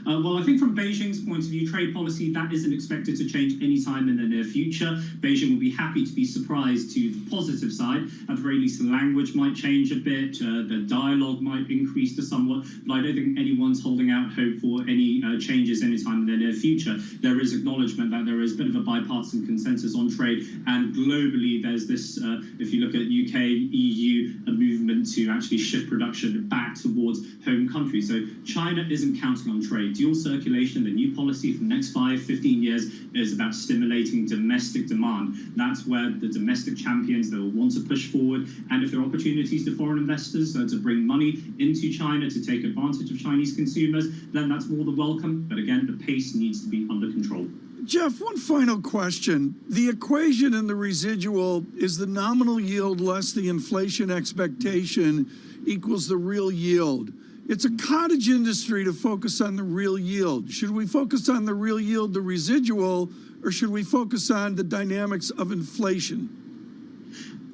Well, I think from Beijing's point of view, trade policy, that isn't expected to change anytime in the near future. Beijing will be happy to be surprised to the positive side. At the very least, the language might change a bit, the dialogue might increase to somewhat, but I don't think anyone's holding out hope for any changes anytime in the near future. There is acknowledgement that there is a bit of a bipartisan consensus on trade, and globally there's this, if you look at UK, EU, a movement to actually shift production back towards home countries. So China isn't counting on trade. Dual circulation, the new policy for the next 5-15 years, is about stimulating domestic demand. That's where the domestic champions, they will want to push forward. And if there are opportunities to foreign investors to bring money into China to take advantage of Chinese consumers, then that's more than welcome. But again, the pace needs to be under control. Jeff, one final question. The equation in the residual is the nominal yield less the inflation expectation equals the real yield. It's a cottage industry to focus on the real yield. Should we focus on the real yield, the residual, or should we focus on the dynamics of inflation?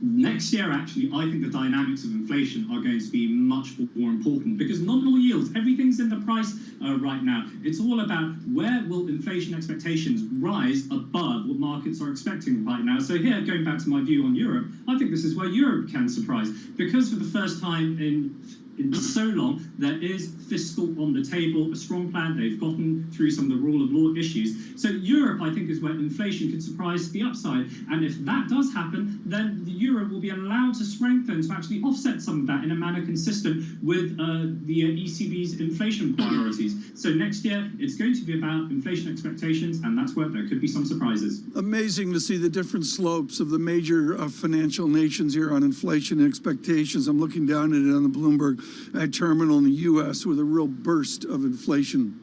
Next year, actually, I think the dynamics of inflation are going to be much more important because nominal yields, everything's in the price right now. It's all about where will inflation expectations rise above what markets are expecting right now. So here, going back to my view on Europe, I think this is where Europe can surprise because for the first time in so long, there is fiscal on the table, a strong plan. They've gotten through some of the rule of law issues. So Europe, I think, is where inflation could surprise the upside. And if that does happen, then the euro will be allowed to strengthen to actually offset some of that in a manner consistent with the ECB's inflation priorities. So next year, it's going to be about inflation expectations, and that's where there could be some surprises. Amazing to see the different slopes of the major financial nations here on inflation expectations. I'm looking down at it on the Bloomberg terminal in the U.S. with a real burst of inflation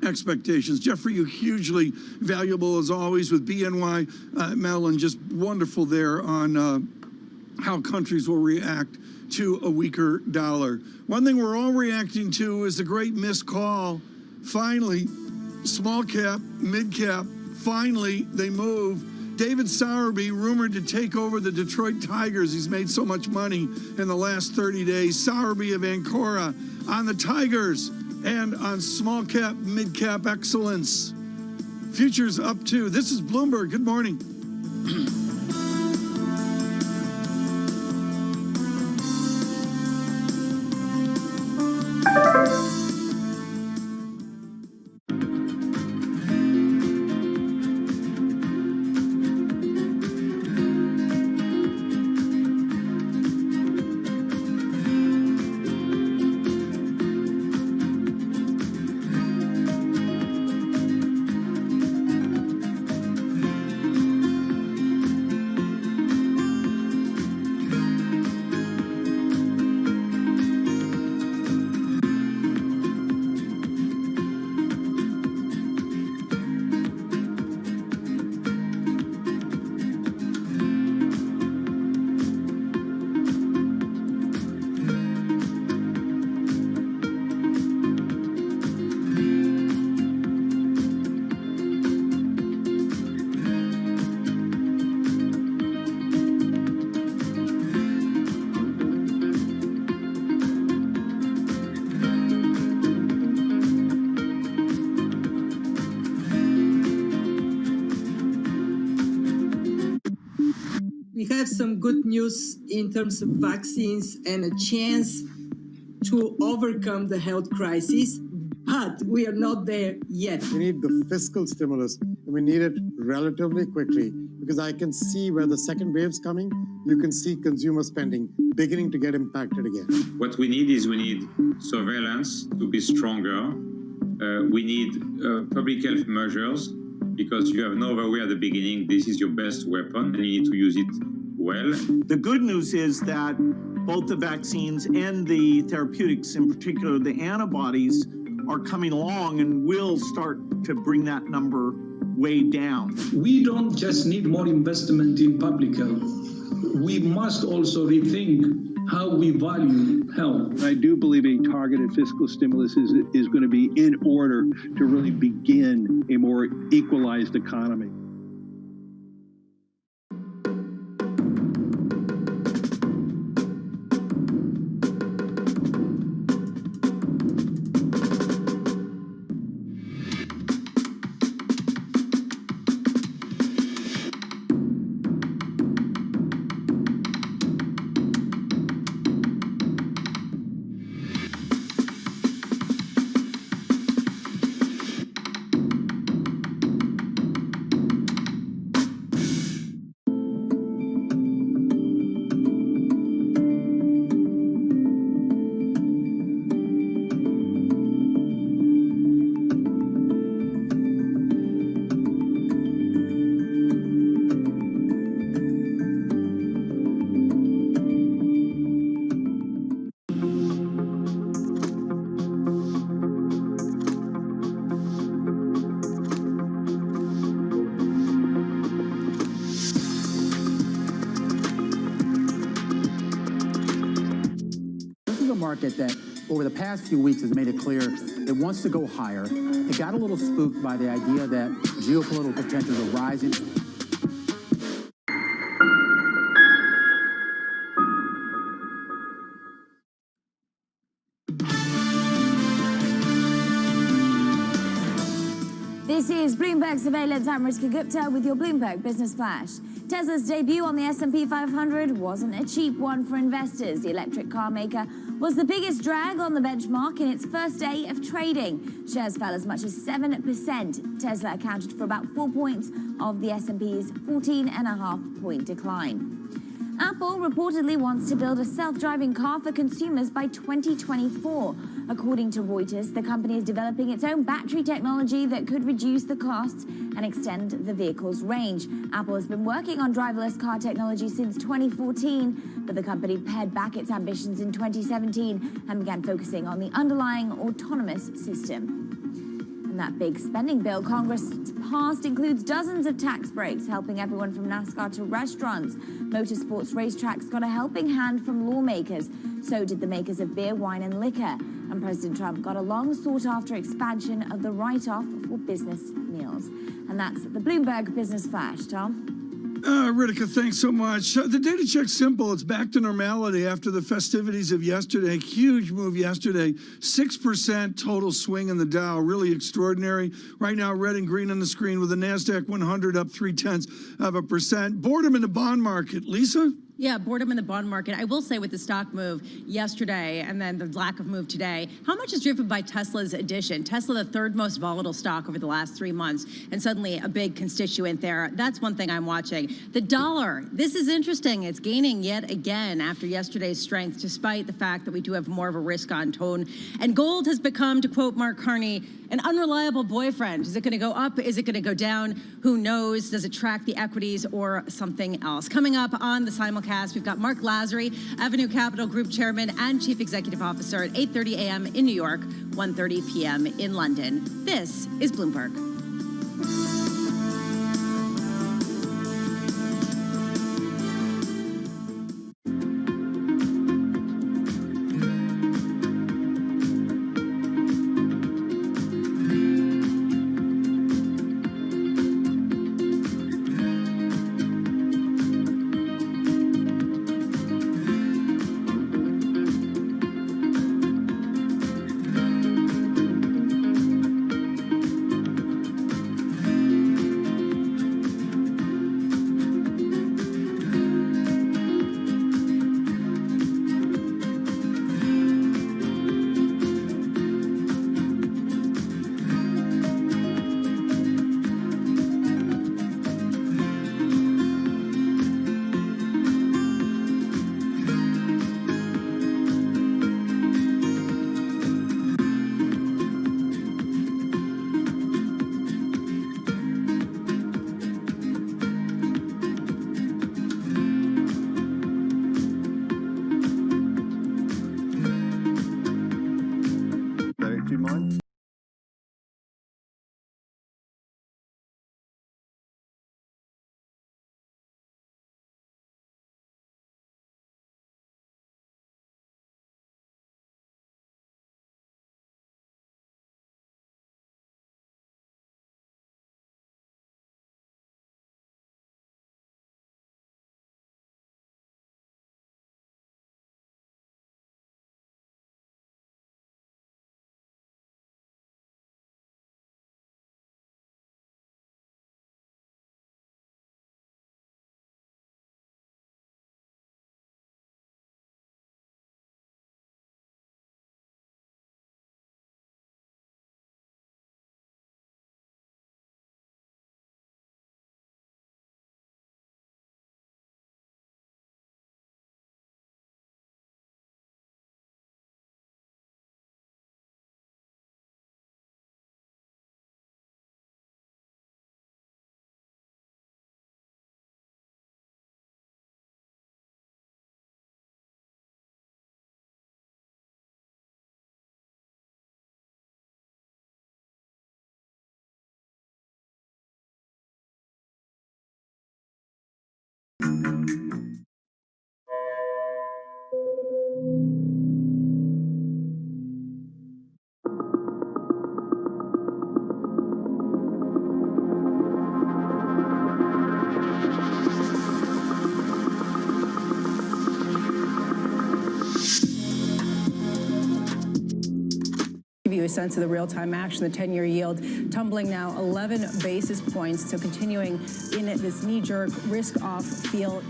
expectations. Jeffrey, you hugely valuable as always with BNY Mellon. Just wonderful there on how countries will react to a weaker dollar. One thing we're all reacting to is the great missed call. Finally, small cap, mid cap, finally they move. David Sowerby rumored to take over the Detroit Tigers. He's made so much money in the last 30 days. Sowerby of Ancora on the Tigers and on small cap, mid cap excellence. Futures up too. This is Bloomberg. Good morning. We have some good news in terms of vaccines and a chance to overcome the health crisis, but we are not there yet. We need the fiscal stimulus, and we need it relatively quickly because I can see where the second wave's coming. You can see consumer spending beginning to get impacted again. What we need is surveillance to be stronger. We need public health measures because you have no other way at the beginning. This is your best weapon, and you need to use it well. The good news is that both the vaccines and the therapeutics, in particular the antibodies, are coming along and will start to bring that number way down. We don't just need more investment in public health. We must also rethink how we value health. I do believe a targeted fiscal stimulus is going to be in order to really begin a more equalized economy. Market that over the past few weeks has made it clear it wants to go higher. It got a little spooked by the idea that geopolitical tensions are rising. This is Bloomberg Surveillance. I'm Ritika Gupta with your Bloomberg Business Flash. Tesla's debut on the S&P 500 wasn't a cheap one for investors. The electric car maker was the biggest drag on the benchmark in its first day of trading. Shares fell as much as 7%. Tesla accounted for about 4 points of the S&P's 14.5-point decline. Apple reportedly wants to build a self-driving car for consumers by 2024. According to Reuters, the company is developing its own battery technology that could reduce the costs and extend the vehicle's range. Apple has been working on driverless car technology since 2014, but the company pared back its ambitions in 2017 and began focusing on the underlying autonomous system. And that big spending bill Congress passed includes dozens of tax breaks, helping everyone from NASCAR to restaurants. Motorsports racetracks got a helping hand from lawmakers. So did the makers of beer, wine, and liquor. And President Trump got a long sought-after expansion of the write-off for business meals. And that's the Bloomberg Business Flash. Tom? Ritika, thanks so much. The data check's simple. It's back to normality after the festivities of yesterday. Huge move yesterday. 6% total swing in the Dow. Really extraordinary. Right now, red and green on the screen with the NASDAQ 100 up 0.3%. Boredom in the bond market. Lisa? Yeah, boredom in the bond market. I will say with the stock move yesterday and then the lack of move today, how much is driven by Tesla's addition? Tesla, the third most volatile stock over the last 3 months, and suddenly a big constituent there. That's one thing I'm watching. The dollar, this is interesting. It's gaining yet again after yesterday's strength, despite the fact that we do have more of a risk-on tone. And gold has become, to quote Mark Carney, an unreliable boyfriend. Is it going to go up? Is it going to go down? Who knows? Does it track the equities or something else? Coming up on the simulcast, we've got Mark Lazary, Avenue Capital Group Chairman and Chief Executive Officer at 8:30 a.m. in New York, 1:30 p.m. in London. This is Bloomberg. sense of the real-time action. The 10-year yield tumbling now 11 basis points, so continuing in this knee-jerk risk-off feel.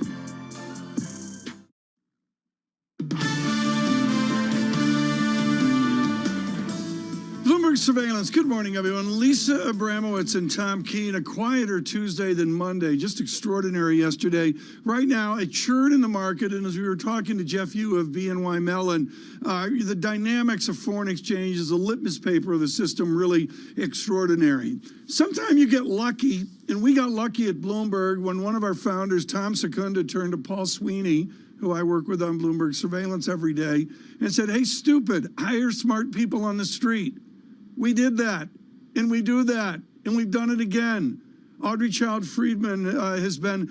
Bloomberg Surveillance. Good morning, everyone. Lisa Abramowitz and Tom Keene. A quieter Tuesday than Monday. Just extraordinary yesterday. Right now, a churn in the market. And as we were talking to Jeff Yu of BNY Mellon, the dynamics of foreign exchange is a litmus paper of the system, really extraordinary. Sometimes you get lucky, and we got lucky at Bloomberg when one of our founders, Tom Secunda, turned to Paul Sweeney, who I work with on Bloomberg Surveillance every day, and said, "Hey, stupid, hire smart people on the street." We did that, and we do that, and we've done it again. Audrey Child-Freeman has been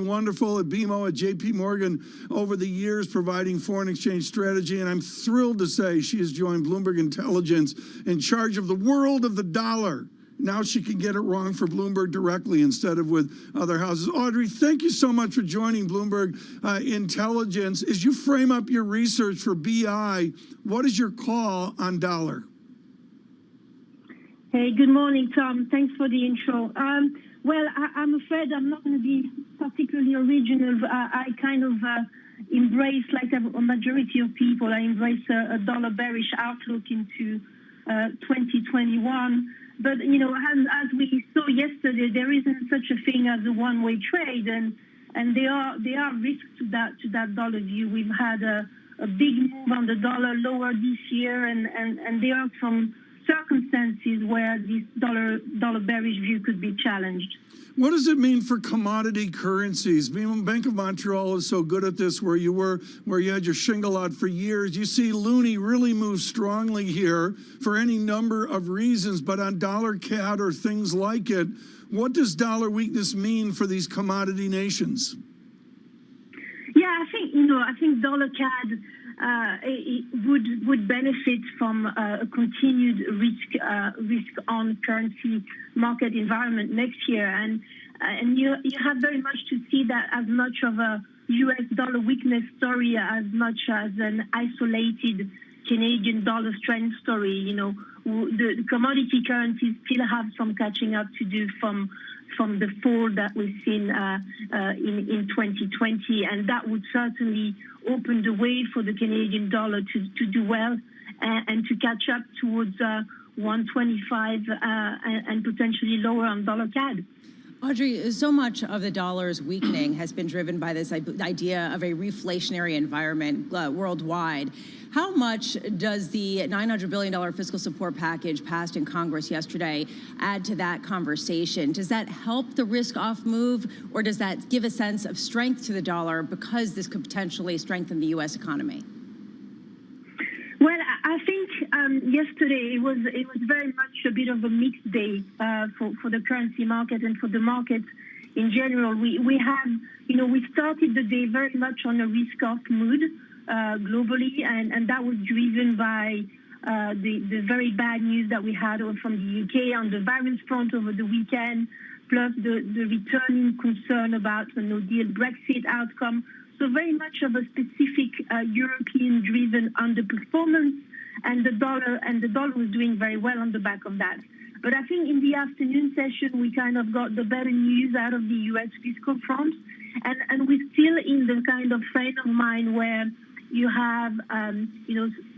wonderful at BMO, at JP Morgan over the years, providing foreign exchange strategy, and I'm thrilled to say she has joined Bloomberg Intelligence in charge of the world of the dollar. Now she can get it wrong for Bloomberg directly instead of with other houses. Audrey, thank you so much for joining Bloomberg Intelligence. As you frame up your research for BI, what is your call on dollar? Hey, good morning, Tom. Thanks for the intro. Well, I'm afraid I'm not going to be particularly original. I kind of embrace, like a majority of people, I embrace a dollar bearish outlook into 2021. But, you know, as we saw yesterday, there isn't such a thing as a one-way trade, and there are risks to that dollar view. We've had a big move on the dollar lower this year, and there are some circumstances where this dollar bearish view could be challenged. What does it mean for commodity currencies? Bank of Montreal is so good at this, where you had your shingle out for years. You see loonie really move strongly here for any number of reasons, but on dollar CAD or things like it, what does dollar weakness mean for these commodity nations? Yeah, I think dollar CAD would benefit from a continued risk on currency market environment next year, and you have very much to see that as much of a U.S. dollar weakness story as much as an isolated Canadian dollar strength story. You know, the commodity currencies still have some catching up to do from the fall that we've seen in 2020, and that would certainly open the way for the Canadian dollar to do well and to catch up towards 125 and potentially lower on dollar CAD. Audrey, so much of the dollar's weakening has been driven by this idea of a reflationary environment worldwide. How much does the $900 billion fiscal support package passed in Congress yesterday add to that conversation? Does that help the risk-off move, or does that give a sense of strength to the dollar because this could potentially strengthen the U.S. economy? Well, I think yesterday it was very much a bit of a mixed day for the currency market and for the market in general. We started the day very much on a risk-off mood globally, and that was driven by the very bad news that we had from the UK on the virus front over the weekend, plus the returning concern about the no-deal Brexit outcome. So very much of a specific European-driven underperformance, and the dollar was doing very well on the back of that. But I think in the afternoon session, we kind of got the better news out of the U.S. fiscal front, and we're still in the kind of frame of mind where you have,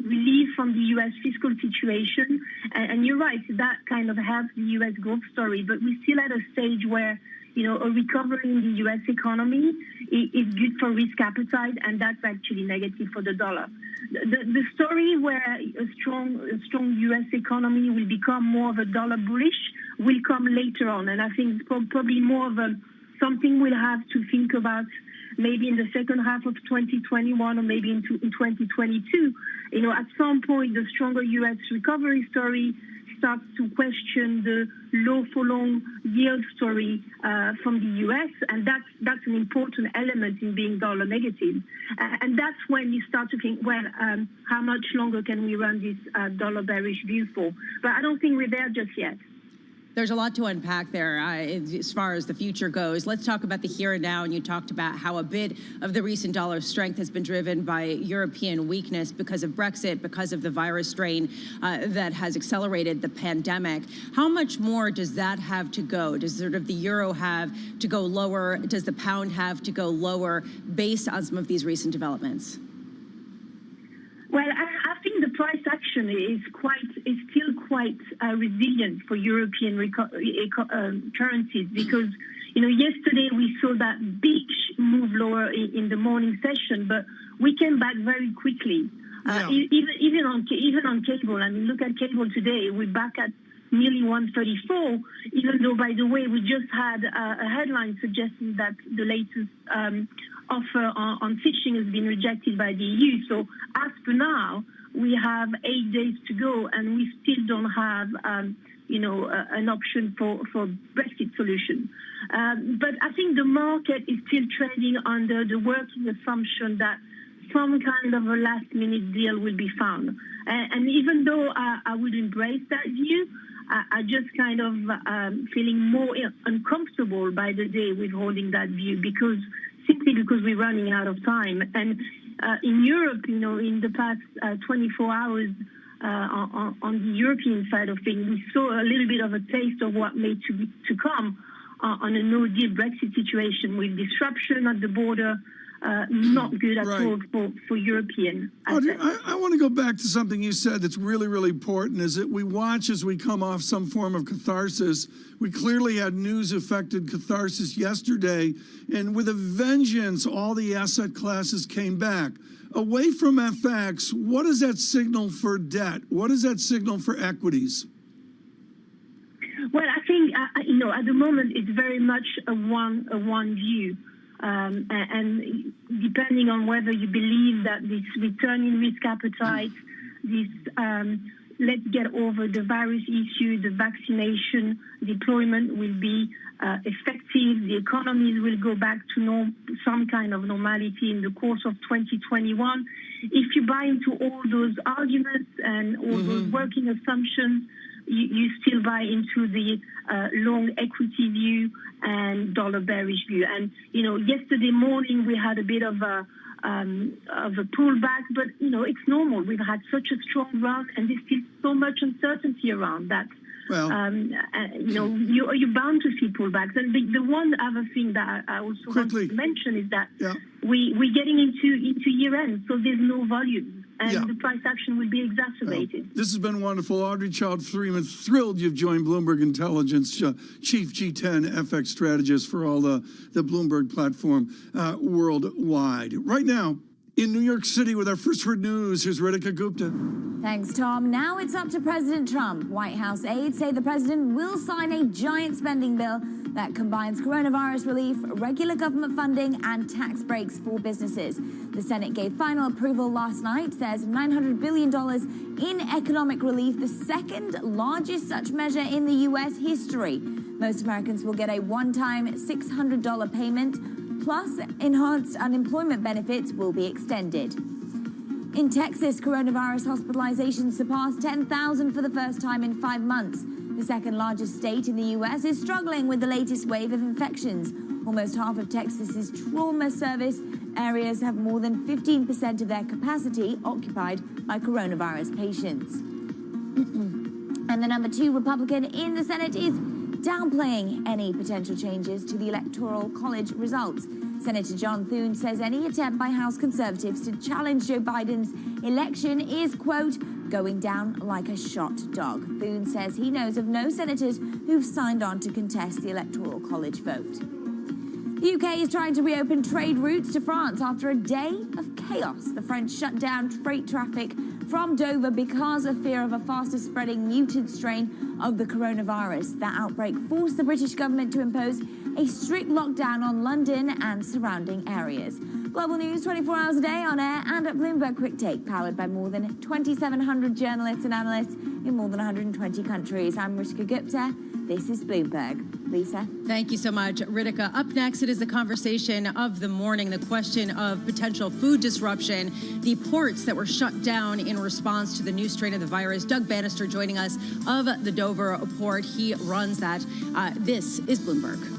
relief from the U.S. fiscal situation, and you're right, that kind of helps the U.S. growth story. But we're still at a stage where, a recovery in the U.S. economy is good for risk appetite, and that's actually negative for the dollar. The story where a strong U.S. economy will become more of a dollar bullish will come later on, and I think it's probably more of something we'll have to think about maybe in the second half of 2021 or maybe in 2022. At some point, the stronger U.S. recovery story starts to question the low for long yield story from the U.S., and that's an important element in being dollar negative. And that's when you start to think, well, how much longer can we run this dollar bearish view for? But I don't think we're there just yet. There's a lot to unpack there as far as the future goes. Let's talk about the here and now. And you talked about how a bit of the recent dollar strength has been driven by European weakness because of Brexit, because of the virus strain that has accelerated the pandemic. How much more does that have to go? Does sort of the euro have to go lower? Does the pound have to go lower based on some of these recent developments? Well, I think the price action is still quite resilient for European currencies because, yesterday we saw that big move lower in the morning session, but we came back very quickly. Even on cable. I mean, look at cable today. We're back at nearly 134, even though, by the way, we just had a headline suggesting that the latest offer on fishing has been rejected by the EU. So as per now, we have 8 days to go, and we still don't have, an option for Brexit solution. But I think the market is still trading under the working assumption that some kind of a last-minute deal will be found. And even though I would embrace that view, I just kind of feeling more uncomfortable by the day with holding that view simply because we're running out of time. And in Europe, in the past 24 hours on the European side of things, we saw a little bit of a taste of what may to come on a no-deal Brexit situation with disruption at the border. Not good at all for European assets. I want to go back to something you said that's really, really important, is that we watch as we come off some form of catharsis. We clearly had news-affected catharsis yesterday, and with a vengeance, all the asset classes came back. Away from FX, what does that signal for debt? What does that signal for equities? Well, I think, at the moment, it's very much a one view. And depending on whether you believe that this return in risk appetite, this let's get over the virus issue, the vaccination deployment will be effective, the economies will go back to some kind of normality in the course of 2021. If you buy into all those arguments and all those working assumptions, you still buy into the long equity view and dollar bearish view. And yesterday morning we had a bit of a pullback, but it's normal. We've had such a strong run, and there's still so much uncertainty around that. Well, you're bound to see pullbacks. And the one other thing that I also want to mention is that we're getting into year end, so there's no volume. And the price action will be exacerbated. Well, this has been wonderful. Audrey Child-Freeman, thrilled you've joined Bloomberg Intelligence, Chief G10 FX strategist for all the Bloomberg platform worldwide. Right now, in New York City with our first word news, here's Ritika Gupta. Thanks, Tom. Now it's up to President Trump. White House aides say the president will sign a giant spending bill that combines coronavirus relief, regular government funding, and tax breaks for businesses. The Senate gave final approval last night. There's $900 billion in economic relief, the second largest such measure in the U.S. history. Most Americans will get a one-time $600 payment, plus enhanced unemployment benefits will be extended. In Texas, coronavirus hospitalizations surpassed 10,000 for the first time in 5 months. The second largest state in the U.S. is struggling with the latest wave of infections. Almost half of Texas's trauma service areas have more than 15% of their capacity occupied by coronavirus patients. And the number 2 Republican in the Senate is downplaying any potential changes to the Electoral College results. Senator John Thune says any attempt by House conservatives to challenge Joe Biden's election is, quote, going down like a shot dog. Thune says he knows of no senators who've signed on to contest the Electoral College vote. The UK is trying to reopen trade routes to France after a day of chaos. The French shut down freight traffic from Dover because of fear of a faster spreading mutant strain of the coronavirus. That outbreak forced the British government to impose a strict lockdown on London and surrounding areas. Global news 24 hours a day on air and at Bloomberg Quick Take, powered by more than 2,700 journalists and analysts in more than 120 countries. I'm Rishika Gupta. This is Bloomberg. Lisa. Thank you so much, Ritika. Up next, it is the conversation of the morning, the question of potential food disruption, the ports that were shut down in response to the new strain of the virus. Doug Bannister joining us of the Dover port. He runs that. This is Bloomberg.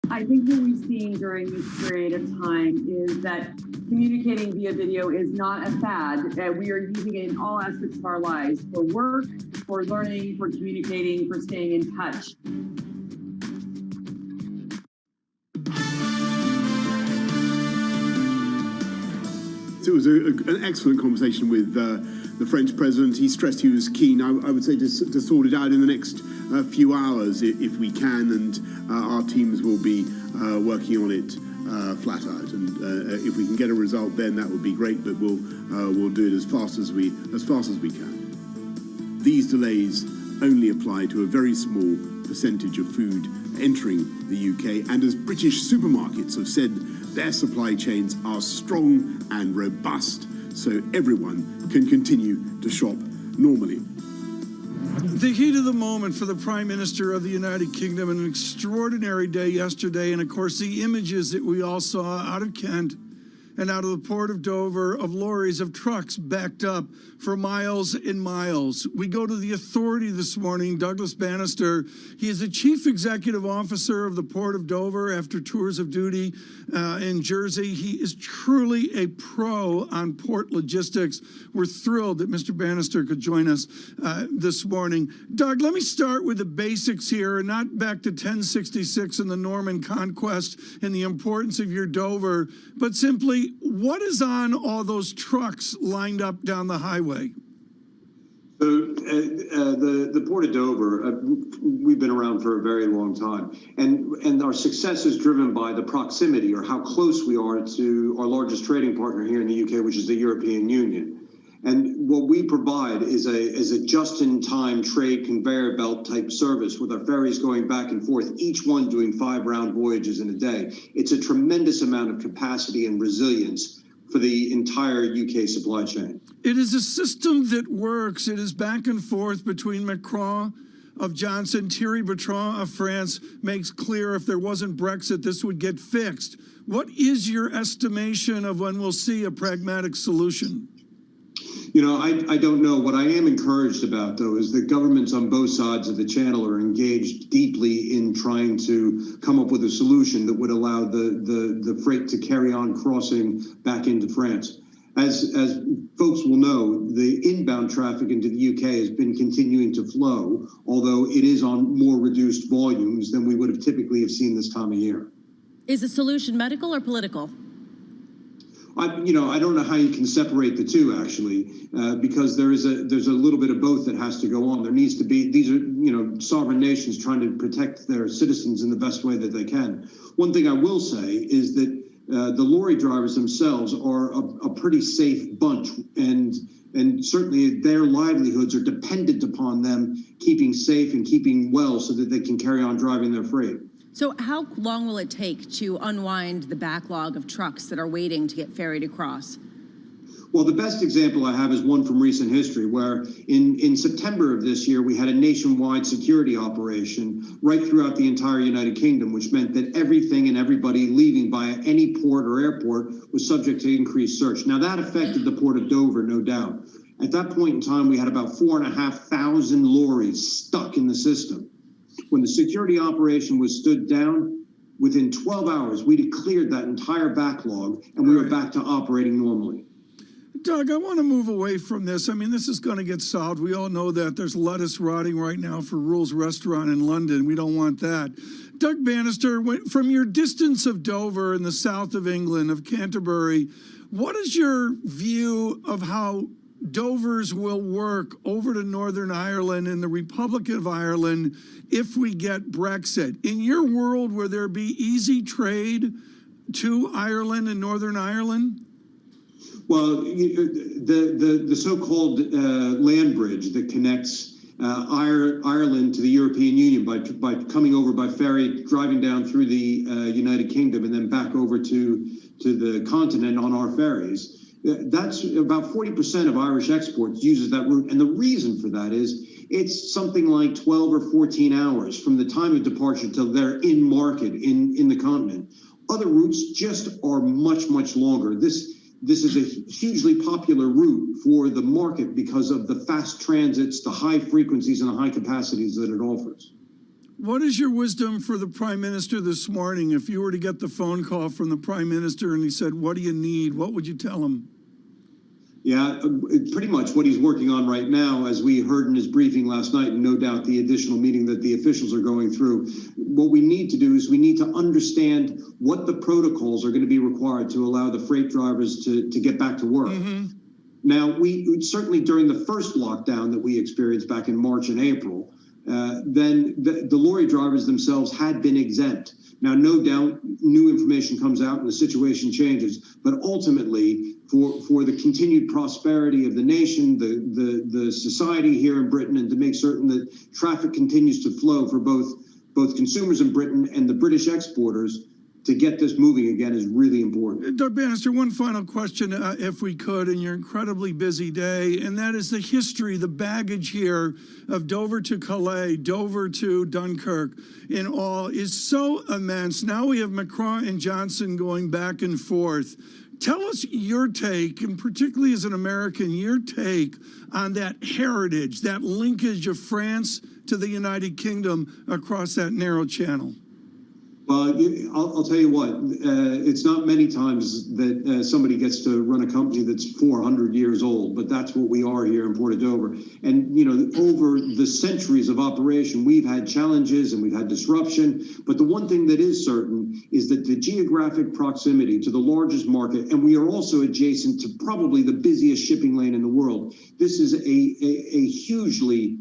I think what we've seen during this period of time is that communicating via video is not a fad. We are using it in all aspects of our lives, for work, for learning, for communicating, for staying in touch. So it was an excellent conversation with the French president. He stressed he was keen, I would say, to sort it out in the next few hours if we can, and our teams will be working on it flat out. And if we can get a result, then that would be great. But we'll do it as fast as we can. These delays only apply to a very small percentage of food entering the UK, and as British supermarkets have said, their supply chains are strong and robust, so everyone can continue to shop normally. The heat of the moment for the Prime Minister of the United Kingdom, an extraordinary day yesterday, and of course the images that we all saw out of Kent and out of the port of Dover of lorries of trucks backed up for miles and miles. We go to the authority this morning, Douglas Bannister. He is the Chief Executive Officer of the Port of Dover after tours of duty in Jersey. He is truly a pro on port logistics. We're thrilled that Mr. Bannister could join us this morning. Doug, let me start with the basics here, not back to 1066 and the Norman Conquest and the importance of your Dover, but simply, what is on all those trucks lined up down the highway? So the Port of Dover, we've been around for a very long time, and our success is driven by the proximity, or how close we are to our largest trading partner here in the UK, which is the European Union. And what we provide is a just-in-time trade conveyor belt type service with our ferries going back and forth, each one doing 5 round voyages in a day. It's a tremendous amount of capacity and resilience for the entire UK supply chain. It is a system that works. It is back and forth between Macron of Johnson, Thierry Bertrand of France makes clear if there wasn't Brexit, this would get fixed. What is your estimation of when we'll see a pragmatic solution? You know, I don't know. What I am encouraged about, though, is that governments on both sides of the channel are engaged deeply in trying to come up with a solution that would allow the freight to carry on crossing back into France. As folks will know, the inbound traffic into the UK has been continuing to flow, although it is on more reduced volumes than we would have typically have seen this time of year. Is the solution medical or political? I don't know how you can separate the two, actually, because there's a little bit of both that has to go on. There needs to be, these are, sovereign nations trying to protect their citizens in the best way that they can. One thing I will say is that the lorry drivers themselves are a pretty safe bunch, and certainly their livelihoods are dependent upon them keeping safe and keeping well so that they can carry on driving their freight. So how long will it take to unwind the backlog of trucks that are waiting to get ferried across? Well, the best example I have is one from recent history, where in September of this year, we had a nationwide security operation right throughout the entire United Kingdom, which meant that everything and everybody leaving via any port or airport was subject to increased search. Now, that affected the port of Dover, no doubt. At that point in time, we had about 4,500 lorries stuck in the system. When the security operation was stood down, within 12 hours, we'd had cleared that entire backlog, and we were back to operating normally. Doug, I want to move away from this. I mean, this is going to get solved. We all know that. There's lettuce rotting right now for Rule's Restaurant in London. We don't want that. Doug Bannister, from your distance of Dover in the south of England, of Canterbury, what is your view of how Dovers will work over to Northern Ireland and the Republic of Ireland if we get Brexit? In your world, will there be easy trade to Ireland and Northern Ireland? Well, the so-called land bridge that connects Ireland to the European Union by coming over by ferry, driving down through the United Kingdom, and then back over to the continent on our ferries. That's about 40% of Irish exports uses that route, and the reason for that is it's something like 12 or 14 hours from the time of departure till they're in market in the continent. Other routes just are much, much longer. This is a hugely popular route for the market because of the fast transits, the high frequencies, and the high capacities that it offers. What is your wisdom for the Prime Minister this morning? If you were to get the phone call from the Prime Minister and he said, "What do you need?" what would you tell him? Yeah, pretty much what he's working on right now, as we heard in his briefing last night, and no doubt the additional meeting that the officials are going through. What we need to do is we need to understand what the protocols are going to be required to allow the freight drivers to get back to work. Mm-hmm. Now, we certainly during the first lockdown that we experienced back in March and April, then the lorry drivers themselves had been exempt. Now, no doubt, new information comes out and the situation changes, but ultimately, for the continued prosperity of the nation, the society here in Britain, and to make certain that traffic continues to flow for both consumers in Britain and the British exporters, to get this moving again is really important. Doug Bannister, one final question, if we could, in your incredibly busy day, and that is the history, the baggage here of Dover to Calais, Dover to Dunkirk, in all, is so immense. Now we have Macron and Johnson going back and forth. Tell us your take, and particularly as an American, your take on that heritage, that linkage of France to the United Kingdom across that narrow channel. Well, I'll tell you what, it's not many times that somebody gets to run a company that's 400 years old, but that's what we are here in Port of Dover. And, over the centuries of operation, we've had challenges and we've had disruption. But the one thing that is certain is that the geographic proximity to the largest market, and we are also adjacent to probably the busiest shipping lane in the world. This is a hugely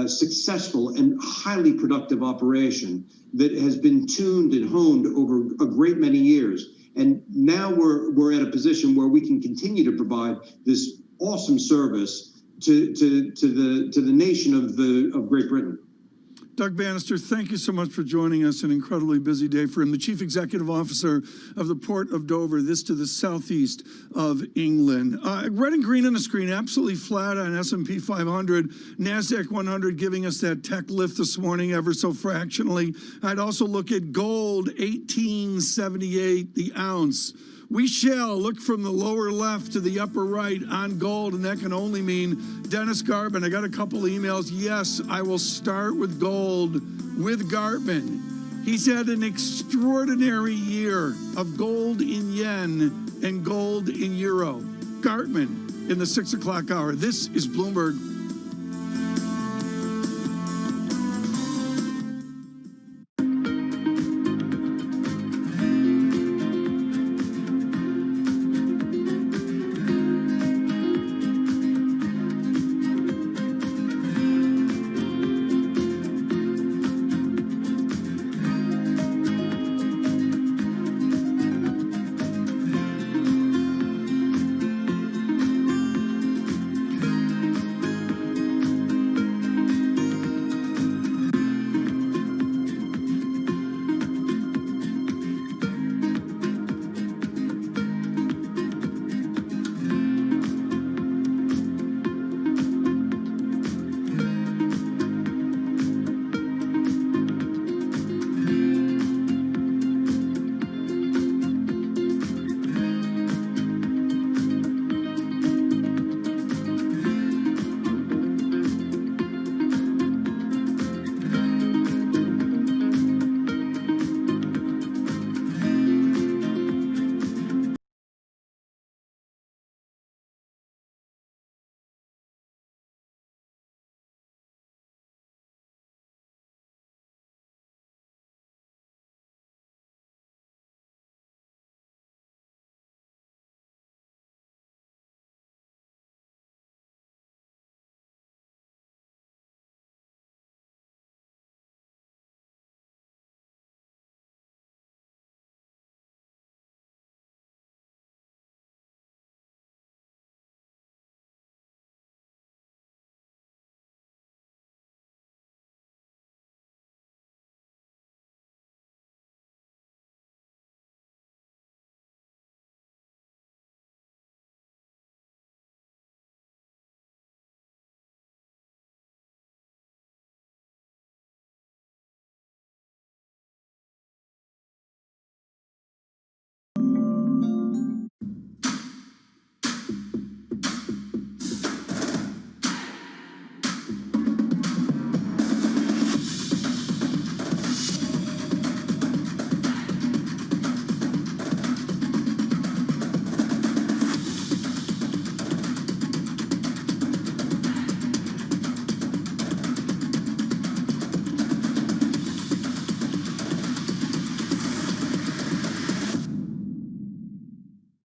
successful and highly productive operation that has been tuned and honed over a great many years. And now we're at a position where we can continue to provide this awesome service to the nation of Great Britain. Doug Bannister, thank you so much for joining us. An incredibly busy day for him. The Chief Executive Officer of the Port of Dover, this to the southeast of England. Red and green on the screen, absolutely flat on S&P 500. NASDAQ 100 giving us that tech lift this morning ever so fractionally. I'd also look at gold, 1878 the ounce. We shall look from the lower left to the upper right on gold, and that can only mean Dennis Gartman. I got a couple emails. Yes, I will start with gold with Gartman. He's had an extraordinary year of gold in yen and gold in euro. Gartman in the 6 o'clock hour. This is Bloomberg.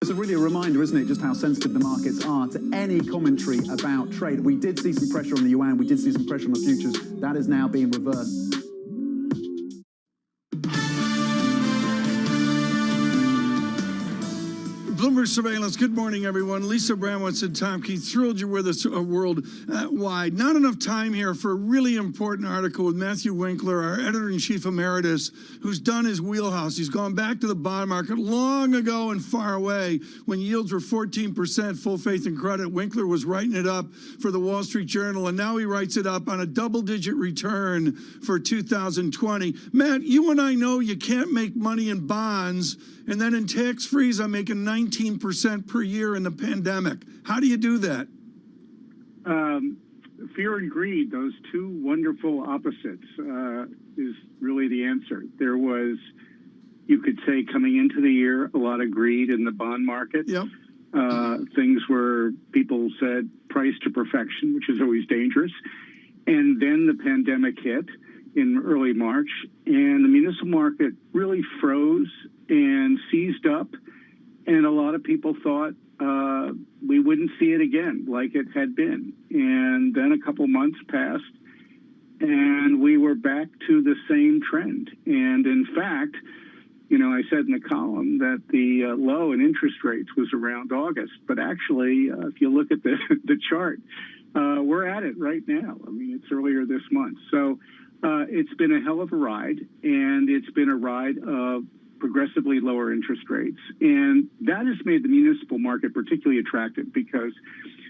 It's really a reminder, isn't it, just how sensitive the markets are to any commentary about trade. We did see some pressure on the yuan, we did see some pressure on the futures. That is now being reversed. Bloomberg Surveillance. Good morning, everyone. Lisa Bramwitz and Tom Keith, thrilled you're with us worldwide. Not enough time here for a really important article with Matthew Winkler, our editor-in-chief emeritus, who's done his wheelhouse. He's gone back to the bond market long ago and far away when yields were 14%, full faith and credit. Winkler was writing it up for the Wall Street Journal, and now he writes it up on a double-digit return for 2020. Matt, you and I know you can't make money in bonds, and then in tax-frees, I'm making 19% per year in the pandemic. How do you do that? Fear and greed, those two wonderful opposites, is really the answer. There was, you could say, coming into the year, a lot of greed in the bond market. Yep. Things were, people said, priced to perfection, which is always dangerous. And then the pandemic hit in early March, and the municipal market really froze and seized up, and a lot of people thought we wouldn't see it again like it had been. And then a couple months passed, and we were back to the same trend. And in fact, you know, I said in the column that the low in interest rates was around August, but actually, if you look at the chart, we're at it right now. I mean, it's earlier this month. So it's been a hell of a ride, and it's been a ride of progressively lower interest rates. And that has made the municipal market particularly attractive, because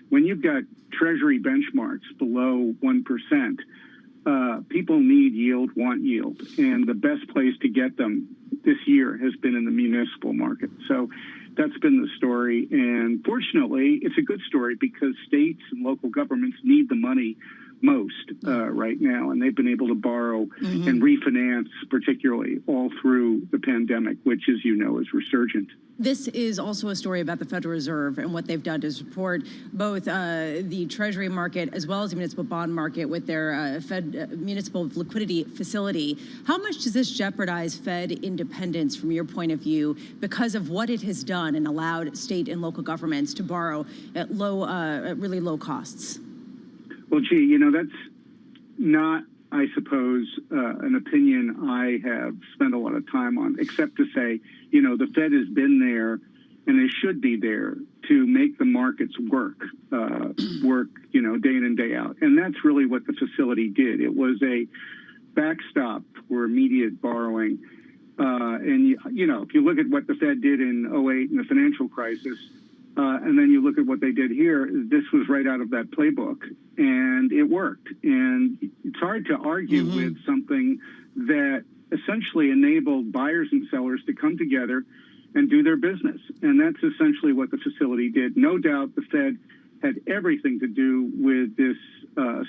when you've got treasury benchmarks below 1%, people need yield, want yield. And the best place to get them this year has been in the municipal market. So That's been the story. And fortunately, it's a good story because states and local governments need the money most right now. And they've been able to borrow and refinance, particularly all through the pandemic, which, as you know, is resurgent. This is also a story about the Federal Reserve and what they've done to support both the Treasury market as well as the municipal bond market with their municipal liquidity facility. How much does this jeopardize Fed independence from your point of view because of what it has done and allowed state and local governments to borrow at really low costs? Well, gee, you know, that's not, I suppose, an opinion I have spent a lot of time on, except to say, you know, the Fed has been there and it should be there to make the markets work, you know, day in and day out. And that's really what the facility did. It was a backstop for immediate borrowing. And, you know, if you look at what the Fed did in 2008 and the financial crisis, and then you look at what they did here, this was right out of that playbook, and it worked. And it's hard to argue with something that essentially enabled buyers and sellers to come together and do their business. And that's essentially what the facility did. No doubt the Fed had everything to do with this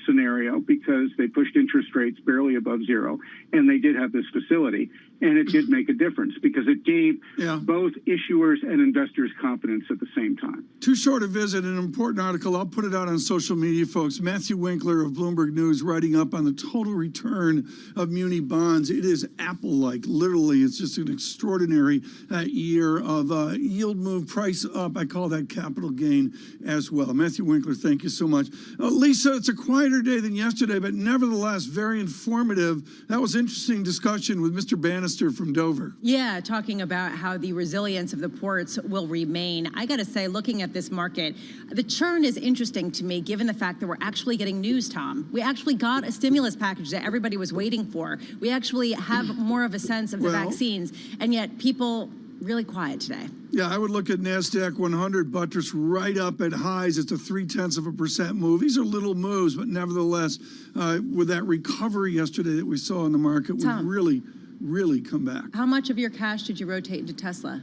scenario because they pushed interest rates barely above zero, and they did have this facility. And it did make a difference because it gave both issuers and investors confidence at the same time. Too short a visit, an important article. I'll put it out on social media, folks. Matthew Winkler of Bloomberg News writing up on the total return of muni bonds. It is Apple-like. Literally, it's just an extraordinary year of yield move, price up. I call that capital gain as well. Matthew Winkler, thank you so much. Lisa, it's a quieter day than yesterday, but nevertheless very informative. That was interesting discussion with Mr. Bannister from Dover. Yeah, talking about how the resilience of the ports will remain. I got to say, looking at this market, the churn is interesting to me, given the fact that we're actually getting news, Tom. We actually got a stimulus package that everybody was waiting for. We actually have more of a sense of the vaccines, and yet people really quiet today. Yeah, I would look at NASDAQ 100 buttress right up at highs. It's a 0.3% move. These are little moves, but nevertheless, with that recovery yesterday that we saw in the market, we've really come back. How much of your cash did you rotate into Tesla?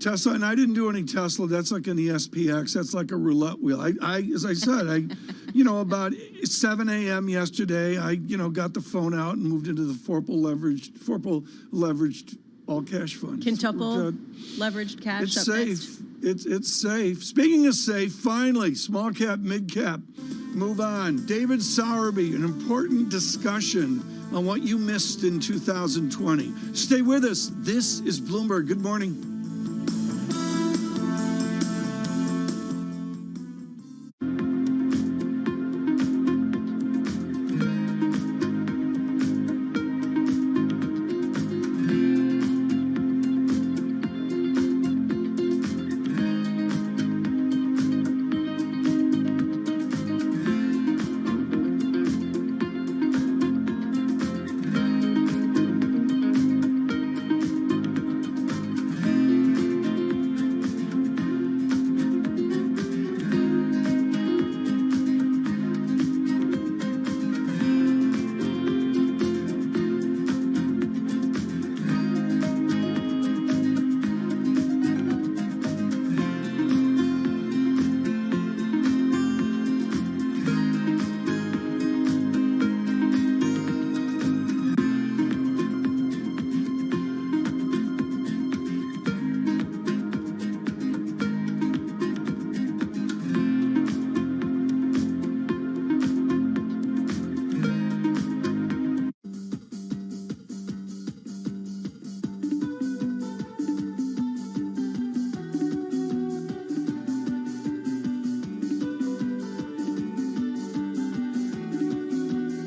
Tesla, and I didn't do any Tesla. That's like in the SPX. That's like a roulette wheel. As I said, you know, about 7 a.m. yesterday, I, you know, got the phone out and moved into the Forpal leveraged all cash fund. Quintuple leveraged cash. It's safe. It's safe. Speaking of safe, finally, small cap, mid cap. Move on. David Sowerby, an important discussion on what you missed in 2020. Stay with us. This is Bloomberg. Good morning.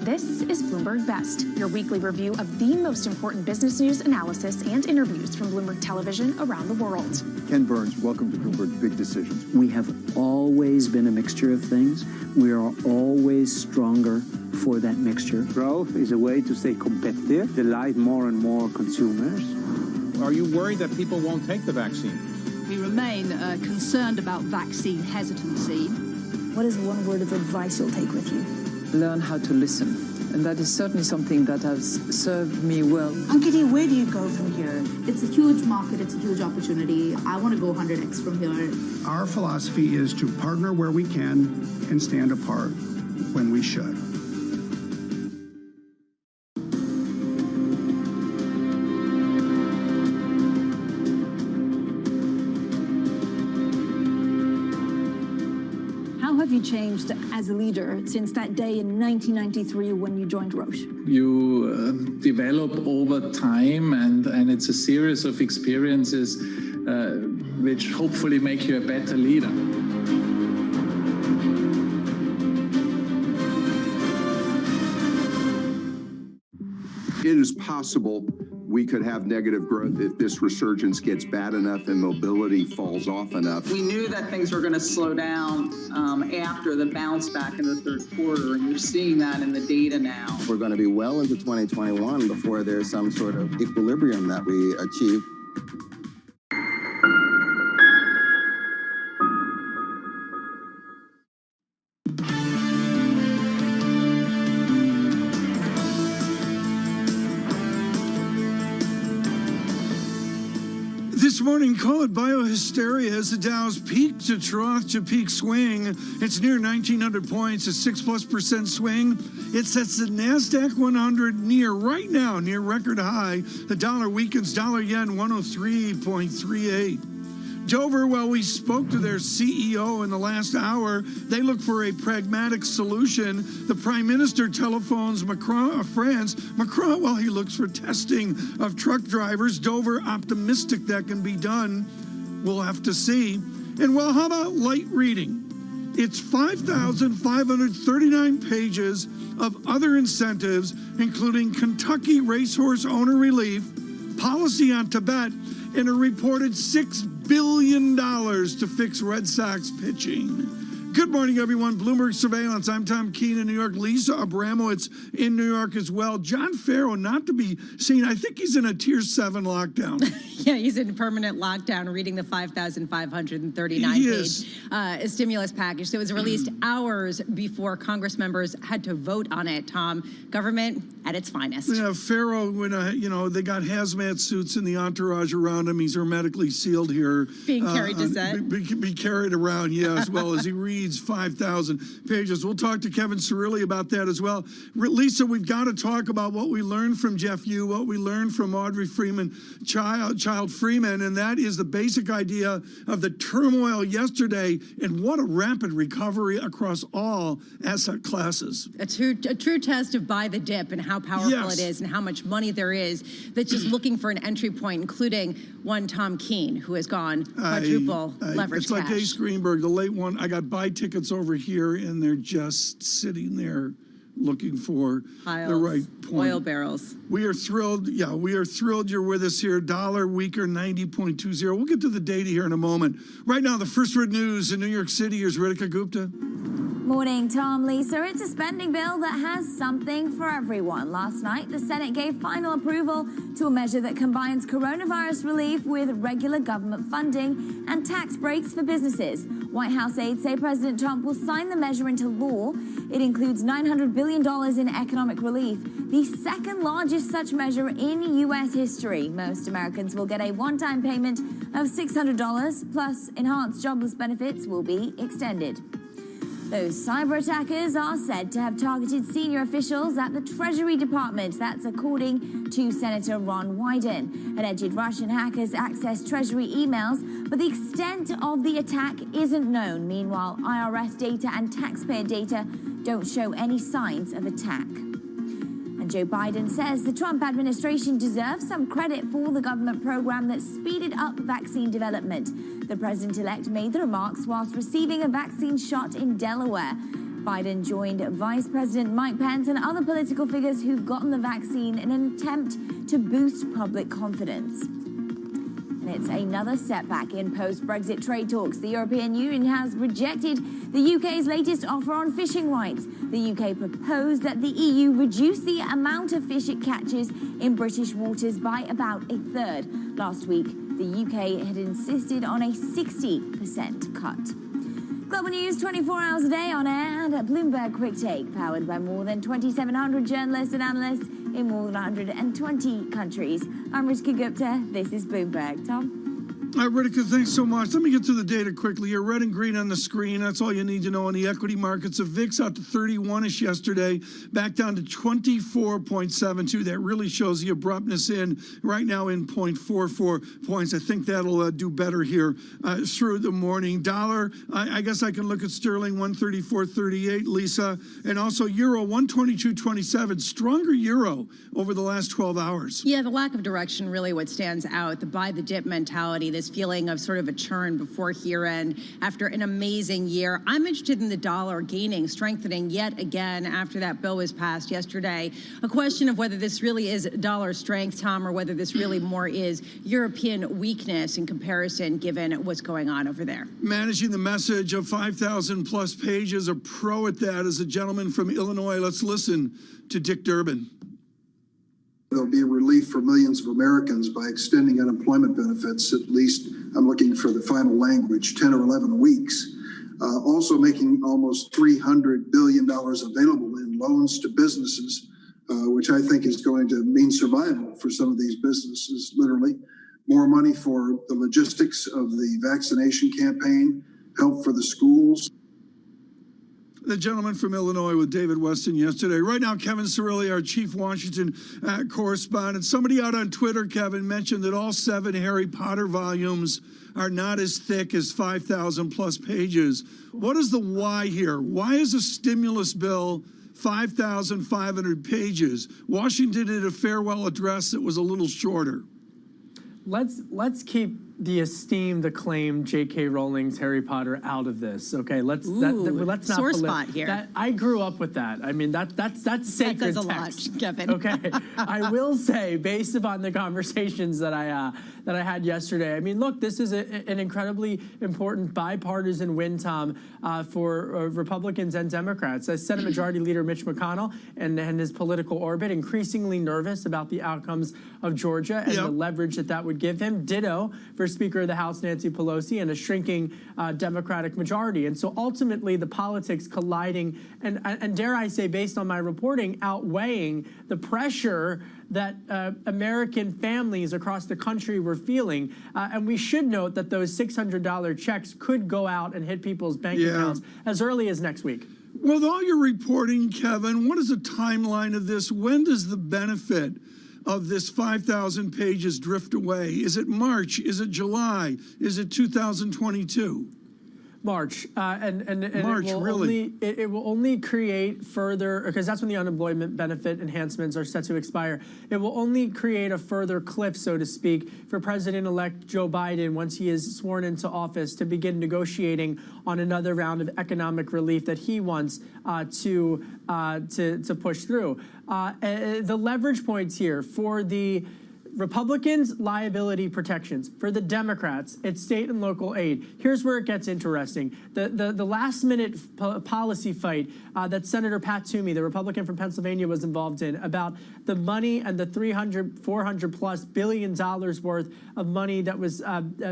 This is Bloomberg Best, your weekly review of the most important business news, analysis, and interviews from Bloomberg Television around the world. Ken Burns, welcome to Bloomberg Big Decisions. We have always been a mixture of things. We are always stronger for that mixture. Growth is a way to stay competitive, delight more and more consumers. Are you worried that people won't take the vaccine? We remain concerned about vaccine hesitancy. What is one word of advice you'll take with you? Learn how to listen. And that is certainly something that has served me well. Ankiti, where do you go from here? It's a huge market. It's a huge opportunity. I want to go 100x from here. Our philosophy is to partner where we can and stand apart when we should. How have you changed as a leader since that day in 1993 when you joined Roche? You develop over time, and it's a series of experiences which hopefully make you a better leader. It is possible we could have negative growth if this resurgence gets bad enough and mobility falls off enough. We knew that things were going to slow down after the bounce back in the third quarter, and you're seeing that in the data now. We're going to be well into 2021 before there's some sort of equilibrium that we achieve. This morning, call it biohysteria as the Dow's peak to trough to peak swing. It's near 1,900 points, a 6+% swing. It sets the NASDAQ 100 right now, near record high. The dollar weakens, dollar yen 103.38. Dover, well, we spoke to their CEO in the last hour. They look for a pragmatic solution. The Prime Minister telephones Macron of France. Macron, well, he looks for testing of truck drivers. Dover optimistic that can be done. We'll have to see. And, well, how about light reading? It's 5,539 pages of other incentives, including Kentucky racehorse owner relief, policy on Tibet, and a reported $6 billion to fix Red Sox pitching. Good morning, everyone. Bloomberg Surveillance. I'm Tom Keene in New York. Lisa Abramowitz in New York as well. John Farrow, not to be seen. I think he's in a Tier 7 lockdown. Yeah, he's in permanent lockdown reading the 5,539-page stimulus package that was released hours before Congress members had to vote on it, Tom. Government at its finest. Yeah, Farrow, when, they got hazmat suits in the entourage around him. He's hermetically sealed here. Being carried to set. Be carried around, yeah, as well as he reads 5,000 pages. We'll talk to Kevin Cirilli about that as well. Lisa, we've got to talk about what we learned from Jeff Yu, what we learned from Audrey Freeman, Child Freeman, and that is the basic idea of the turmoil yesterday and what a rapid recovery across all asset classes. A true test of buy the dip and how powerful it is and how much money there is that's just looking for an entry point, including one Tom Keene, who has gone quadruple leverage It's like Ace Greenberg, the late one. I got buy tickets over here, and they're just sitting there looking for the right point. Oil barrels. We are thrilled. Yeah, we are thrilled you're with us here. Dollar weaker, 90.20. We'll get to the data here in a moment. Right now, the first word news in New York City. Here's Ritika Gupta. Morning, Tom, Lisa. It's a spending bill that has something for everyone. Last night, the Senate gave final approval to a measure that combines coronavirus relief with regular government funding and tax breaks for businesses. White House aides say President Trump will sign the measure into law. It includes $900 billion in economic relief, the second largest such measure in U.S. history. Most Americans will get a one-time payment of $600, plus enhanced jobless benefits will be extended. Those cyber attackers are said to have targeted senior officials at the Treasury Department. That's according to Senator Ron Wyden. Alleged Russian hackers accessed Treasury emails, but the extent of the attack isn't known. Meanwhile, IRS data and taxpayer data don't show any signs of attack. And Joe Biden says the Trump administration deserves some credit for the government program that speeded up vaccine development. The president-elect made the remarks whilst receiving a vaccine shot in Delaware. Biden joined Vice President Mike Pence and other political figures who've gotten the vaccine in an attempt to boost public confidence. And it's another setback in post-Brexit trade talks. The European Union has rejected the UK's latest offer on fishing rights. The UK proposed that the EU reduce the amount of fish it catches in British waters by about a third. Last week, the UK had insisted on a 60% cut. Global News 24 hours a day on air and at a Bloomberg Quick Take, powered by more than 2,700 journalists and analysts in more than 120 countries. I'm Rishka Gupta. This is Bloomberg. Tom? Ritika, thanks so much. Let me get to the data quickly here. Red and green on the screen. That's all you need to know on the equity markets. The VIX out to 31-ish yesterday, back down to 24.72. That really shows the abruptness in right now in 0.44 points. I think that'll do better here through the morning. Dollar, I guess I can look at sterling 134.38, Lisa, and also euro 122.27. Stronger euro over the last 12 hours. Yeah, the lack of direction really what stands out. The buy the dip mentality, this feeling of sort of a churn before year end after an amazing year. I'm interested in the dollar gaining, strengthening yet again after that bill was passed yesterday. A question of whether this really is dollar strength, Tom, or whether this really more is European weakness in comparison given what's going on over there. Managing the message of 5,000 plus pages, a pro at that is a gentleman from Illinois. Let's listen to Dick Durbin. There'll be a relief for millions of Americans by extending unemployment benefits, at least, I'm looking for the final language, 10 or 11 weeks. Also making almost $300 billion available in loans to businesses, which I think is going to mean survival for some of these businesses, literally. More money for the logistics of the vaccination campaign, help for the schools. The gentleman from Illinois with David Weston yesterday. Right now, Kevin Cirilli, our chief Washington correspondent. Somebody out on Twitter, Kevin, mentioned that all 7 Harry Potter volumes are not as thick as 5,000 plus pages. What is the why here? Why is a stimulus bill 5,500 pages? Washington did a farewell address that was a little shorter. Let's keep the esteemed, acclaimed J.K. Rowling's Harry Potter out of this. Okay, let's not sore spot here. I grew up with that. I mean, that's sacred that says text. A lot, Kevin. Okay, I will say, based upon the conversations that I had yesterday, I mean, look, this is an incredibly important bipartisan win, Tom, for Republicans and Democrats. As Senate Majority Leader Mitch McConnell and his political orbit increasingly nervous about the outcomes of Georgia and the leverage that would give him. Ditto for Speaker of the House Nancy Pelosi and a shrinking Democratic majority. And so ultimately the politics colliding and dare I say, based on my reporting, outweighing the pressure that American families across the country were feeling. And we should note that those $600 checks could go out and hit people's bank accounts as early as next week. Well, with all your reporting, Kevin, what is the timeline of this? When does the benefit of this 5,000 pages drift away? Is it March? Is it July? Is it 2022? March, and March, it will only create further, because that's when the unemployment benefit enhancements are set to expire. It will only create a further cliff, so to speak, for President-elect Joe Biden once he is sworn into office to begin negotiating on another round of economic relief that he wants to push through. The leverage points here for the Republicans, liability protections. For the Democrats, it's state and local aid. Here's where it gets interesting. The last-minute policy fight that Senator Pat Toomey, the Republican from Pennsylvania, was involved in about the money and the $400+ billion worth of money that was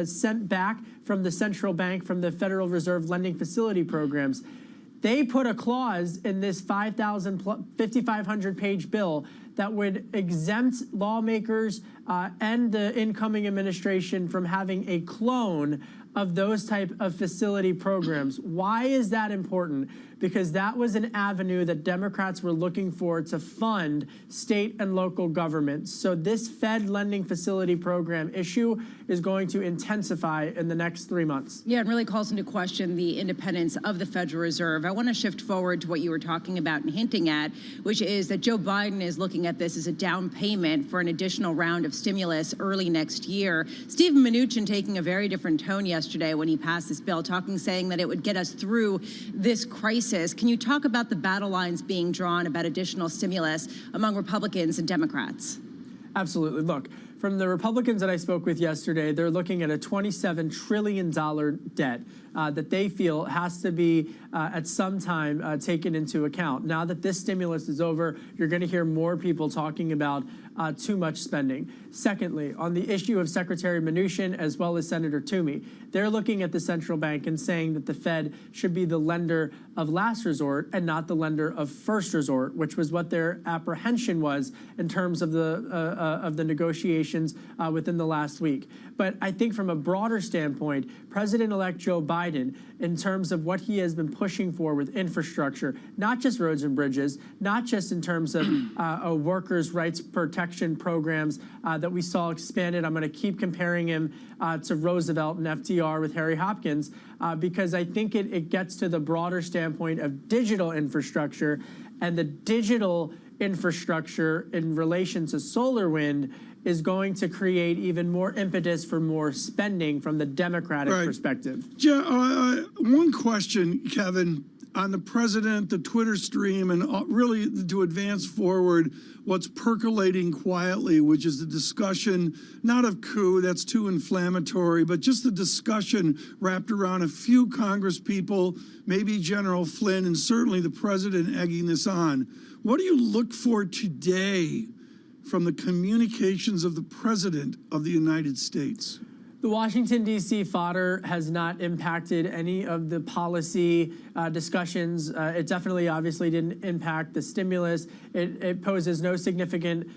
sent back from the central bank, from the Federal Reserve lending facility programs. They put a clause in this 5,500-page bill that would exempt lawmakers and the incoming administration from having a clone of those type of facility programs. Why is that important? Because that was an avenue that Democrats were looking for to fund state and local governments. So this Fed lending facility program issue is going to intensify in the next 3 months. Yeah, it really calls into question the independence of the Federal Reserve. I want to shift forward to what you were talking about and hinting at, which is that Joe Biden is looking at this as a down payment for an additional round of stimulus early next year. Stephen Mnuchin taking a very different tone yesterday when he passed this bill, saying that it would get us through this crisis. Can you talk about the battle lines being drawn about additional stimulus among Republicans and Democrats? Absolutely. Look, From the Republicans that I spoke with yesterday, they're looking at a $27 trillion debt that they feel has to be at some time taken into account. Now that this stimulus is over, you're going to hear more people talking about too much spending. Secondly, on the issue of Secretary Mnuchin as well as Senator Toomey, they're looking at the central bank and saying that the Fed should be the lender of last resort and not the lender of first resort, which was what their apprehension was in terms of the negotiations within the last week. But I think from a broader standpoint, President-elect Joe Biden, in terms of what he has been pushing for with infrastructure, not just roads and bridges, not just in terms of workers' rights protection programs that we saw expanded. I'm going to keep comparing him to Roosevelt and FDR with Harry Hopkins because I think it gets to the broader standpoint of digital infrastructure, and the digital infrastructure in relation to solar wind is going to create even more impetus for more spending from the Democratic perspective. One question, Kevin, on the president, the Twitter stream, and really to advance forward what's percolating quietly, which is the discussion, not of coup, that's too inflammatory, but just the discussion wrapped around a few Congress people, maybe General Flynn, and certainly the president egging this on. What do you look for today from the communications of the President of the United States? The Washington, D.C. fodder has not impacted any of the policy discussions. It definitely, obviously, didn't impact the stimulus. It poses no significant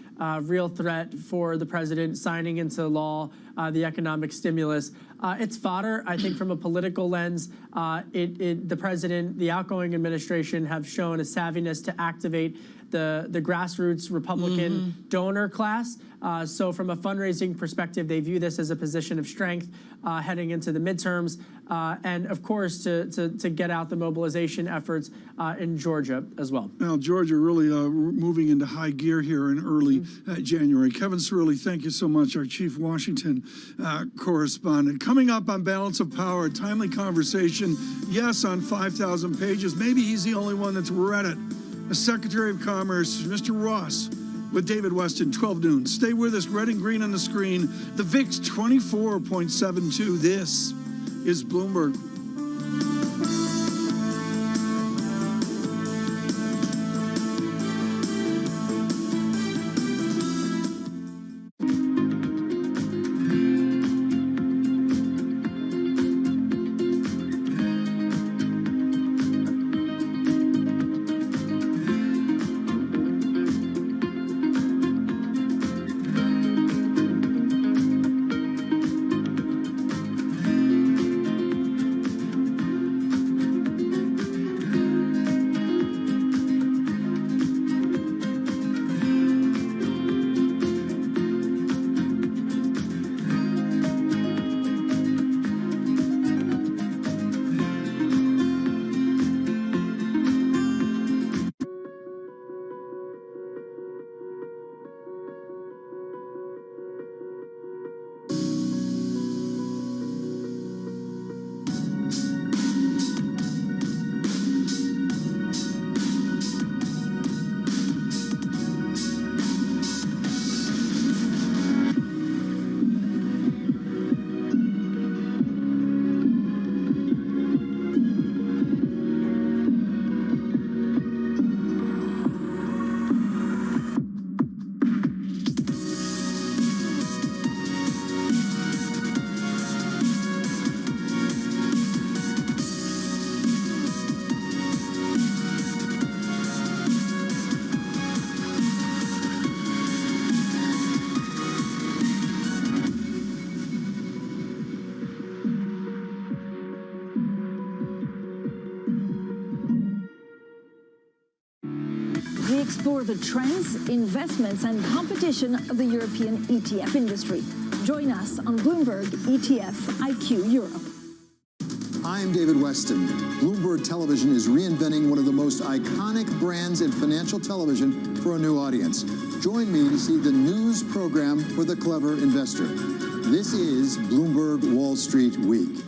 real threat for the president signing into law the economic stimulus. It's fodder, I think, from a political lens. The president, the outgoing administration have shown a savviness to activate the grassroots Republican donor class. So from a fundraising perspective, they view this as a position of strength heading into the midterms. And of course, to get out the mobilization efforts in Georgia as well. Now, Georgia really moving into high gear here in early January. Kevin Cirilli, thank you so much, our chief Washington correspondent. Coming up on Balance of Power, timely conversation, yes, on 5,000 pages. Maybe he's the only one that's read it. The Secretary of Commerce, Mr. Ross, with David Weston, 12 noon. Stay with us, red and green on the screen. The VIX 24.72. This is Bloomberg. We explore the trends, investments, and competition of the European ETF industry. Join us on Bloomberg ETF IQ Europe. I'm David Weston. Bloomberg Television is reinventing one of the most iconic brands in financial television for a new audience. Join me to see the news program for the clever investor. This is Bloomberg Wall Street Week.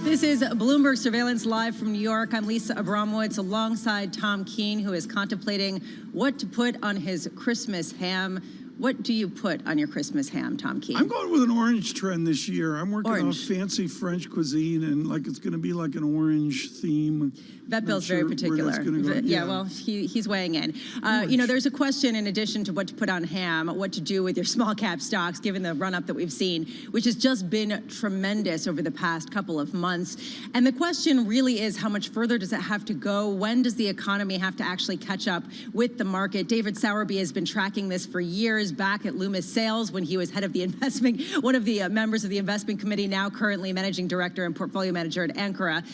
This is Bloomberg Surveillance live from New York. I'm Lisa Abramowitz alongside Tom Keene, who is contemplating what to put on his Christmas ham. What do you put on your Christmas ham, Tom Keene? I'm going with an orange trend this year. I'm working on fancy French cuisine, and it's going to be like an orange theme. That Bill's very particular. Yeah, well, he's weighing in. There's a question in addition to what to put on ham, what to do with your small cap stocks, given the run up that we've seen, which has just been tremendous over the past couple of months. And the question really is, how much further does it have to go? When does the economy have to actually catch up with the market? David Sowerby has been tracking this for years, back at Loomis Sales when he was head of the investment, one of the members of the investment committee, now currently managing director and portfolio manager at Ankara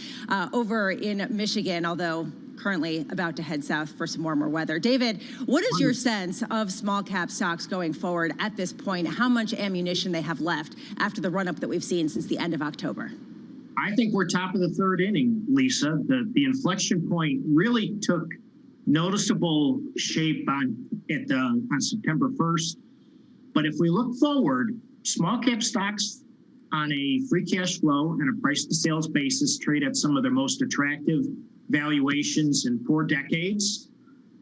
over in Michigan, although currently about to head south for some warmer weather. David, what is your sense of small cap stocks going forward at this point? How much ammunition they have left after the run up that we've seen since the end of October? I think we're top of the third inning, Lisa. The inflection point really took noticeable shape on September 1st. But if we look forward, small cap stocks on a free cash flow and a price to sales basis trade at some of their most attractive valuations in 4 decades.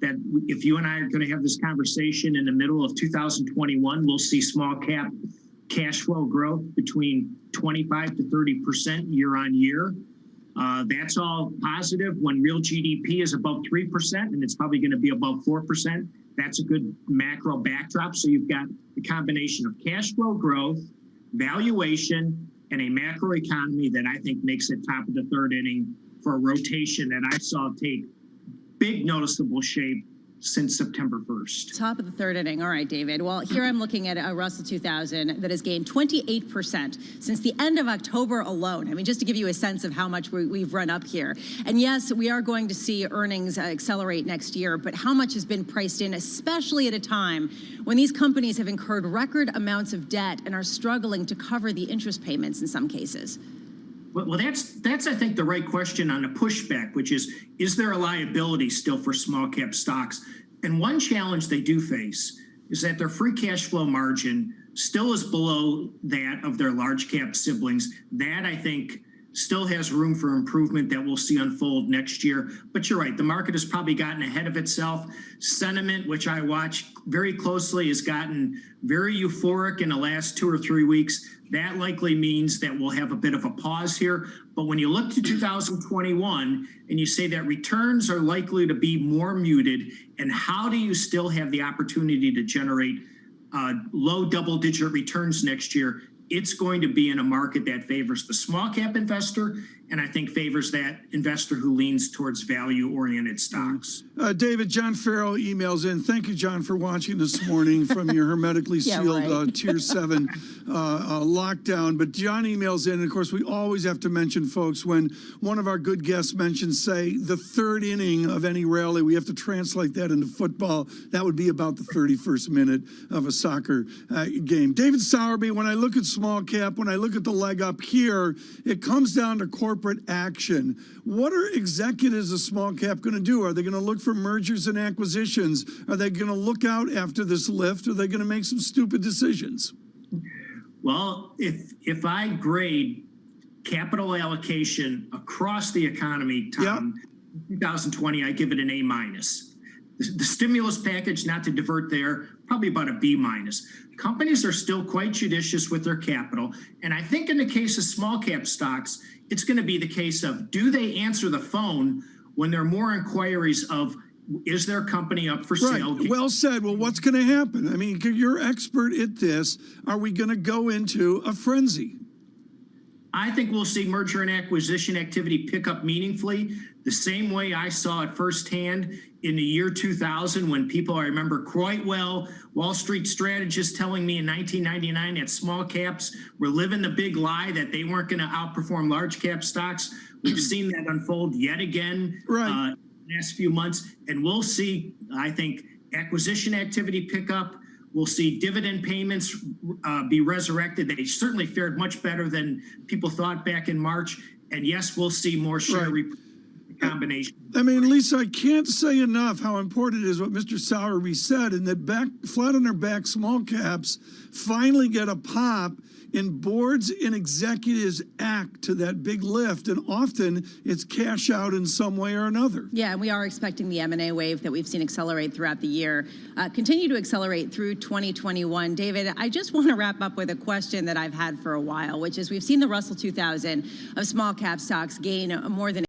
That if you and I are going to have this conversation in the middle of 2021, we'll see small cap cash flow growth between 25 to 30% year on year. That's all positive when real GDP is above 3%, and it's probably going to be above 4%. That's a good macro backdrop. So you've got the combination of cash flow growth, valuation, and a macro economy that I think makes it top of the third inning for a rotation that I saw take big noticeable shape since September 1st. Top of the third inning. All right, David. Well, here I'm looking at a Russell 2000 that has gained 28% since the end of October alone. I mean, just to give you a sense of how much we've run up here. And yes, we are going to see earnings accelerate next year, but how much has been priced in, especially at a time when these companies have incurred record amounts of debt and are struggling to cover the interest payments in some cases? Well, that's I think the right question on the pushback, which is there a liability still for small cap stocks? And one challenge they do face is that their free cash flow margin still is below that of their large cap siblings. That I think still has room for improvement that we'll see unfold next year. But you're right, the market has probably gotten ahead of itself. Sentiment, which I watch very closely, has gotten very euphoric in the last 2 or 3 weeks. That likely means that we'll have a bit of a pause here. But when you look to 2021 and you say that returns are likely to be more muted, and how do you still have the opportunity to generate low double-digit returns next year? It's going to be in a market that favors the small cap investor, and I think favors that investor who leans towards value-oriented stocks. David, John Farrell emails in. Thank you, John, for watching this morning from your hermetically sealed Tier 7 lockdown. But John emails in, and of course, we always have to mention, folks, when one of our good guests mentions, say, the third inning of any rally, we have to translate that into football. That would be about the 31st minute of a soccer game. David Sowerby, when I look at small cap, when I look at the leg up here, it comes down to corporate action. What are executives of small cap going to do? Are they going to look for mergers and acquisitions? Are they going to look out after this lift? Are they going to make some stupid decisions? Well, if I grade capital allocation across the economy, Tom, 2020, I give it an A-. The stimulus package, not to divert there, probably about a B-. Companies are still quite judicious with their capital. And I think in the case of small cap stocks, it's going to be the case of, do they answer the phone when there are more inquiries of, is their company up for sale? Right. Well said. Well, what's going to happen? I mean, you're expert at this. Are we going to go into a frenzy? I think we'll see merger and acquisition activity pick up meaningfully, the same way I saw it firsthand in the year 2000 when people, I remember quite well, Wall Street strategists telling me in 1999 that small caps were living the big lie that they weren't going to outperform large cap stocks. We've seen that unfold yet again in the last few months, and we'll see, I think, acquisition activity pick up. We'll see dividend payments be resurrected. They certainly fared much better than people thought back in March. And yes, we'll see more share repurchase combination. I mean, Lisa, I can't say enough how important it is what Mr. Sowerby said, and that flat on their back small caps finally get a pop, and boards and executives act to that big lift, and often it's cash out in some way or another. Yeah, and we are expecting the M&A wave that we've seen accelerate throughout the year, continue to accelerate through 2021. David, I just want to wrap up with a question that I've had for a while, which is we've seen the Russell 2000 of small cap stocks gain more than